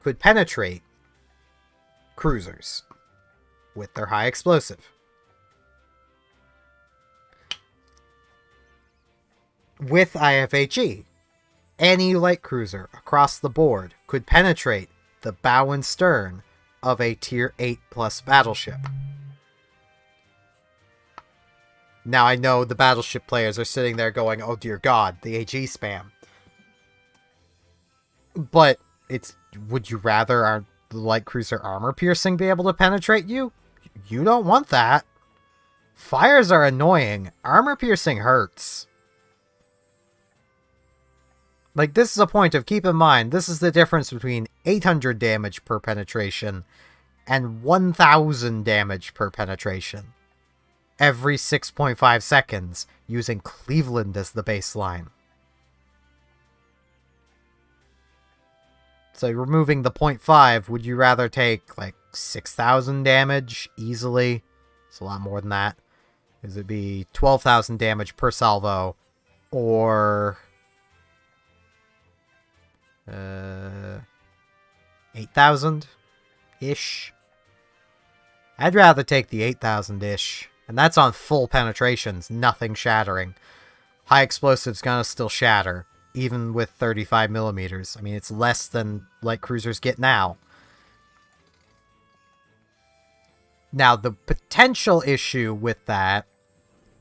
could penetrate cruisers with their high explosive. With IFHE, any light cruiser across the board could penetrate the bow and stern of a Tier 8 plus battleship. Now I know the battleship players are sitting there going, oh dear god, the HE spam. But would you rather the light cruiser armor piercing be able to penetrate you? You don't want that. Fires are annoying. Armor piercing hurts. Like, this is a point of keep in mind, this is the difference between 800 damage per penetration and 1000 damage per penetration. Every 6.5 seconds, using Cleveland as the baseline. So removing the 0.5, would you rather take, like, 6,000 damage easily? It's a lot more than that. Because it'd be 12,000 damage per salvo, or 8,000-ish? I'd rather take the 8,000-ish. And that's on full penetrations, nothing shattering. High explosive's gonna still shatter, even with 35 millimeters. I mean, it's less than light cruisers get now. Now, the potential issue with that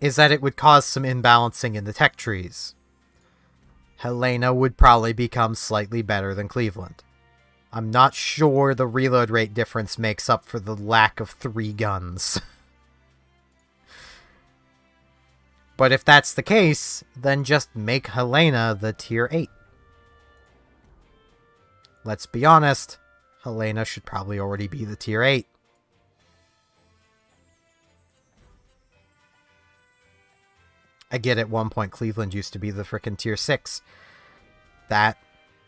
is that it would cause some imbalancing in the tech trees. Helena would probably become slightly better than Cleveland. I'm not sure the reload rate difference makes up for the lack of 3 guns. But if that's the case, then just make Helena the Tier 8. Let's be honest, Helena should probably already be the Tier 8. I get at one point Cleveland used to be the frickin' Tier 6. That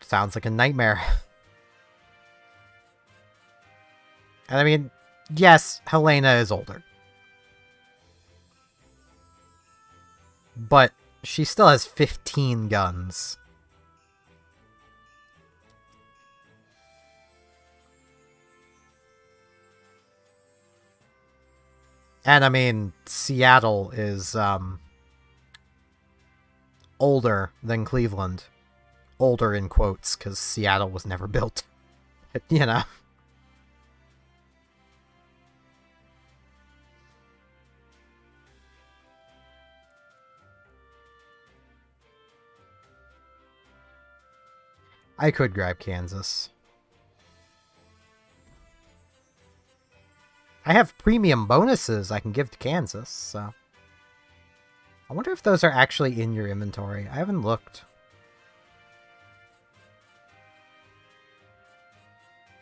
sounds like a nightmare. And I mean, yes, Helena is older. But she still has 15 guns. And I mean, Seattle is older than Cleveland. Older in quotes, because Seattle was never built. You know. I could grab Kansas. I have premium bonuses I can give to Kansas, so... I wonder if those are actually in your inventory. I haven't looked.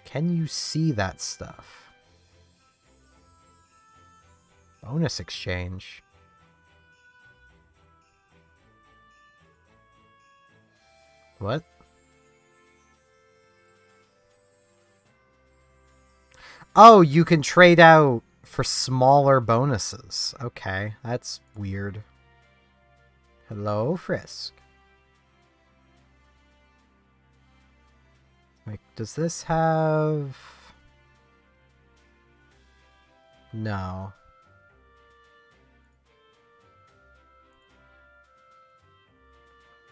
Can you see that stuff? Bonus exchange. What? Oh, you can trade out for smaller bonuses. Okay, that's weird. Hello, Frisk. Like, does this have... No.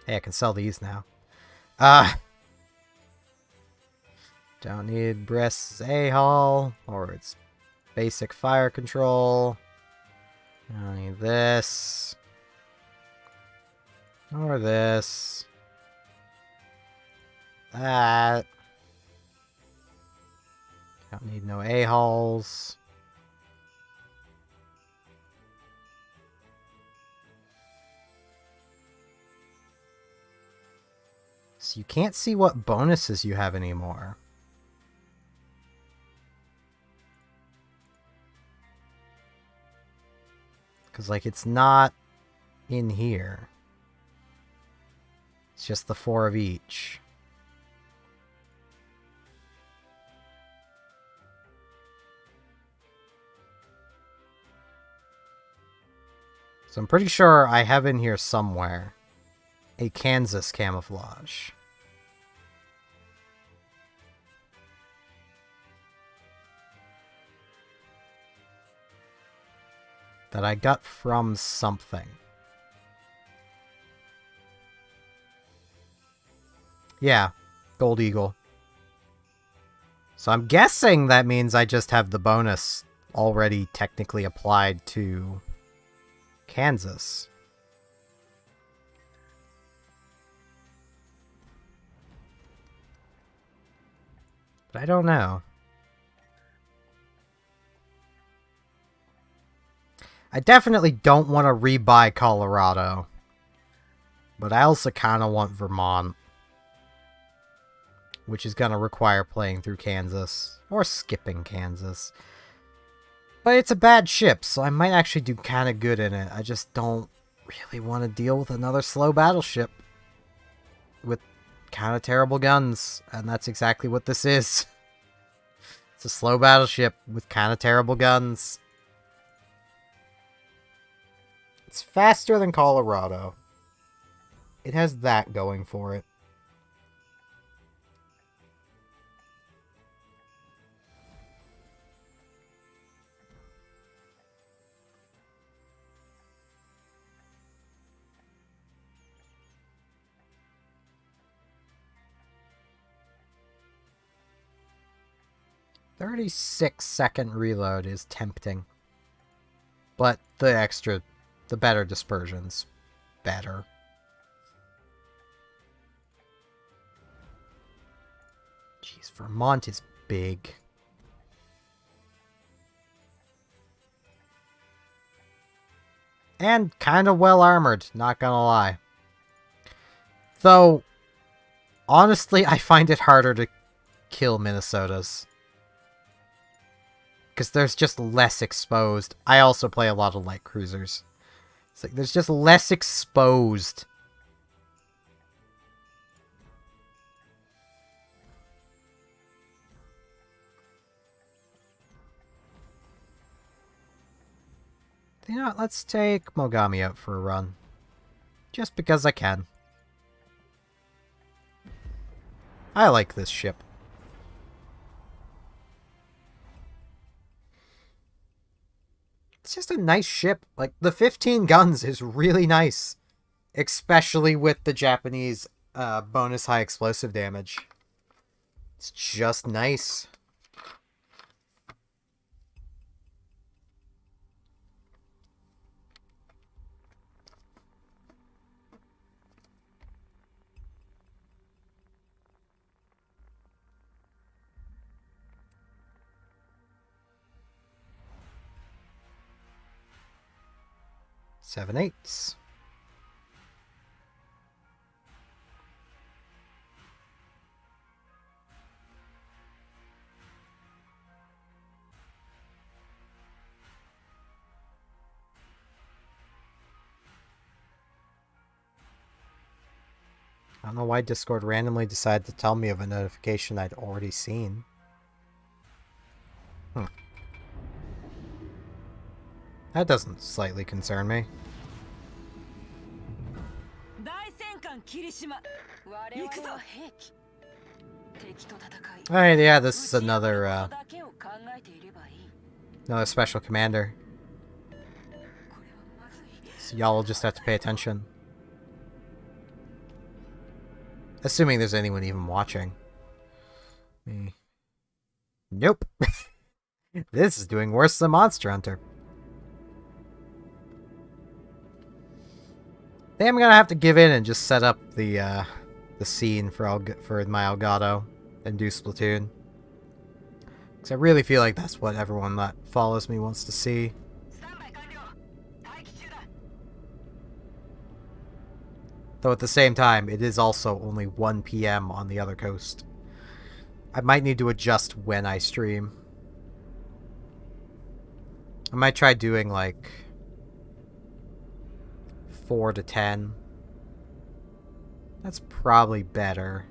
Hey, I can sell these now. Ah! Don't need Breast's A-Hull, or its basic fire control. I don't need this. Or this. That. Don't need no A-Hulls. So you can't see what bonuses you have anymore. Because, like, it's not in here. It's just the 4 of each. So I'm pretty sure I have in here somewhere a Kansas camouflage. That I got from something. Yeah, Gold Eagle. So I'm guessing that means I just have the bonus already technically applied to Kansas. But I don't know. I definitely don't want to rebuy Colorado. But I also kind of want Vermont. Which is going to require playing through Kansas. Or skipping Kansas. But it's a bad ship, so I might actually do kind of good in it. I just don't really want to deal with another slow battleship. With kind of terrible guns. And that's exactly what this is. It's a slow battleship with kind of terrible guns. It's faster than Colorado. It has that going for it. "36-second reload is tempting. But the better dispersion's better. Jeez, Vermont is big. And kind of well armored, not gonna lie. Though, honestly, I find it harder to kill Minnesotas. Because there's just less exposed. I also play a lot of light cruisers. It's like there's just less exposed. You know what, let's take Mogami out for a run. Just because I can. I like this ship. It's just a nice ship. Like, the 15 guns is really nice. Especially with the Japanese bonus high explosive damage. It's just nice. Seven eights. I don't know why Discord randomly decided to tell me of a notification I'd already seen. That doesn't slightly concern me. Alright, yeah, this is another special commander. So y'all will just have to pay attention. Assuming there's anyone even watching. Me. Nope. This is doing worse than Monster Hunter. I think I'm gonna have to give in and just set up the scene for my Elgato and do Splatoon. Because I really feel like that's what everyone that follows me wants to see. Though at the same time, it is also only 1 PM on the other coast. I might need to adjust when I stream. I might try doing like 4 to 10. That's probably better.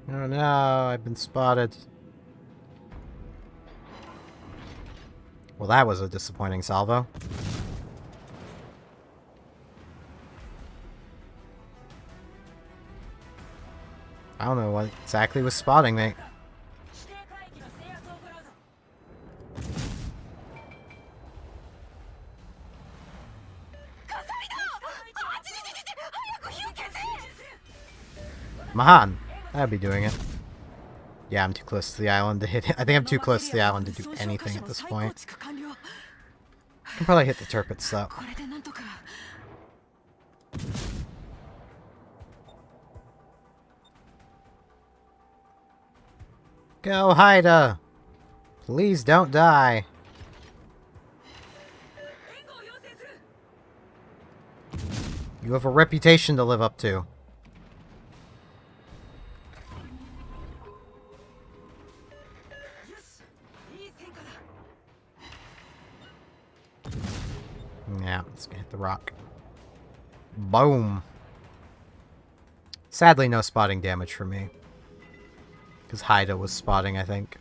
Oh no, I've been spotted. Well, that was a disappointing salvo. I don't know what exactly was spotting me. Mahan, I'd be doing it. Yeah, I'm too close to the island to hit it. I think I'm too close to the island to do anything at this point. I can probably hit the turpits though. Go, Haida! Please don't die. You have a reputation to live up to. Yeah, let's hit the rock. Boom. Sadly, no spotting damage for me. Because Haida was spotting, I think.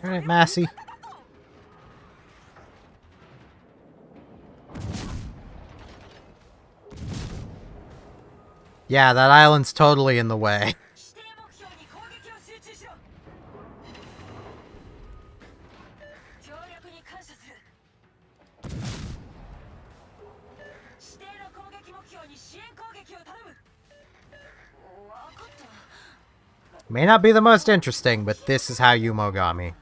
Alright, Massey. Yeah, that island's totally in the way. May not be the most interesting, but this is how you Mogami.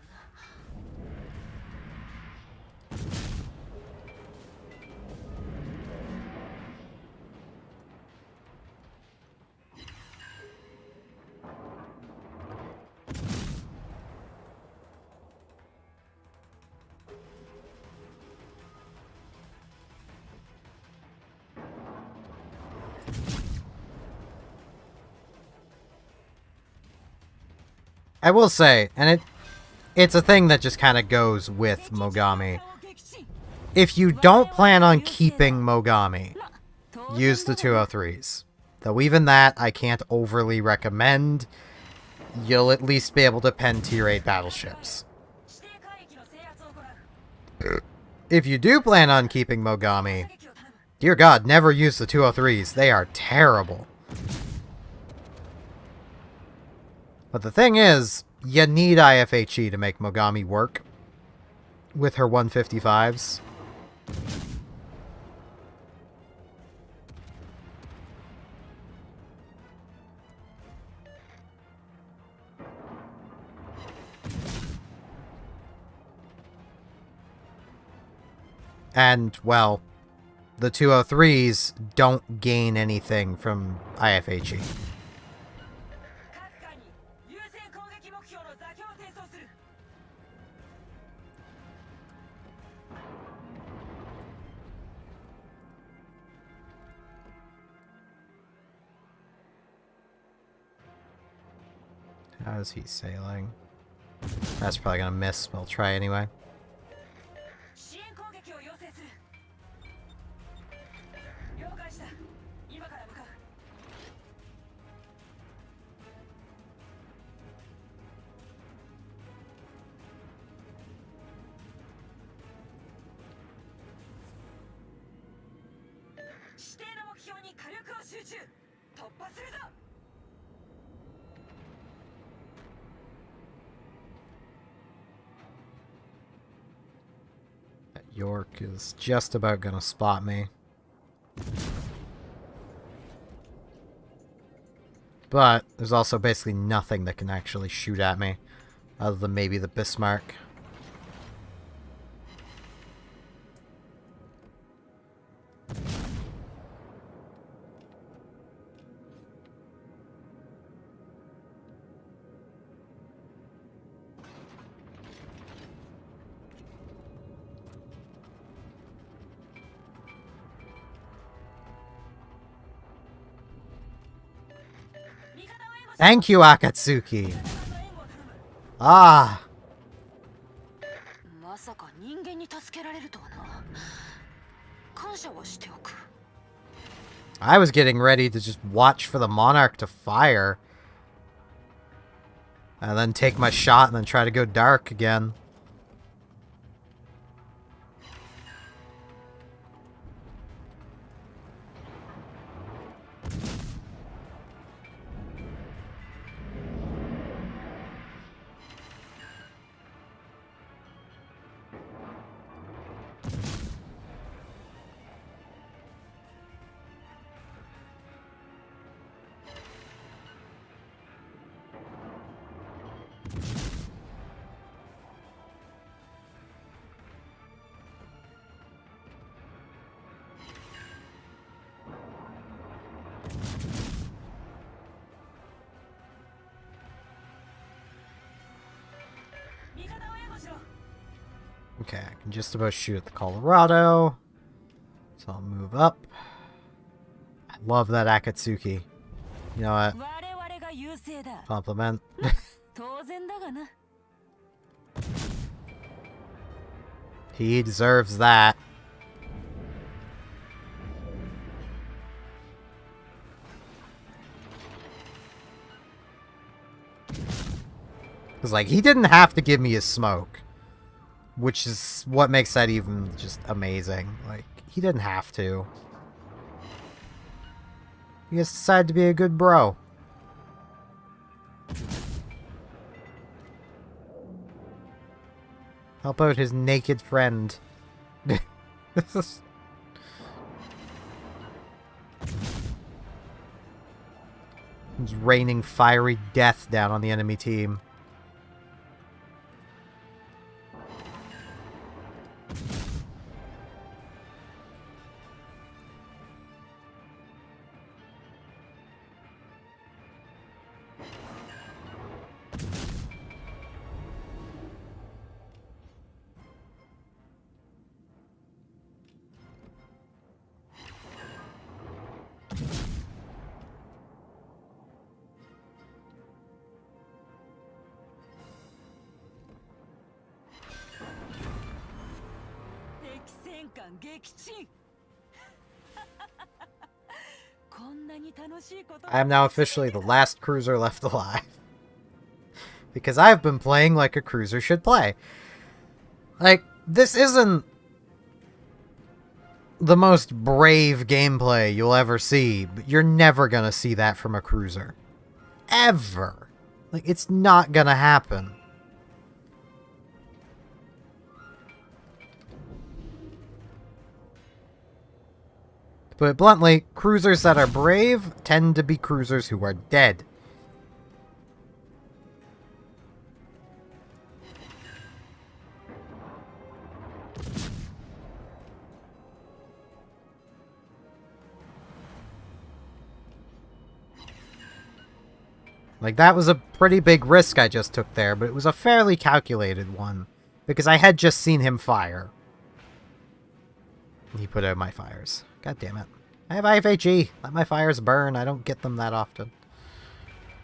I will say, and it's a thing that just kind of goes with Mogami. If you don't plan on keeping Mogami, use the 203s. Though even that, I can't overly recommend. You'll at least be able to pen tier 8 battleships. If you do plan on keeping Mogami, dear God, never use the 203s. They are terrible. But the thing is, you need IFHE to make Mogami work with her 155s. And, well, the 203s don't gain anything from IFHE. How is he sailing? That's probably gonna miss, but I'll try anyway. 支援攻撃を要請する。了解した。今から向かう。指定の目標に火力を集中。突破するぞ。 York is just about gonna spot me. But there's also basically nothing that can actually shoot at me, other than maybe the Bismarck. Thank you, Akatsuki. Ah. まさか人間に助けられるとはな。感謝はしておく。 I was getting ready to just watch for the Monarch to fire. And then take my shot and then try to go dark again. Okay, I can just about shoot at the Colorado. So I'll move up. I love that Akatsuki. You know what? Compliment. He deserves that. Because, like, he didn't have to give me his smoke. Which is what makes that even just amazing. Like, he didn't have to. He just decided to be a good bro. Help out his naked friend. He's raining fiery death down on the enemy team. I am now officially the last cruiser left alive. Because I've been playing like a cruiser should play. Like, this isn't the most brave gameplay you'll ever see, but you're never gonna see that from a cruiser. Ever. Like, it's not gonna happen. To put it bluntly, cruisers that are brave tend to be cruisers who are dead. Like, that was a pretty big risk I just took there, but it was a fairly calculated one, because I had just seen him fire. He put out my fires. God damn it. I have IFHE. Let my fires burn. I don't get them that often.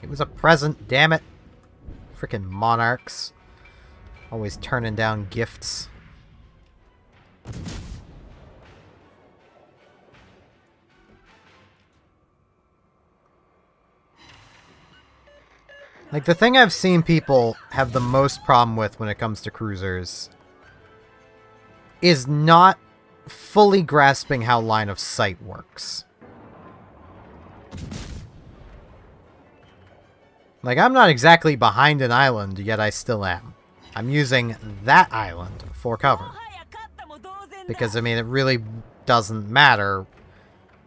It was a present, damn it. Frickin' monarchs. Always turning down gifts. Like, the thing I've seen people have the most problem with when it comes to cruisers is not fully grasping how line of sight works. Like, I'm not exactly behind an island, yet I still am. I'm using that island for cover. Because, I mean, it really doesn't matter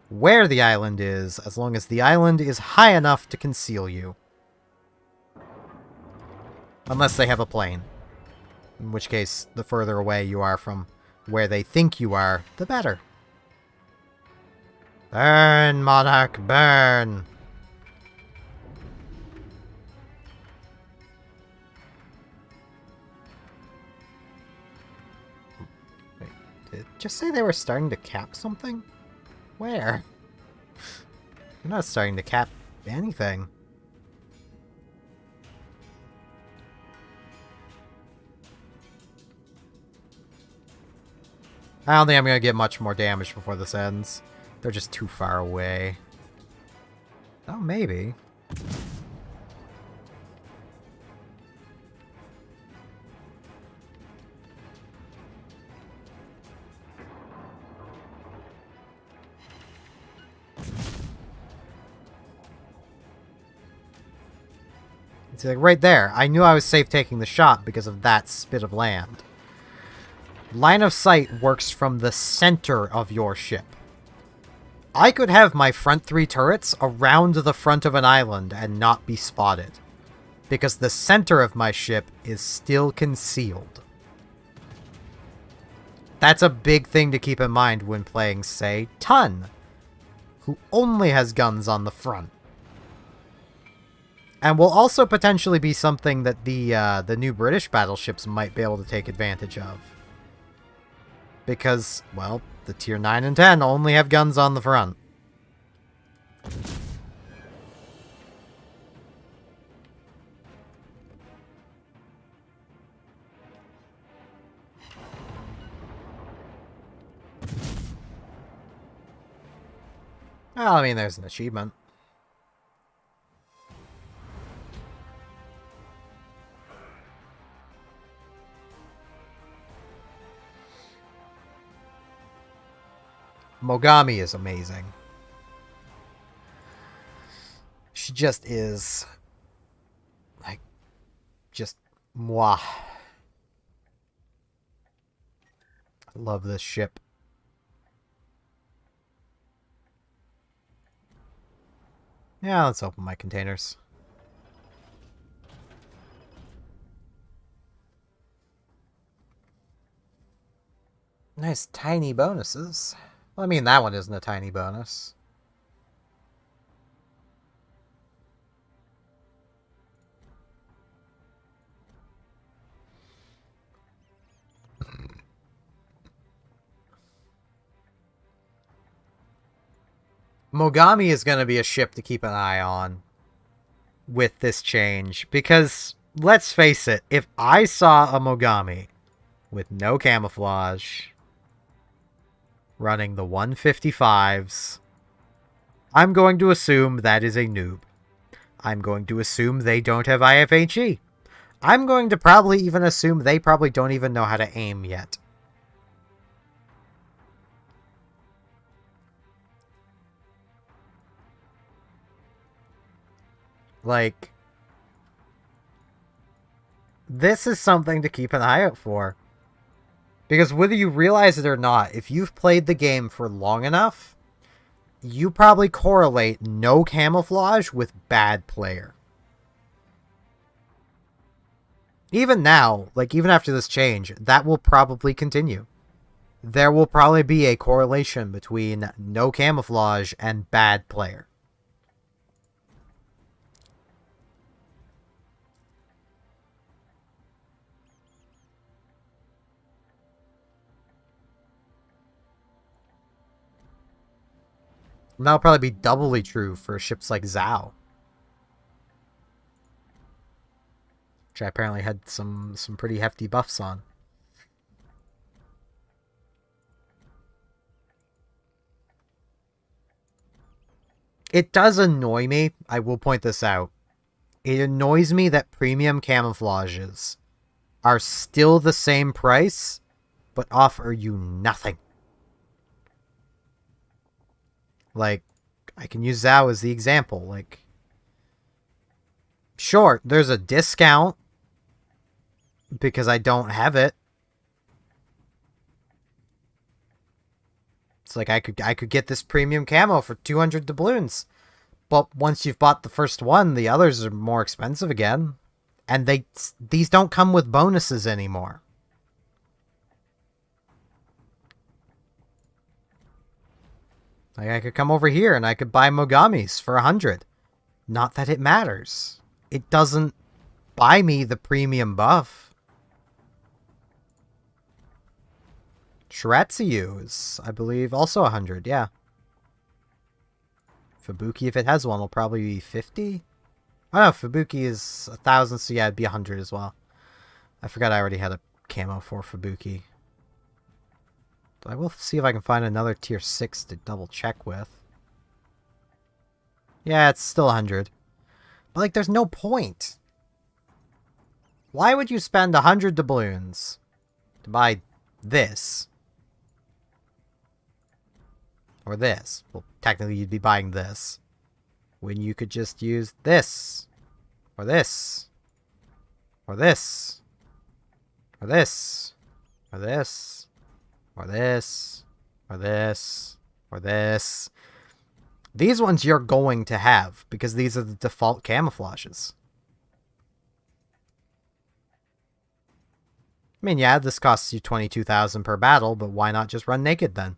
where the island is, as long as the island is high enough to conceal you. Unless they have a plane. In which case, the further away you are from where they think you are, the better. Burn, Monarch, burn! Wait, did it just say they were starting to cap something? Where? I'm not starting to cap anything. I don't think I'm going to get much more damage before this ends. They're just too far away. Oh, maybe. It's like right there. I knew I was safe taking the shot because of that spit of land. Line of sight works from the center of your ship. I could have my front 3 turrets around the front of an island and not be spotted, because the center of my ship is still concealed. That's a big thing to keep in mind when playing, say, Tun, who only has guns on the front. And will also potentially be something that the new British battleships might be able to take advantage of. Because, well, the tier 9 and 10 only have guns on the front. Well, I mean, there's an achievement. Mogami is amazing. She just is. Like, just mwah. I love this ship. Yeah, let's open my containers. Nice tiny bonuses. Well, I mean, that one isn't a tiny bonus. Mogami is going to be a ship to keep an eye on with this change. Because, let's face it, if I saw a Mogami with no camouflage running the 155s, I'm going to assume that is a noob. I'm going to assume they don't have IFHE. I'm going to probably even assume they probably don't even know how to aim yet. Like, this is something to keep an eye out for. Because whether you realize it or not, if you've played the game for long enough, you probably correlate no camouflage with bad player. Even now, like even after this change, that will probably continue. There will probably be a correlation between no camouflage and bad player. And that'll probably be doubly true for ships like Zhao. Which I apparently had some pretty hefty buffs on. It does annoy me, I will point this out. It annoys me that premium camouflages are still the same price, but offer you nothing. Like, I can use Zhao as the example. Like, sure, there's a discount because I don't have it. It's like I could get this premium camo for 200 doubloons. But once you've bought the first one, the others are more expensive again. And these don't come with bonuses anymore. Like, I could come over here and I could buy Mogamis for 100. Not that it matters. It doesn't buy me the premium buff. Shiratsu is, I believe, also 100, yeah. Fubuki, if it has one, will probably be 50. Oh no, Fubuki is 1,000, so yeah, it'd be 100 as well. I forgot I already had a camo for Fubuki. But I will see if I can find another tier 6 to double check with. Yeah, it's still 100. But like, there's no point. Why would you spend 100 doubloons to buy this? Or this. Well, technically you'd be buying this. When you could just use this. Or this. Or this. Or this. Or this. Or this. Or this. Or this. These ones you're going to have, because these are the default camouflages. I mean, yeah, this costs you 22,000 per battle, but why not just run naked then?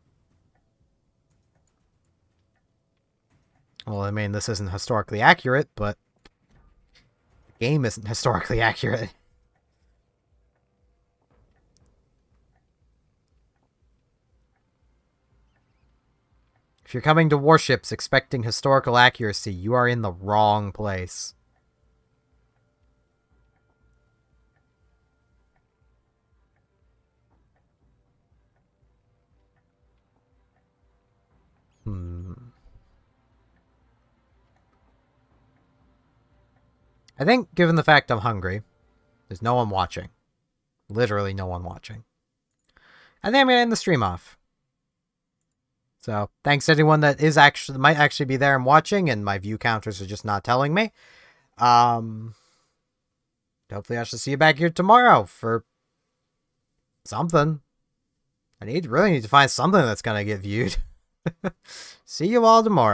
Well, I mean, this isn't historically accurate, but the game isn't historically accurate. If you're coming to Warships expecting historical accuracy, you are in the wrong place. I think, given the fact I'm hungry, there's no one watching. Literally no one watching. I think I'm going to end the stream off. So, thanks to anyone that might actually be there and watching, and my view counters are just not telling me. Hopefully I shall see you back here tomorrow for something. I really need to find something that's going to get viewed. See you all tomorrow.